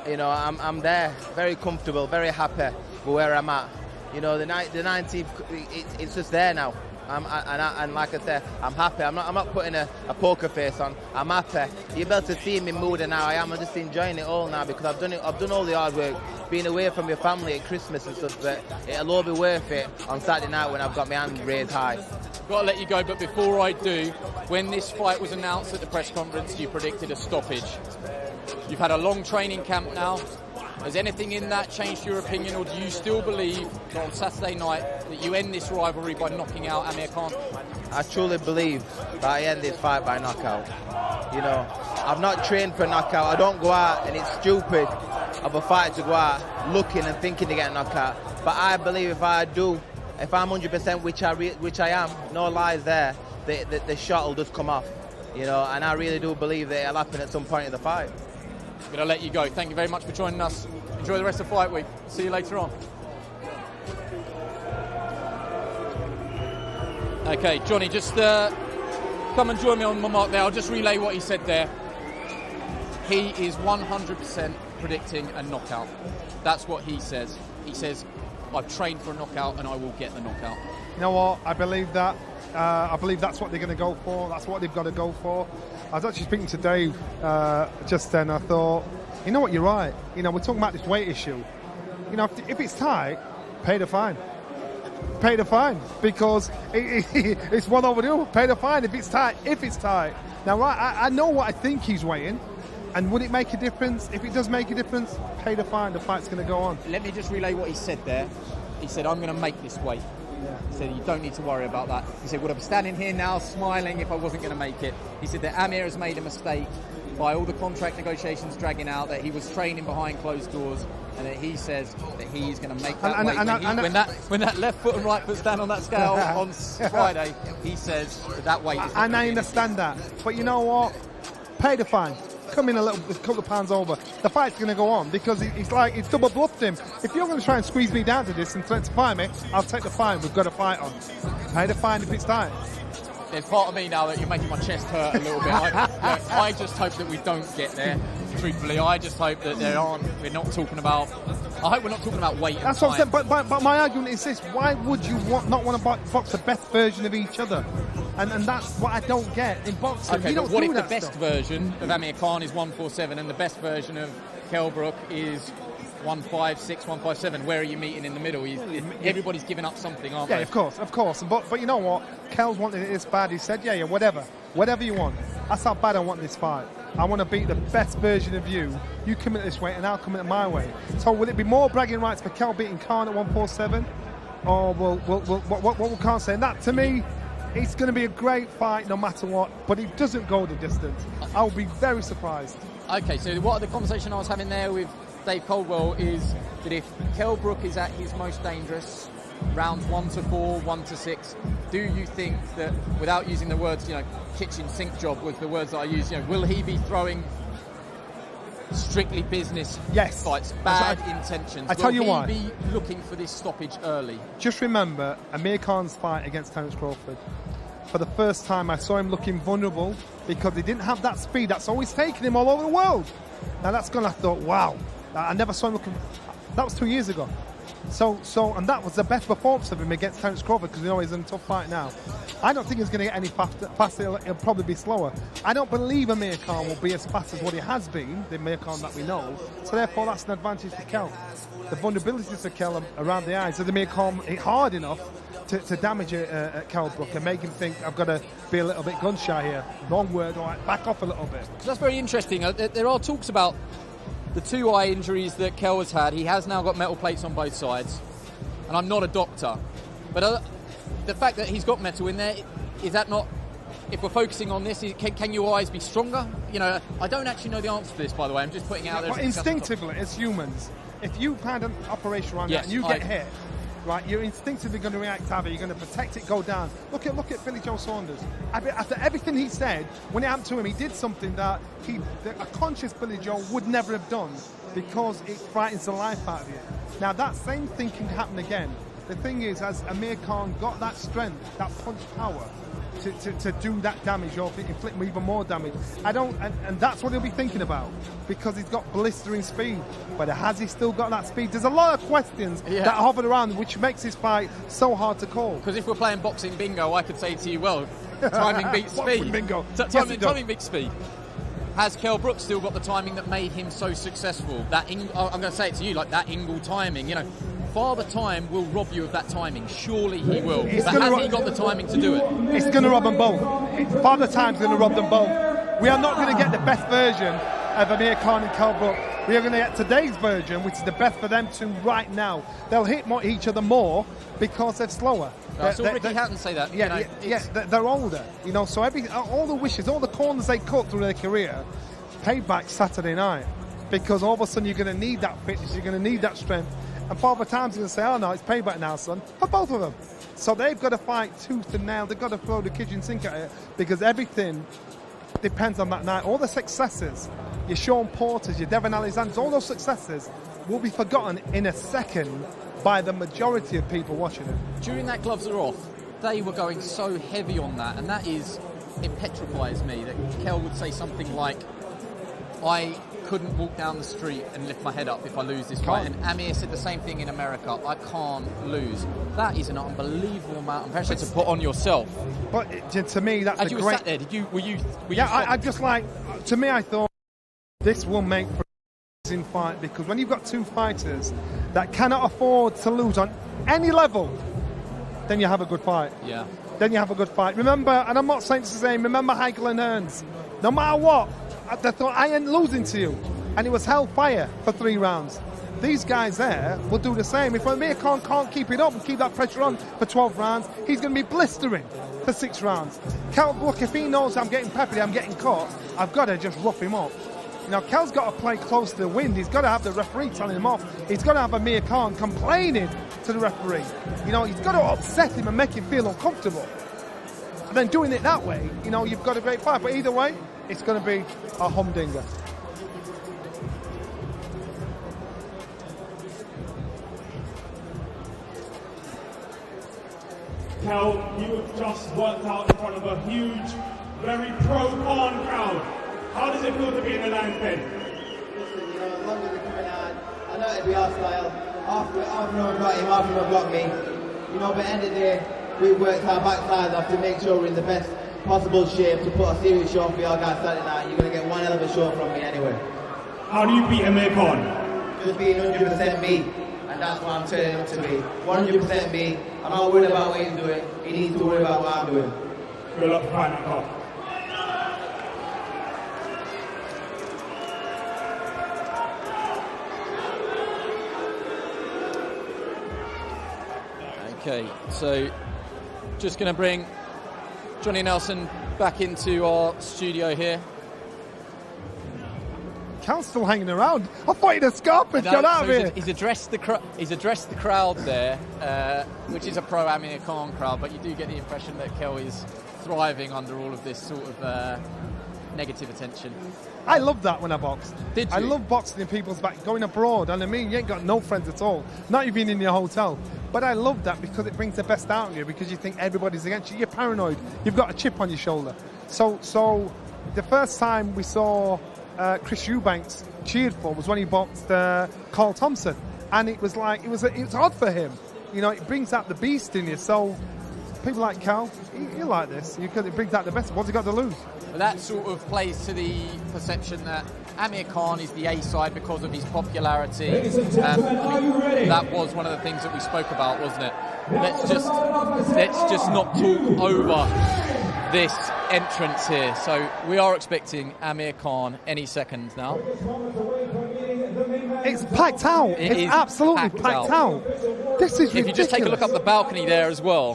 You know, I'm there, very comfortable, very happy with where I'm at. You know, the 19th, it's just there now. And like I said, I'm happy. I'm not putting a poker face on. I'm happy. You're able to see me mood, and now I am. I'm just enjoying it all now because I've done all the hard work, being away from your family at Christmas and stuff. But it'll all be worth it on Saturday night when I've got my hand raised high. Got to let you go, but before I do, when this fight was announced at the press conference, you predicted a stoppage. You've had a long training camp now. Has anything in that changed your opinion, or do you still believe that on Saturday night that you end this rivalry by knocking out Amir Khan? I truly believe that I end this fight by knockout. You know, I've not trained for knockout. I don't go out, and it's stupid of a fighter to go out looking and thinking to get a knockout. But I believe if I'm 100%, which I am, no lies there, the shot will just come off. You know, and I really do believe that it'll happen at some point in the fight. I'm going to let you go. Thank you very much for joining us. Enjoy the rest of Fight Week. See you later on. Okay, Johnny, just come and join me on my mark there. I'll just relay what he said there. He is 100% predicting a knockout. That's what he says. He says, I've trained for a knockout and I will get the knockout. You know what? I believe that. I believe that's what they're going to go for. That's what they've got to go for. I was actually speaking to Dave just then. I thought, you know what, you're right. You know, we're talking about this weight issue. You know, if it's tight, pay the fine. Pay the fine, because it's one over the other. Pay the fine if it's tight. Now, I know what I think he's weighing, and would it make a difference? If it does make a difference, pay the fine. The fight's going to go on. Let me just relay what he said there. He said, I'm going to make this weight. He said, you don't need to worry about that. He said, would I be standing here now smiling if I wasn't going to make it? He said that Amir has made a mistake by all the contract negotiations dragging out, that he was training behind closed doors, and that he says that he's going to make that weight. When that left foot and right foot stand on that scale on Friday, he says that weight is And I understand that. But you know what? Pay the fine. Come in a couple of pounds over. The fight's going to go on, because it's double bluffed him. If you're going to try and squeeze me down to this and threaten to fight me, I'll take the fine. We've got a fight on. Pay the fine if it's tight. There's part of me now that you're making my chest hurt a little bit. I just hope that we don't get there. Truthfully, I just hope that we're not talking about. I hope we're not talking about weight. That's what I'm saying. But my argument is this: why would you not want to box the best version of each other? And that's what I don't get in boxing. Okay, but what if the best version of Amir Khan is 147 and the best version of Kell Brook is 156, 157? Where are you meeting in the middle? Everybody's giving up something, aren't they? Yeah, of course. But you know what? Kell's wanted it this bad. He said, yeah, whatever you want. That's how bad I want this fight. I want to beat the best version of you. You come in this way, and I'll come in my way. So will it be more bragging rights for Kell beating Khan at 147, or what will Khan say? And that, to me, It's going to be a great fight no matter what, but it doesn't go the distance. I'll be very surprised. Okay, so what the conversation I was having there with Dave Coldwell is that if Kell Brook is at his most dangerous, rounds 1 to 4, 1 to 6, do you think that, without using the words, kitchen sink job was the words that I used, will he be throwing strictly business fights, bad intentions? I tell you why. Will he be looking for this stoppage early? Just remember Amir Khan's fight against Terence Crawford. For the first time, I saw him looking vulnerable because he didn't have that speed that's always taken him all over the world. Now that's gonna, I thought, wow, I never saw him looking. That was 2 years ago. So, and that was the best performance of him against Terence Crawford because he's in a tough fight now. I don't think he's going to get any faster. He'll probably be slower. I don't believe Amir Khan will be as fast as what he has been, the Amir Khan that we know. So therefore, that's an advantage for Kell. The vulnerabilities for Kell around the eyes. So the Amir Khan hit hard enough to damage Kell Brook and make him think, I've got to be a little bit gun shy here. Wrong word, all right, back off a little bit. So that's very interesting. There are talks about the 2 eye injuries that Kell has had. He has now got metal plates on both sides. And I'm not a doctor, but the fact that he's got metal in there, is that not, if we're focusing on this, can your eyes be stronger? I don't actually know the answer to this, by the way. I'm just putting it out there. But instinctively, as humans, if you've had an operation around that and you get hit, right, you're instinctively going to react to it. You're going to protect it, go down. Look at Billy Joe Saunders. After everything he said, when it happened to him, he did something that a conscious Billy Joe would never have done because it frightens the life out of you. Now, that same thing can happen again. The thing is, has Amir Khan got that strength, that punch power to do that damage or inflict even more damage? And that's what he'll be thinking about because he's got blistering speed. But has he still got that speed? There's a lot of questions that hover around, which makes this fight so hard to call. Because if we're playing boxing bingo, I could say to you, well, timing beats speed. Bingo. Timing beats speed. Has Kell Brook still got the timing that made him so successful? I'm going to say it to you, like that Ingle timing. Father Time will rob you of that timing. Surely he will. But has he got the timing to do it? It's going to rob them both. Father Time's going to rob them both. We are not going to get the best version of Amir Khan and Kell Brook. We are going to get today's version, which is the best for them two right now. They'll hit each other more because they're slower. I saw Ricky Hatton say that. They're older. So all the wishes, all the corners they cut through their career, paid back Saturday night. Because all of a sudden you're going to need that fitness, you're going to need that strength. And Father Time's going to say, oh no, it's payback now, son. For both of them. So they've got to fight tooth and nail. They've got to throw the kitchen sink at it because everything depends on that night. All the successes, your Sean Porters, your Devon Alexanders, all those successes will be forgotten in a second by the majority of people watching it. During that gloves are off, they were going so heavy on that, and it petrifies me that Kell would say something like, I couldn't walk down the street and lift my head up if I lose this fight. And Amir said the same thing in America, I can't lose. That is an unbelievable amount of pressure to put on yourself. But to me, that's As a you great... sat there, were you I just to me, I thought this will make for an amazing fight because when you've got two fighters that cannot afford to lose on any level, then you have a good fight. Yeah. Then you have a good fight. Remember, and I'm not saying this the same, remember Heikel and Hearns. No matter what, they thought, I ain't losing to you. And it was hellfire for 3 rounds. These guys there will do the same. If Amir Khan can't keep it up and keep that pressure on for 12 rounds, he's going to be blistering for 6 rounds. Kell Brook, if he knows I'm getting peppered, I'm getting caught, I've got to just rough him up. Kell's got to play close to the wind. He's got to have the referee telling him off. He's got to have Amir Khan complaining to the referee. He's got to upset him and make him feel uncomfortable. And then doing it that way, you've got a great fight. But either way, it's going to be a humdinger. Kell, you've just worked out in front of a huge, very pro-Khan crowd. How does it feel to be in the lion's den? Listen, as long as they're coming out, I know it'll be our style. Half of them got him, half of them got me. But at the end of the day, we've worked our backsides off to make sure we're in the best possible shape to put a serious show for y'all guys Saturday night. You're going to get one hell of a show from me anyway. How do you beat Amir Khan? Just being 100% me, and that's what I'm turning up to be. 100% me. I'm not worried about what he's doing. He needs to worry about what I'm doing. Good luck fighting that cop. Okay, so just going to bring Johnny Nelson back into our studio here. Cal's still hanging around. I thought he'd escaped and got out of here. He's addressed the crowd there, which is a pro Amir Khan crowd, but you do get the impression that Kell is thriving under all of this sort of negative attention. I love that when I boxed. Did you? I love boxing in people's back, going abroad, and I mean, you ain't got no friends at all, not even in your hotel. But I love that because it brings the best out of you, because you think everybody's against you. You're paranoid. You've got a chip on your shoulder. So the first time we saw Chris Eubanks cheered for was when he boxed Carl Thompson, and it was like it was odd for him. You know, it brings out the beast in you. So people like Kell, you like this because it brings out the best. What's he got to lose? But that sort of plays to the perception that Amir Khan is the A side because of his popularity. That was one of the things that we spoke about, wasn't it? Let's just not talk over this entrance here. So we are expecting Amir Khan any second now. It's packed out. It's absolutely packed out. This is ridiculous. If you just take a look up the balcony there as well,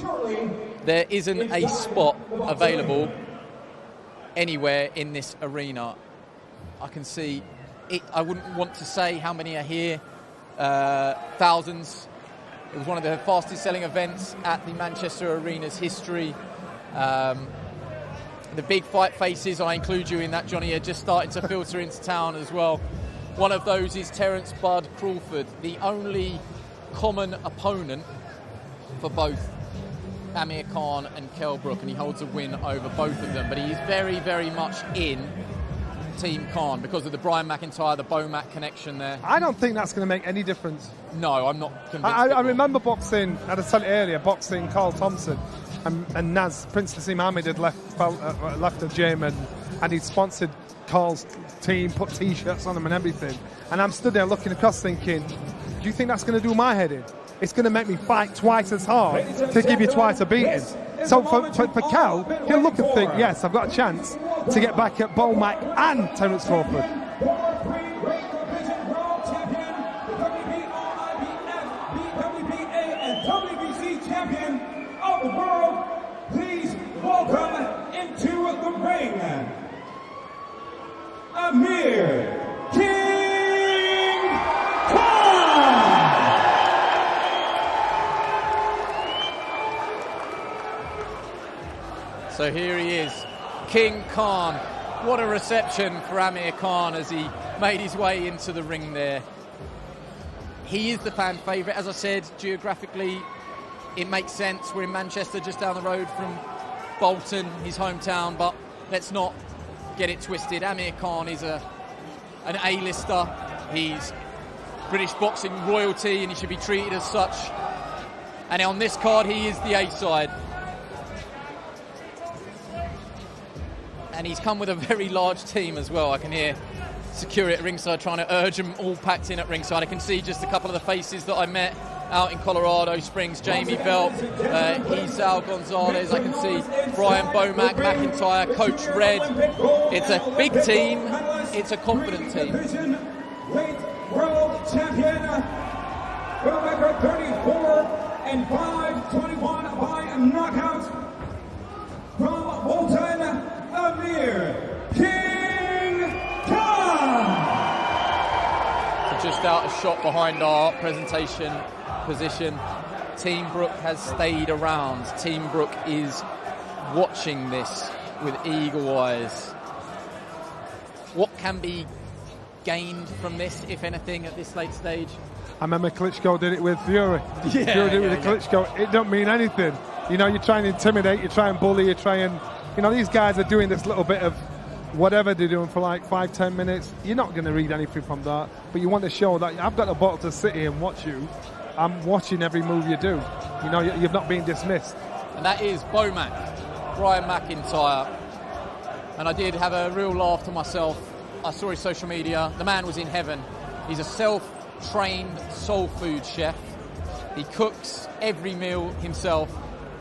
there isn't a spot available anywhere in this arena. I can see it. I wouldn't want to say how many are here. Thousands. It was one of the fastest selling events at the Manchester Arena's history. The big fight faces, I include you in that, Johnny, are just starting to filter into town as well. One of those is Terence Bud Crawford, the only common opponent for both Amir Khan and Kell Brook, and he holds a win over both of them. But he is very, very much in Team Khan because of the Brian McIntyre, the Bomac connection there. I don't think that's going to make any difference. No, I'm not convinced. I remember boxing, as I said earlier, boxing Carl Thompson, and Naz, Prince Nassim Ahmed had left the gym, and he'd sponsored Carl's team, put T-shirts on them and everything. And I'm stood there looking across thinking, do you think that's going to do my head in? It's going to make me fight twice as hard to give you twice a beating. So for Kell, he'll look and think, yes, I've got a chance to get back at Bomac and Terence Crawford. Champion of the world, please welcome into the ring, Amir King Khan. So here he is, King Khan. What a reception for Amir Khan as he made his way into the ring there. He is the fan favourite, as I said, geographically. It makes sense. We're in Manchester, just down the road from Bolton, his hometown, but let's not get it twisted. Amir Khan is an A-lister. He's British boxing royalty, and he should be treated as such. And on this card, he is the A-side. And he's come with a very large team as well. I can hear security at ringside trying to urge them all packed in at ringside. I can see just a couple of the faces that I met out in Colorado Springs. Jamie Belt, Isao Gonzalez. I can see Brian Bomac, McIntyre, Coach Red. It's a big team. It's a confident team. World champion, world record 34-5, 21 by a knockout from Bolton, Amir King Khan. So just out a shot behind our presentation position. Team Brook has stayed around. Team Brook is watching this with eagle eyes. What can be gained from this, if anything, at this late stage? I remember Klitschko did it with Fury. Fury did it with Klitschko. It don't mean anything. You know, you try and intimidate, you try and bully, you try and... You know, these guys are doing this little bit of whatever they're doing for like 5-10 minutes. You're not going to read anything from that, but you want to show that I've got a bottle to sit here and watch you. I'm watching every move you do. You know, you've not been dismissed. And that is Bomac, Brian McIntyre. And I did have a real laugh to myself. I saw his social media. The man was in heaven. He's a self-trained soul food chef. He cooks every meal himself.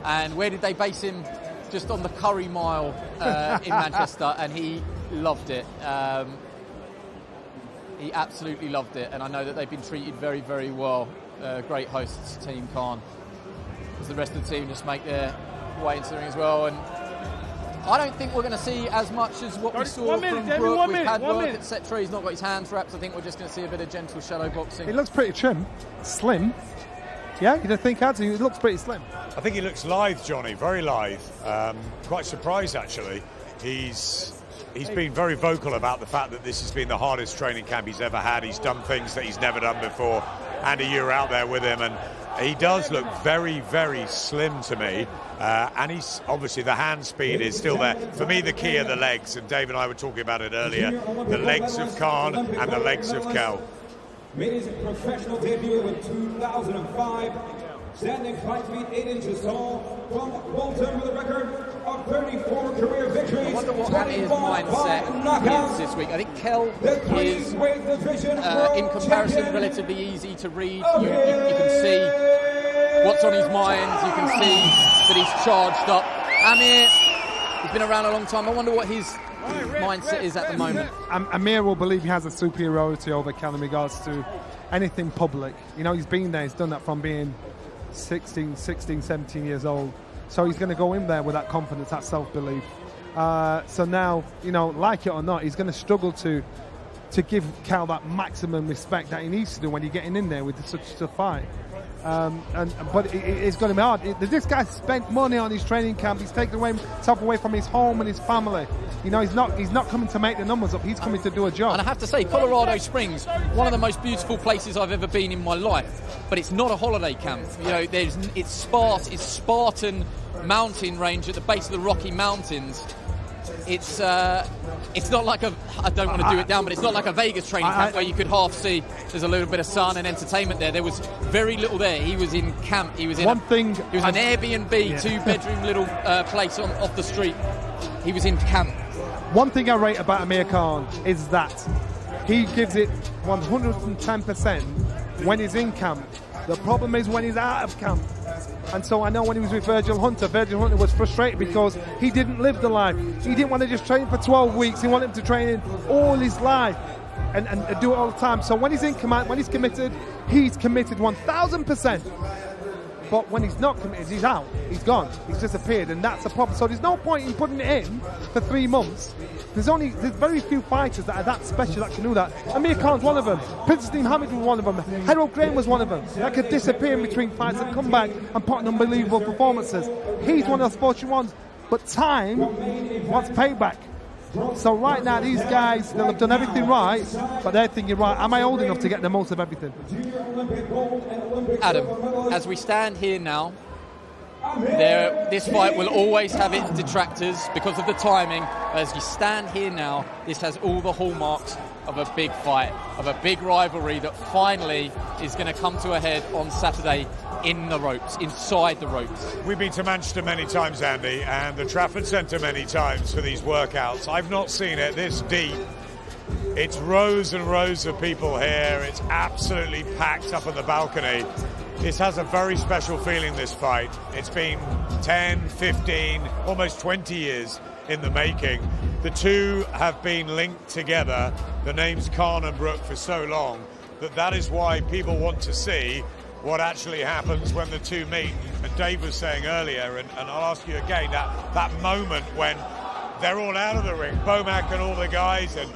And where did they base him? Just on the Curry Mile in Manchester, and he loved it. He absolutely loved it, and I know that they've been treated very, very well. Great hosts, Team Khan. As the rest of the team just make their way into the ring as well. And I don't think we're going to see as much as what we saw from Brook with pad work, etc. He's not got his hands wrapped. I think we're just going to see a bit of gentle shadow boxing. He looks pretty trim, slim. Yeah, you don't think, he looks pretty slim. I think he looks lithe, Johnny, very lithe. Quite surprised, actually. He's been very vocal about the fact that this has been the hardest training camp he's ever had. He's done things that he's never done before. Andy, you were out there with him, and he does look very, very slim to me. And he's obviously, the hand speed is still there. For me, the key are the legs, and Dave and I were talking about it earlier. The legs of Khan and the legs of Kell. Made his professional debut in 2005, standing 5 feet 8 inches tall, from Bolton with a record of 34 career victories. I wonder what Amir's mindset is this week. I think Kell is, in comparison, relatively easy to read. You can see what's on his mind. You can see that he's charged up. Amir, he's been around a long time. I wonder what his mindset is at the moment. Amir will believe he has a superiority over Kell in regards to anything public. You know, he's been there, he's done that from being 16, 17 years old. So he's going to go in there with that confidence, that self-belief. So now, you know, like it or not, he's going to struggle to give Kell that maximum respect that he needs to do when you're getting in there with such a fight. But it's going to be hard. This guy spent money on his training camp. He's taken himself away from his home and his family. You know, he's not coming to make the numbers up. He's coming to do a job. And I have to say, Colorado Springs, one of the most beautiful places I've ever been in my life. But it's not a holiday camp. You know, it's Spartan mountain range at the base of the Rocky Mountains. It's not like I don't want to do it down, but it's not like a Vegas training camp where you could half see there's a little bit of sun and entertainment there. There was very little there. He was in camp. He was in an Airbnb, 2-bedroom little place off the street. He was in camp. One thing I rate about Amir Khan is that he gives it 110% when he's in camp. The problem is when he's out of camp. And so I know when he was with Virgil Hunter was frustrated because he didn't live the life. He didn't want to just train for 12 weeks. He wanted him to train in all his life and do it all the time. So when he's in command, when he's committed 1,000%. But when he's not committed, he's out. He's gone. He's disappeared, and that's the problem. So there's no point in putting it in for 3 months. There's very few fighters that are that special that can do that. Amir Khan's one of them. Princess Mohammed was one of them. Harold Graham was one of them. That could disappear in between fights and come back and put on unbelievable performances. He's one of those fortunate ones. But time wants payback. So right now, these guys, they'll have done everything right, but they're thinking, right, am I old enough to get the most of everything? Adam, as we stand here now, this fight will always have its detractors because of the timing. As you stand here now, this has all the hallmarks of a big fight, of a big rivalry that finally is going to come to a head on Saturday in the ropes, inside the ropes. We've been to Manchester many times, Andy, and the Trafford Centre many times for these workouts. I've not seen it this deep. It's rows and rows of people here. It's absolutely packed up on the balcony. This has a very special feeling, this fight. It's been 10, 15, almost 20 years in the making. The two have been linked together, the names Khan and Brook, for so long that is why people want to see what actually happens when the two meet. And Dave was saying earlier, and I'll ask you again, that moment when they're all out of the ring, Bomac and all the guys, and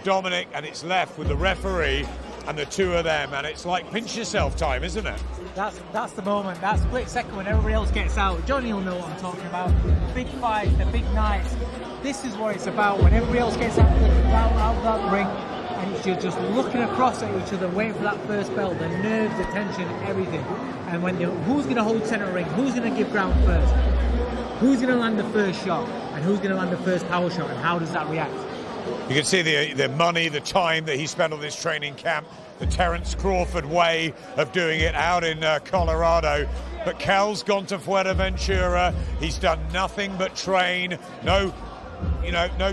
Dominic, and it's left with the referee and the two of them, and it's like pinch yourself time, isn't it? That's the moment, that split second when everybody else gets out. Johnny will know what I'm talking about. The big fights, the big nights. This is what it's about, when everybody else gets out of that ring, and you're just looking across at each other, waiting for that first bell, the nerves, the tension, everything. And when who's going to hold center ring, who's going to give ground first, who's going to land the first shot, and who's going to land the first power shot, and how does that react? You can see the money, the time that he spent on this training camp, the Terence Crawford way of doing it out in Colorado. But Kell's gone to Fuerteventura. He's done nothing but train. No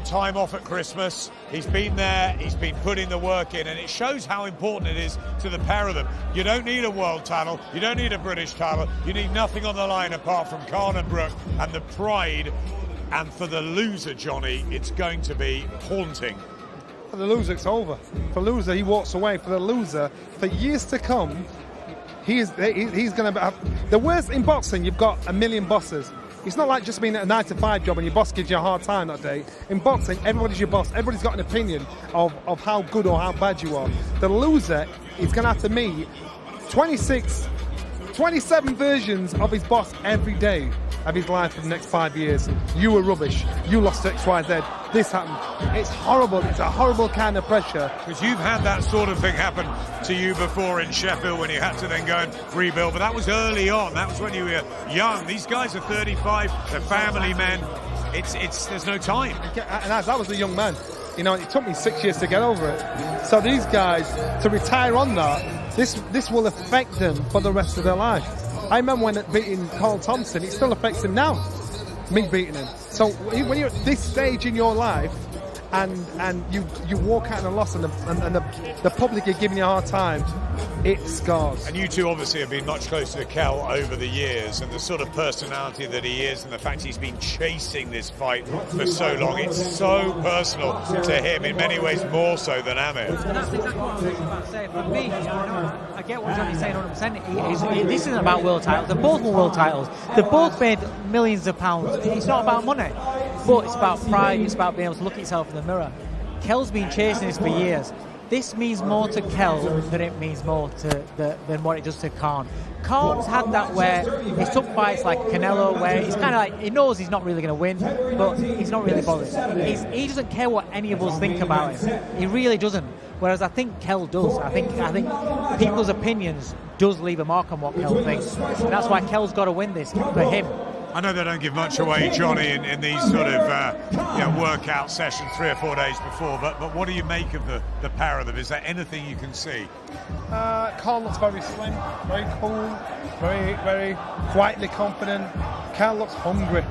time off at Christmas. He's been there, he's been putting the work in, and it shows how important it is to the pair of them. You don't need a world title, you don't need a British title, you need nothing on the line apart from Khan and Brook and the pride. And for the loser, Johnny, it's going to be haunting. For the loser, it's over. For the loser, he walks away. For the loser, for years to come, he's going to have... The worst in boxing, you've got a million bosses. It's not like just being at a 9-to-5 job and your boss gives you a hard time that day. In boxing, everybody's your boss. Everybody's got an opinion of how good or how bad you are. The loser is going to have to meet 27 versions of his boss every day of his life for the next 5 years. You were rubbish. You lost to XYZ. This happened. It's horrible. It's a horrible kind of pressure. Because you've had that sort of thing happen to you before in Sheffield when you had to then go and rebuild. But that was early on. That was when you were young. These guys are 35. They're family men. There's no time. And as I was a young man, you know, it took me 6 years to get over it. So these guys, to retire on that, this will affect them for the rest of their life. I remember when beating Carl Thompson, it still affects him now, me beating him. So when you're at this stage in your life and you walk out in a loss and the public are giving you a hard time, it scars. And you two obviously have been much closer to Kell over the years, and the sort of personality that he is and the fact he's been chasing this fight for so long, it's so personal to him, in many ways more so than Amir. And that's exactly what I was about to say. For me, I get what Johnny's saying 100%. This isn't about world titles. They're both won world titles. They've both made millions of pounds. It's not about money, but it's about pride. It's about being able to look at yourself in the mirror. Kell's been chasing this for years. This means more to Kell than it means more than what it does to Khan. Khan's had that where he's took fights like Canelo, where he's kind of like, he knows he's not really going to win, but he's not really bothered. He doesn't care what any of us think about him. He really doesn't. Whereas I think Kell does. I think people's opinions does leave a mark on what Kell thinks, and that's why Kell's got to win this for him. I know they don't give much away, Johnny, in these sort of workout sessions 3 or 4 days before, but what do you make of the pair of them? Is there anything you can see? Carl looks very slim, very cool, very quietly confident. Kell looks hungry.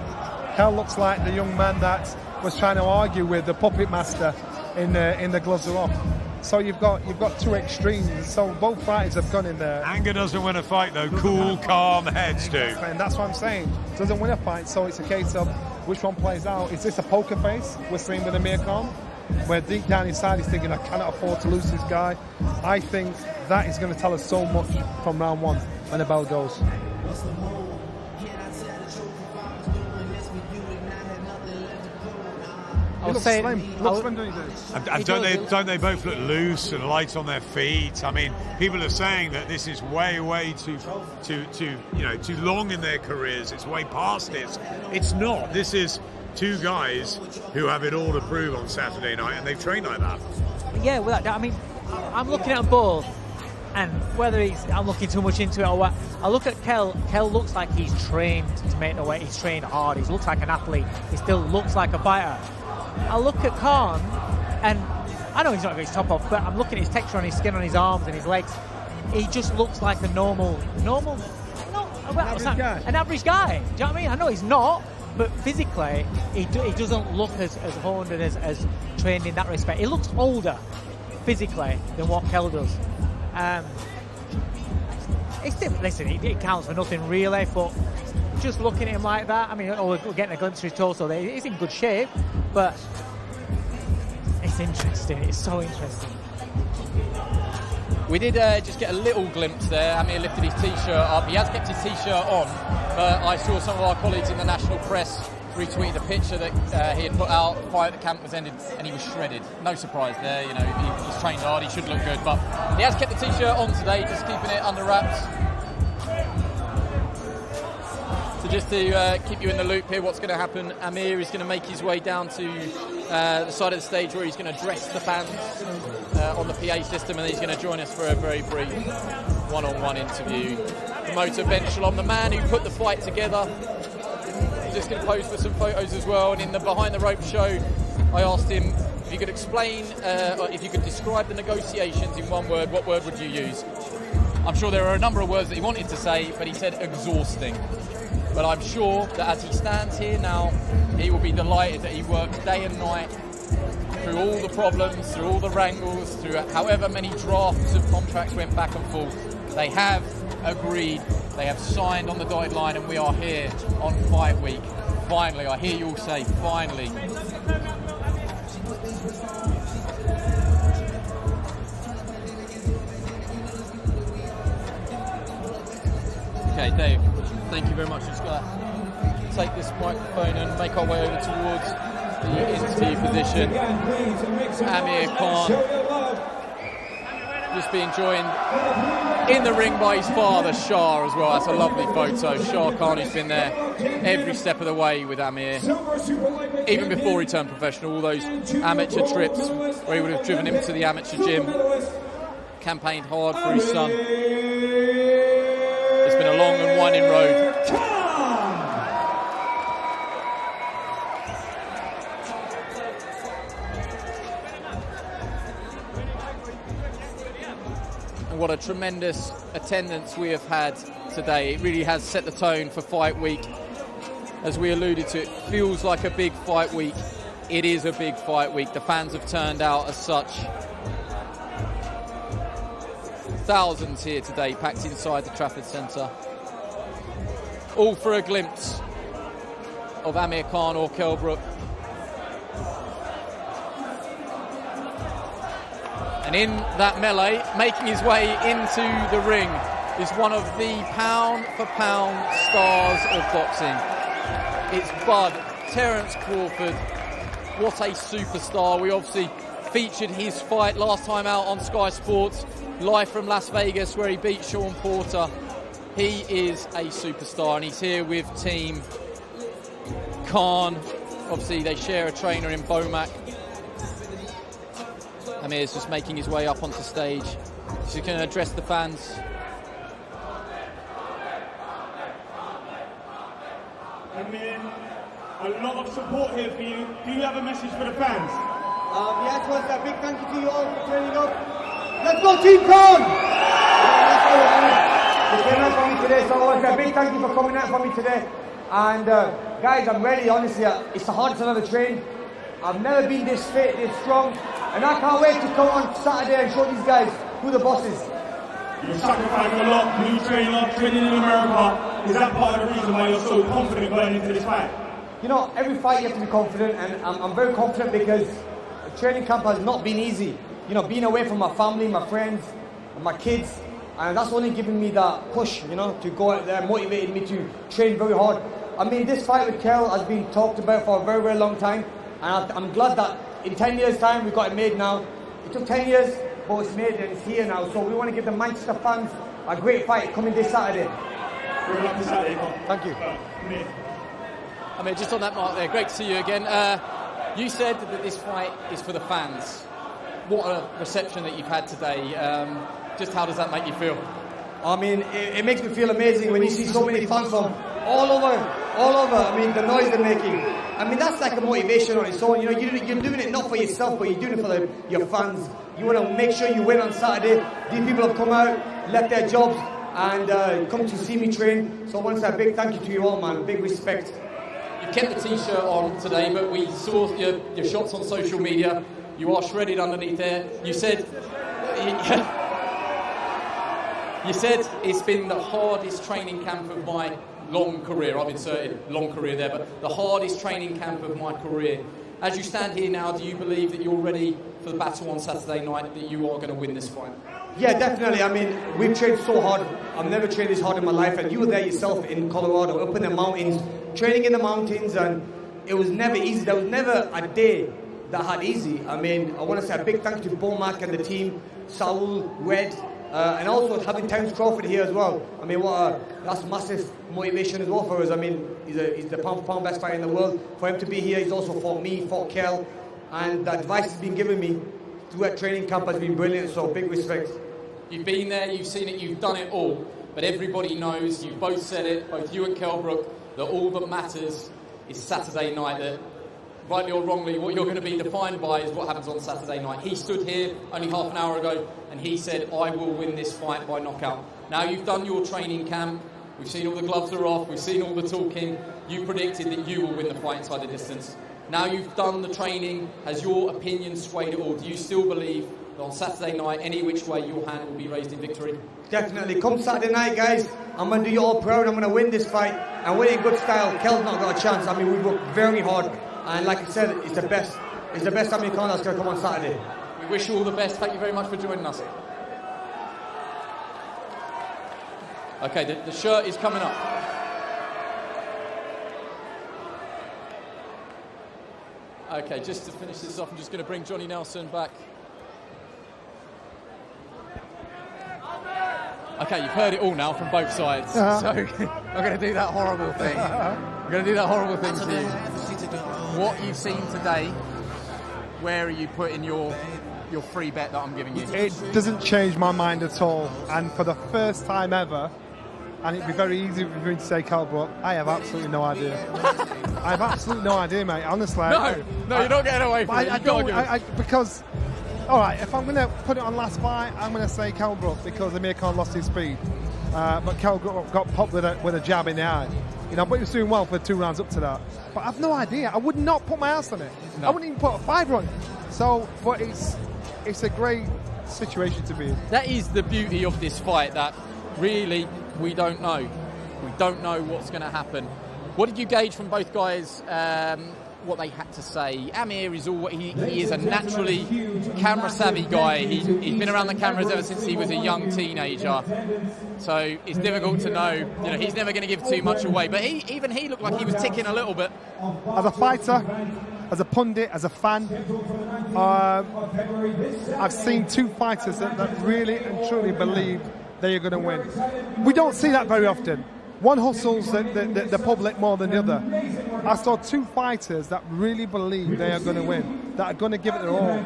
Kell looks like the young man that was trying to argue with the puppet master in the gloves are off. So you've got two extremes. So both fighters have gone in there. Anger doesn't win a fight, though. Cool, calm heads do. And that's what I'm saying. Doesn't win a fight. So it's a case of which one plays out. Is this a poker face we're seeing with Amir Khan, where deep down inside he's thinking, I cannot afford to lose this guy? I think that is going to tell us so much from round one when the bell goes. Don't they both look loose and light on their feet? I mean, people are saying that this is way too long in their careers. It's way past it. It's not. This is two guys who have it all to prove on Saturday night, and they've trained like that. Yeah, well, I mean, I'm looking at them both, and whether I'm looking too much into it or what, I look at Kell. Kell looks like he's trained to make the weight. He's trained hard. He looks like an athlete. He still looks like a fighter. I look at Khan, and I know he's not got his top off, but I'm looking at his texture on his skin, on his arms and his legs. He just looks like a normal, an average guy. Do you know what I mean? I know he's not, but physically, he doesn't look as honed and as trained in that respect. He looks older physically than what Kell does. It's different. Listen, it counts for nothing really, but just looking at him like that, I mean, we're getting a glimpse of his torso there. He's in good shape, but it's interesting. It's so interesting. We did just get a little glimpse there. Amir lifted his T-shirt up. He has kept his T-shirt on, but I saw some of our colleagues in the national press retweeted a picture that he had put out. The fight at the camp was ended, and he was shredded. No surprise there. You know, he's trained hard. He should look good, but he has kept the T-shirt on today, just keeping it under wraps. So just to keep you in the loop here, what's going to happen, Amir is going to make his way down to the side of the stage where he's going to address the fans on the PA system, and he's going to join us for a very brief one-on-one interview. Promoter Ben Shalom, the man who put the fight together, he's just going to pose for some photos as well. And in the Behind the Rope show, I asked him if you could explain, or if you could describe the negotiations in one word, what word would you use? I'm sure there are a number of words that he wanted to say, but he said exhausting. But I'm sure that as he stands here now, he will be delighted that he worked day and night through all the problems, through all the wrangles, through however many drafts of contracts went back and forth. They have agreed, they have signed on the dotted line, and we are here on fight week. Finally, I hear you all say, finally. Okay, Dave, thank you very much. Just got to take this microphone and make our way over towards the interview position. Amir Khan just being joined in the ring by his father, Shah, as well. That's a lovely photo. Shah Khan, who's been there every step of the way with Amir, even before he turned professional. All those amateur trips where he would have driven him to the amateur gym, campaigned hard for his son. It's been a long and winding road. What a tremendous attendance we have had today. It really has set the tone for fight week. As we alluded to, it feels like a big fight week. It is a big fight week. The fans have turned out as such. Thousands here today, packed inside the Trafford Centre. All for a glimpse of Amir Khan or Kell Brook. And in that melee, making his way into the ring, is one of the pound-for-pound stars of boxing. It's Bud, Terence Crawford. What a superstar. We obviously featured his fight last time out on Sky Sports, live from Las Vegas, where he beat Sean Porter. He is a superstar, and he's here with Team Khan. Obviously, they share a trainer in Bomac. Amir's just making his way up onto stage. He's going to address the fans. Amir, a lot of support here for you. Do you have a message for the fans? Yes, once a big thank you to you all for turning up. Let's go, Team Khan! You came out for me today, so once a big thank you for coming out for me today. And guys, I'm ready, honestly. It's the hardest I've ever trained. I've never been this fit, this strong. And I can't wait to come on Saturday and show these guys who the boss is. You're sacrificing a lot, new trainer, training in America. Is that part of the reason why you're so confident going into this fight? You know, every fight you have to be confident, and I'm very confident because training camp has not been easy. You know, being away from my family, my friends, and my kids, and that's only given me that push, you know, to go out there, motivated me to train very hard. I mean, this fight with Kell has been talked about for a very, very long time, and I'm glad that in 10 years' time we got it made now. It took 10 years, but it's made and it's here now. So we want to give the Manchester fans a great fight coming this Saturday. Good luck this Saturday. Thank you. I mean, just on that mark there, great to see you again. You said that this fight is for the fans. What a reception that you've had today. Just how does that make you feel? I mean, it makes me feel amazing when you see so many fans from all over. I mean, the noise they're making. I mean, that's like a motivation on its own. You know, you're doing it not for yourself, but you're doing it for your fans. You want to make sure you win on Saturday. These people have come out, left their jobs, and come to see me train. So I want to say a big thank you to you all, man. Big respect. You kept the T-shirt on today, but we saw your shots on social media. You are shredded underneath there. You said it's been the hardest training camp of my long career. I've inserted long career there, but the hardest training camp of my career. As you stand here now, do you believe that you're ready for the battle on Saturday night, that you are going to win this fight? Yeah, definitely. I mean, we've trained so hard. I've never trained this hard in my life, and you were there yourself in Colorado, up in the mountains, training in the mountains, and it was never easy. There was never a day that had easy. I mean, I want to say a big thank you to Bomac and the team, Saul, Red, and also having Terence Crawford here as well. I mean, that's massive motivation as well for us. I mean, he's the pound-for-pound best fighter in the world. For him to be here, he's also fought me, fought Kell, and the advice he's been giving me throughout training camp has been brilliant, so big respect. You've been there, you've seen it, you've done it all, but everybody knows, you've both said it, both you and Kell Brook, that all that matters is Saturday night, that rightly or wrongly, what you're going to be defined by is what happens on Saturday night. He stood here only half an hour ago and he said, I will win this fight by knockout. Now you've done your training camp, we've seen all the gloves are off, we've seen all the talking, you predicted that you will win the fight inside the distance. Now you've done the training, has your opinion swayed at all? Do you still believe that on Saturday night, any which way, your hand will be raised in victory? Definitely. Come Saturday night, guys, I'm going to do you all proud. I'm going to win this fight and win in good style. Kell's not got a chance. I mean, we worked very hard. And like I said, it's the best Amir Khan that's going to come on Saturday. We wish you all the best. Thank you very much for joining us. Okay, the shirt is coming up. Okay, just to finish this off, I'm just going to bring Johnny Nelson back. Okay, you've heard it all now from both sides. So I'm going to do that horrible thing. I'm going to do that horrible thing to you. What you've seen today, where are you putting your free bet that I'm giving you? It doesn't change my mind at all. And for the first time ever, and it'd be very easy for me to say Kell Brook, I have absolutely no idea. I have absolutely no idea, mate, honestly. No, you're not getting away from it. Because, all right, if I'm going to put it on last fight, I'm going to say Kell Brook because Amir Khan lost his speed. But Kell Brook got popped with a jab in the eye. But he was doing well for 2 rounds up to that. But I've no idea. I would not put my ass on it. No. I wouldn't even put a 5 on it. So, but it's a great situation to be in. That is the beauty of this fight, that really we don't know. We don't know what's going to happen. What did you gauge from both guys, what they had to say? Amir is he is a naturally camera-savvy guy. He's been around the cameras ever since he was a young teenager. So it's difficult to know. He's never going to give too much away. But even he looked like he was ticking a little bit. As a fighter, as a pundit, as a fan, I've seen 2 fighters that really and truly believe they are going to win. We don't see that very often. One hustles the public more than the other. I saw 2 fighters that really believe they are going to win, that are going to give it their all.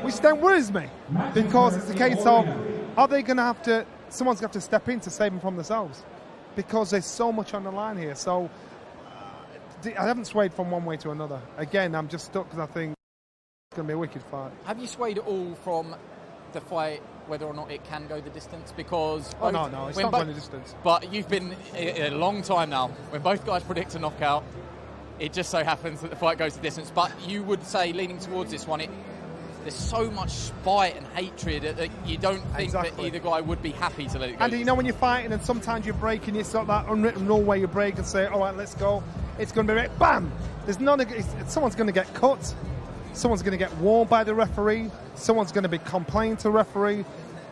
Which then worries me, because it's a case of, are they going to have to, someone's going to have to step in to save them from themselves? Because there's so much on the line here. So I haven't swayed from one way to another. Again, I'm just stuck because I think it's going to be a wicked fight. Have you swayed at all from the fight, whether or not it can go the distance? Because no, it's not going the distance. But you've been a long time now. When both guys predict a knockout, it just so happens that the fight goes the distance. But you would say, leaning towards this one, there's so much spite and hatred that you don't think that either guy would be happy to let it go. And when you're fighting and sometimes you're breaking, it's got that unwritten rule where you break and say, all right, let's go. It's going to be bam. Someone's going to get cut. Someone's going to get warned by the referee. Someone's going to be complaining to the referee.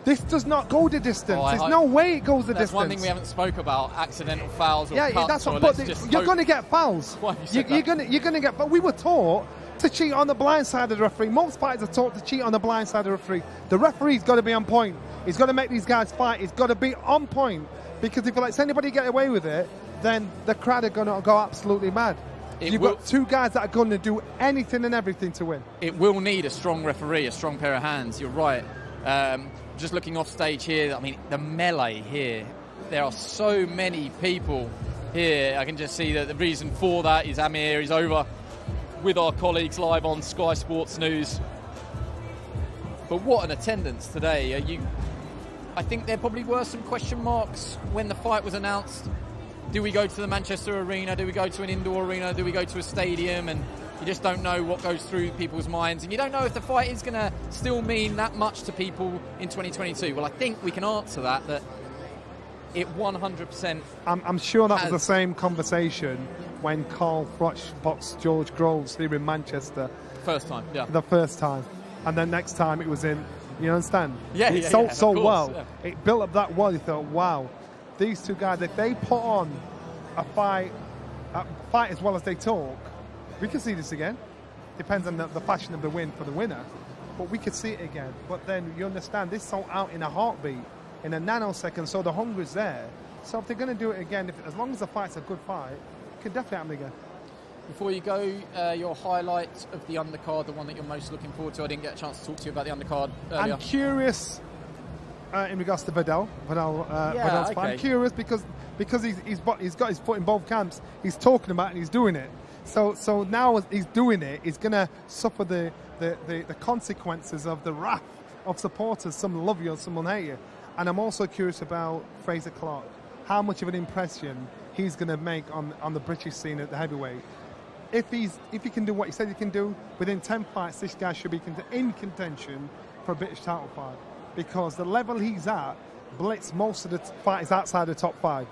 This does not go the distance. There's no way it goes the distance. That's one thing we haven't spoke about: accidental fouls or cuts. You're going to get fouls. You're going to get. But we were taught to cheat on the blind side of the referee. Most fighters are taught to cheat on the blind side of the referee. The referee's got to be on point. He's got to make these guys fight. He's got to be on point, because if he lets anybody get away with it, then the crowd are going to go absolutely mad. You've got 2 guys that are going to do anything and everything to win. It will need a strong referee, a strong pair of hands. You're right. Just looking off stage here, I mean, the melee here, there are so many people here. I can just see that the reason for that is Amir is over with our colleagues live on Sky Sports News. But what an attendance today. I think there probably were some question marks when the fight was announced. Do we go to the Manchester Arena? Do we go to an indoor arena? Do we go to a stadium? And you just don't know what goes through people's minds. And you don't know if the fight is going to still mean that much to people in 2022. Well, I think we can answer that it 100%... I'm sure that was the same conversation when Carl Froch boxed George Groves here in Manchester. First time, yeah. The first time. And then next time it was in... You understand? Yeah, it sold so well. Yeah. It built up that well. You thought, wow, these 2 guys, if they put on a fight as well as they talk, we can see this again. Depends on the fashion of the win for the winner, but we could see it again. But then you understand, this sold out in a heartbeat, in a nanosecond, so the hunger is there. So if they're going to do it again, as long as the fight's a good fight, it could definitely happen again. Before you go, your highlight of the undercard, the one that you're most looking forward to. I didn't get a chance to talk to you about the undercard earlier. I'm curious in regards to Vidal's fight. I'm curious because he's got his foot in both camps. He's talking about it and he's doing it. So now he's doing it, he's going to suffer the consequences of the wrath of supporters. Some love you and some will hate you. And I'm also curious about Fraser Clark. How much of an impression he's going to make on the British scene at the heavyweight. If he can do what he said he can do, within 10 fights, this guy should be in contention for a British title fight. Because the level he's at blitz most of the fighters outside the top 5.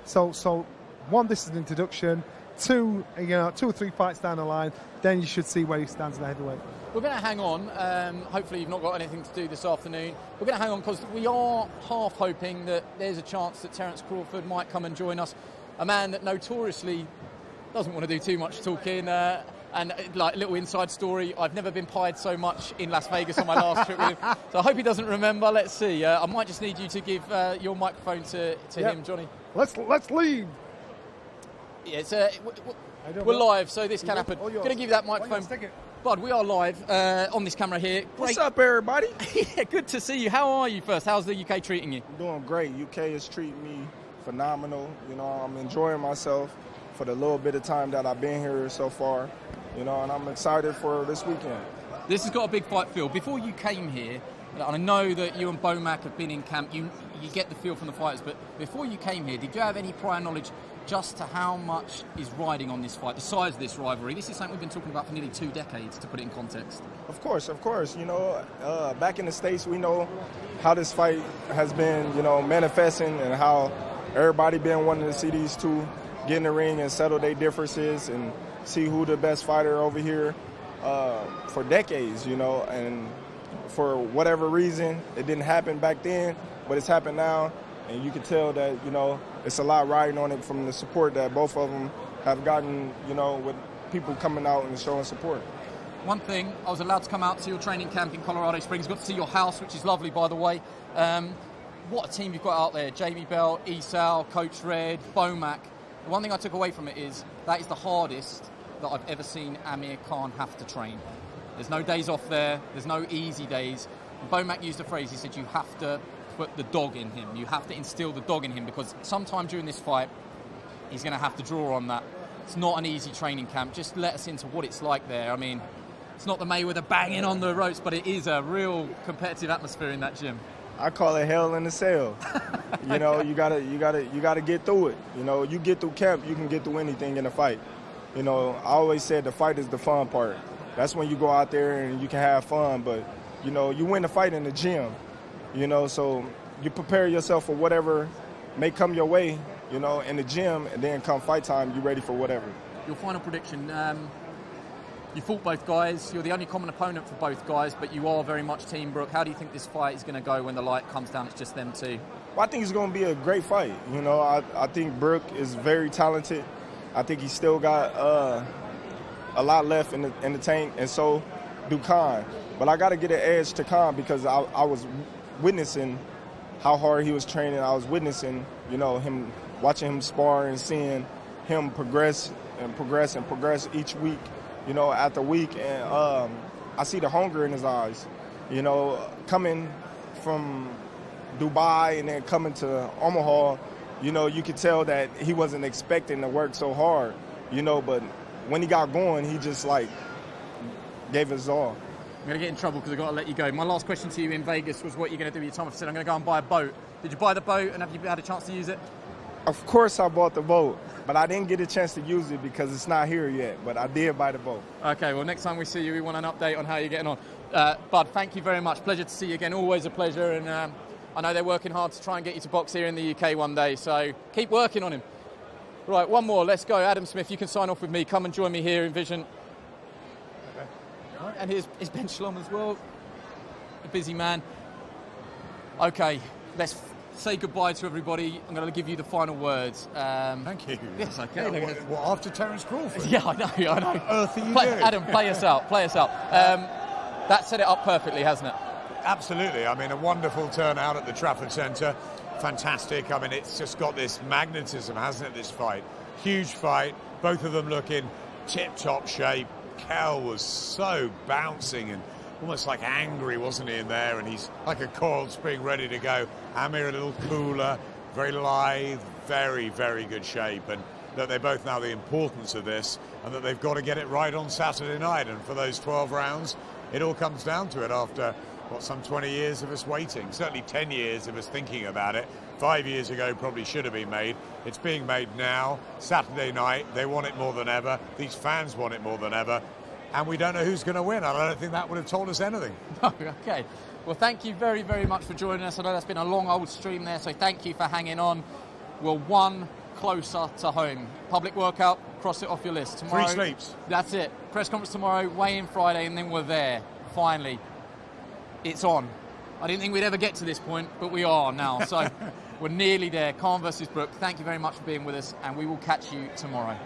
So one, this is an introduction. 2 or 3 fights down the line, then you should see where he stands in the heavyweight. We're going to hang on. Hopefully you've not got anything to do this afternoon. We're going to hang on because we are half hoping that there's a chance that Terence Crawford might come and join us. A man that notoriously doesn't want to do too much talking. And like little inside story, I've never been pied so much in Las Vegas on my last trip with him. So I hope he doesn't remember. Let's see. I might just need you to give your microphone to him, Johnny. Let's leave. Yeah, it's, we're live, so this can happen. Going to give you that microphone. Bud, we are live on this camera here. Great. What's up, everybody? Yeah, good to see you. How are you first? How's the UK treating you? I'm doing great. UK is treating me phenomenal. You know, I'm enjoying myself for the little bit of time that I've been here so far. You know, and I'm excited for this weekend. This has got a big fight feel. Before you came here, and I know that you and Bomac have been in camp, you get the feel from the fighters, but before you came here, did you have any prior knowledge just to how much is riding on this fight, the size of this rivalry? This is something we've been talking about for nearly 2 decades, to put it in context. Of course. You know, back in the States, we know how this fight has been, you know, manifesting and how everybody been wanting to see these two get in the ring and settle their differences and see who the best fighter over here for decades, you know, and for whatever reason, it didn't happen back then, but it's happened now, and you can tell that, you know, it's a lot riding on it from the support that both of them have gotten, you know, with people coming out and showing support. One thing, I was allowed to come out to your training camp in Colorado Springs, got to see your house, which is lovely, by the way. What a team you've got out there. Jamie Bell, Esau, Coach Red, Bomac. The one thing I took away from it is that is the hardest that I've ever seen Amir Khan have to train. There's no days off there. There's no easy days. And Bomac used a phrase. He said, you have to put the dog in him. You have to instill the dog in him, because sometime during this fight, he's going to have to draw on that. It's not an easy training camp. Just let us into what it's like there. I mean, it's not the Mayweather banging on the ropes, but it is a real competitive atmosphere in that gym. I call it hell in a cell. You know, you gotta get through it. You know, you get through camp, you can get through anything in a fight. You know, I always said the fight is the fun part. That's when you go out there and you can have fun, but, you know, you win the fight in the gym, you know, so you prepare yourself for whatever may come your way, you know, in the gym, and then come fight time, you're ready for whatever. Your final prediction, you fought both guys, you're the only common opponent for both guys, but you are very much Team Brook. How do you think this fight is going to go when the light comes down, it's just them two? Well, I think it's going to be a great fight. You know, I think Brook is very talented. I think he's still got a lot left in the tank, and so do Khan. But I got to get an edge to Khan because I was witnessing how hard he was training. I was witnessing, you know, him watching him spar and seeing him progress each week, you know, after week. And I see the hunger in his eyes, you know, coming from Dubai and then coming to Omaha. You know, you could tell that he wasn't expecting to work so hard, you know, but when he got going, he just, like, gave his all. I'm going to get in trouble because I've got to let you go. My last question to you in Vegas was what you're going to do with your time. I said I'm going to go and buy a boat. Did you buy the boat, and have you had a chance to use it? Of course I bought the boat, but I didn't get a chance to use it because it's not here yet, but I did buy the boat. Okay, well, next time we see you, we want an update on how you're getting on. Bud, thank you very much. Pleasure to see you again. Always a pleasure, and I know they're working hard to try and get you to box here in the UK one day, so keep working on him. Right, one more. Let's go. Adam Smith, you can sign off with me. Come and join me here in Vision. Okay. And here's Ben Shalom as well. A busy man. Okay, let's say goodbye to everybody. I'm going to give you the final words. Thank you. Yes, okay. Yeah, what, after Terence Crawford? Yeah, I know. What earth are you doing? Adam, play us out. That set it up perfectly, hasn't it? Absolutely. I mean, a wonderful turnout at the Trafford Centre. Fantastic. I mean, it's just got this magnetism, hasn't it, this fight? Huge fight. Both of them look in tip-top shape. Kell was so bouncing and almost like angry, wasn't he, in there? And he's like a coiled spring ready to go. Amir a little cooler, very lithe, very, very good shape. And that they both know the importance of this and that they've got to get it right on Saturday night. And for those 12 rounds, it all comes down to it after some 20 years of us waiting, certainly 10 years of us thinking about it. 5 years ago probably should have been made. It's being made now, Saturday night. They want it more than ever. These fans want it more than ever. And we don't know who's going to win. I don't think that would have told us anything. Okay. Well, thank you very, very much for joining us. I know that's been a long old stream there, so thank you for hanging on. We're one closer to home. Public workout, cross it off your list. Tomorrow, 3 sleeps. That's it. Press conference tomorrow, weigh-in Friday, and then we're there, finally. It's on. I didn't think we'd ever get to this point, but we are now. So we're nearly there. Khan versus Brook. Thank you very much for being with us, and we will catch you tomorrow.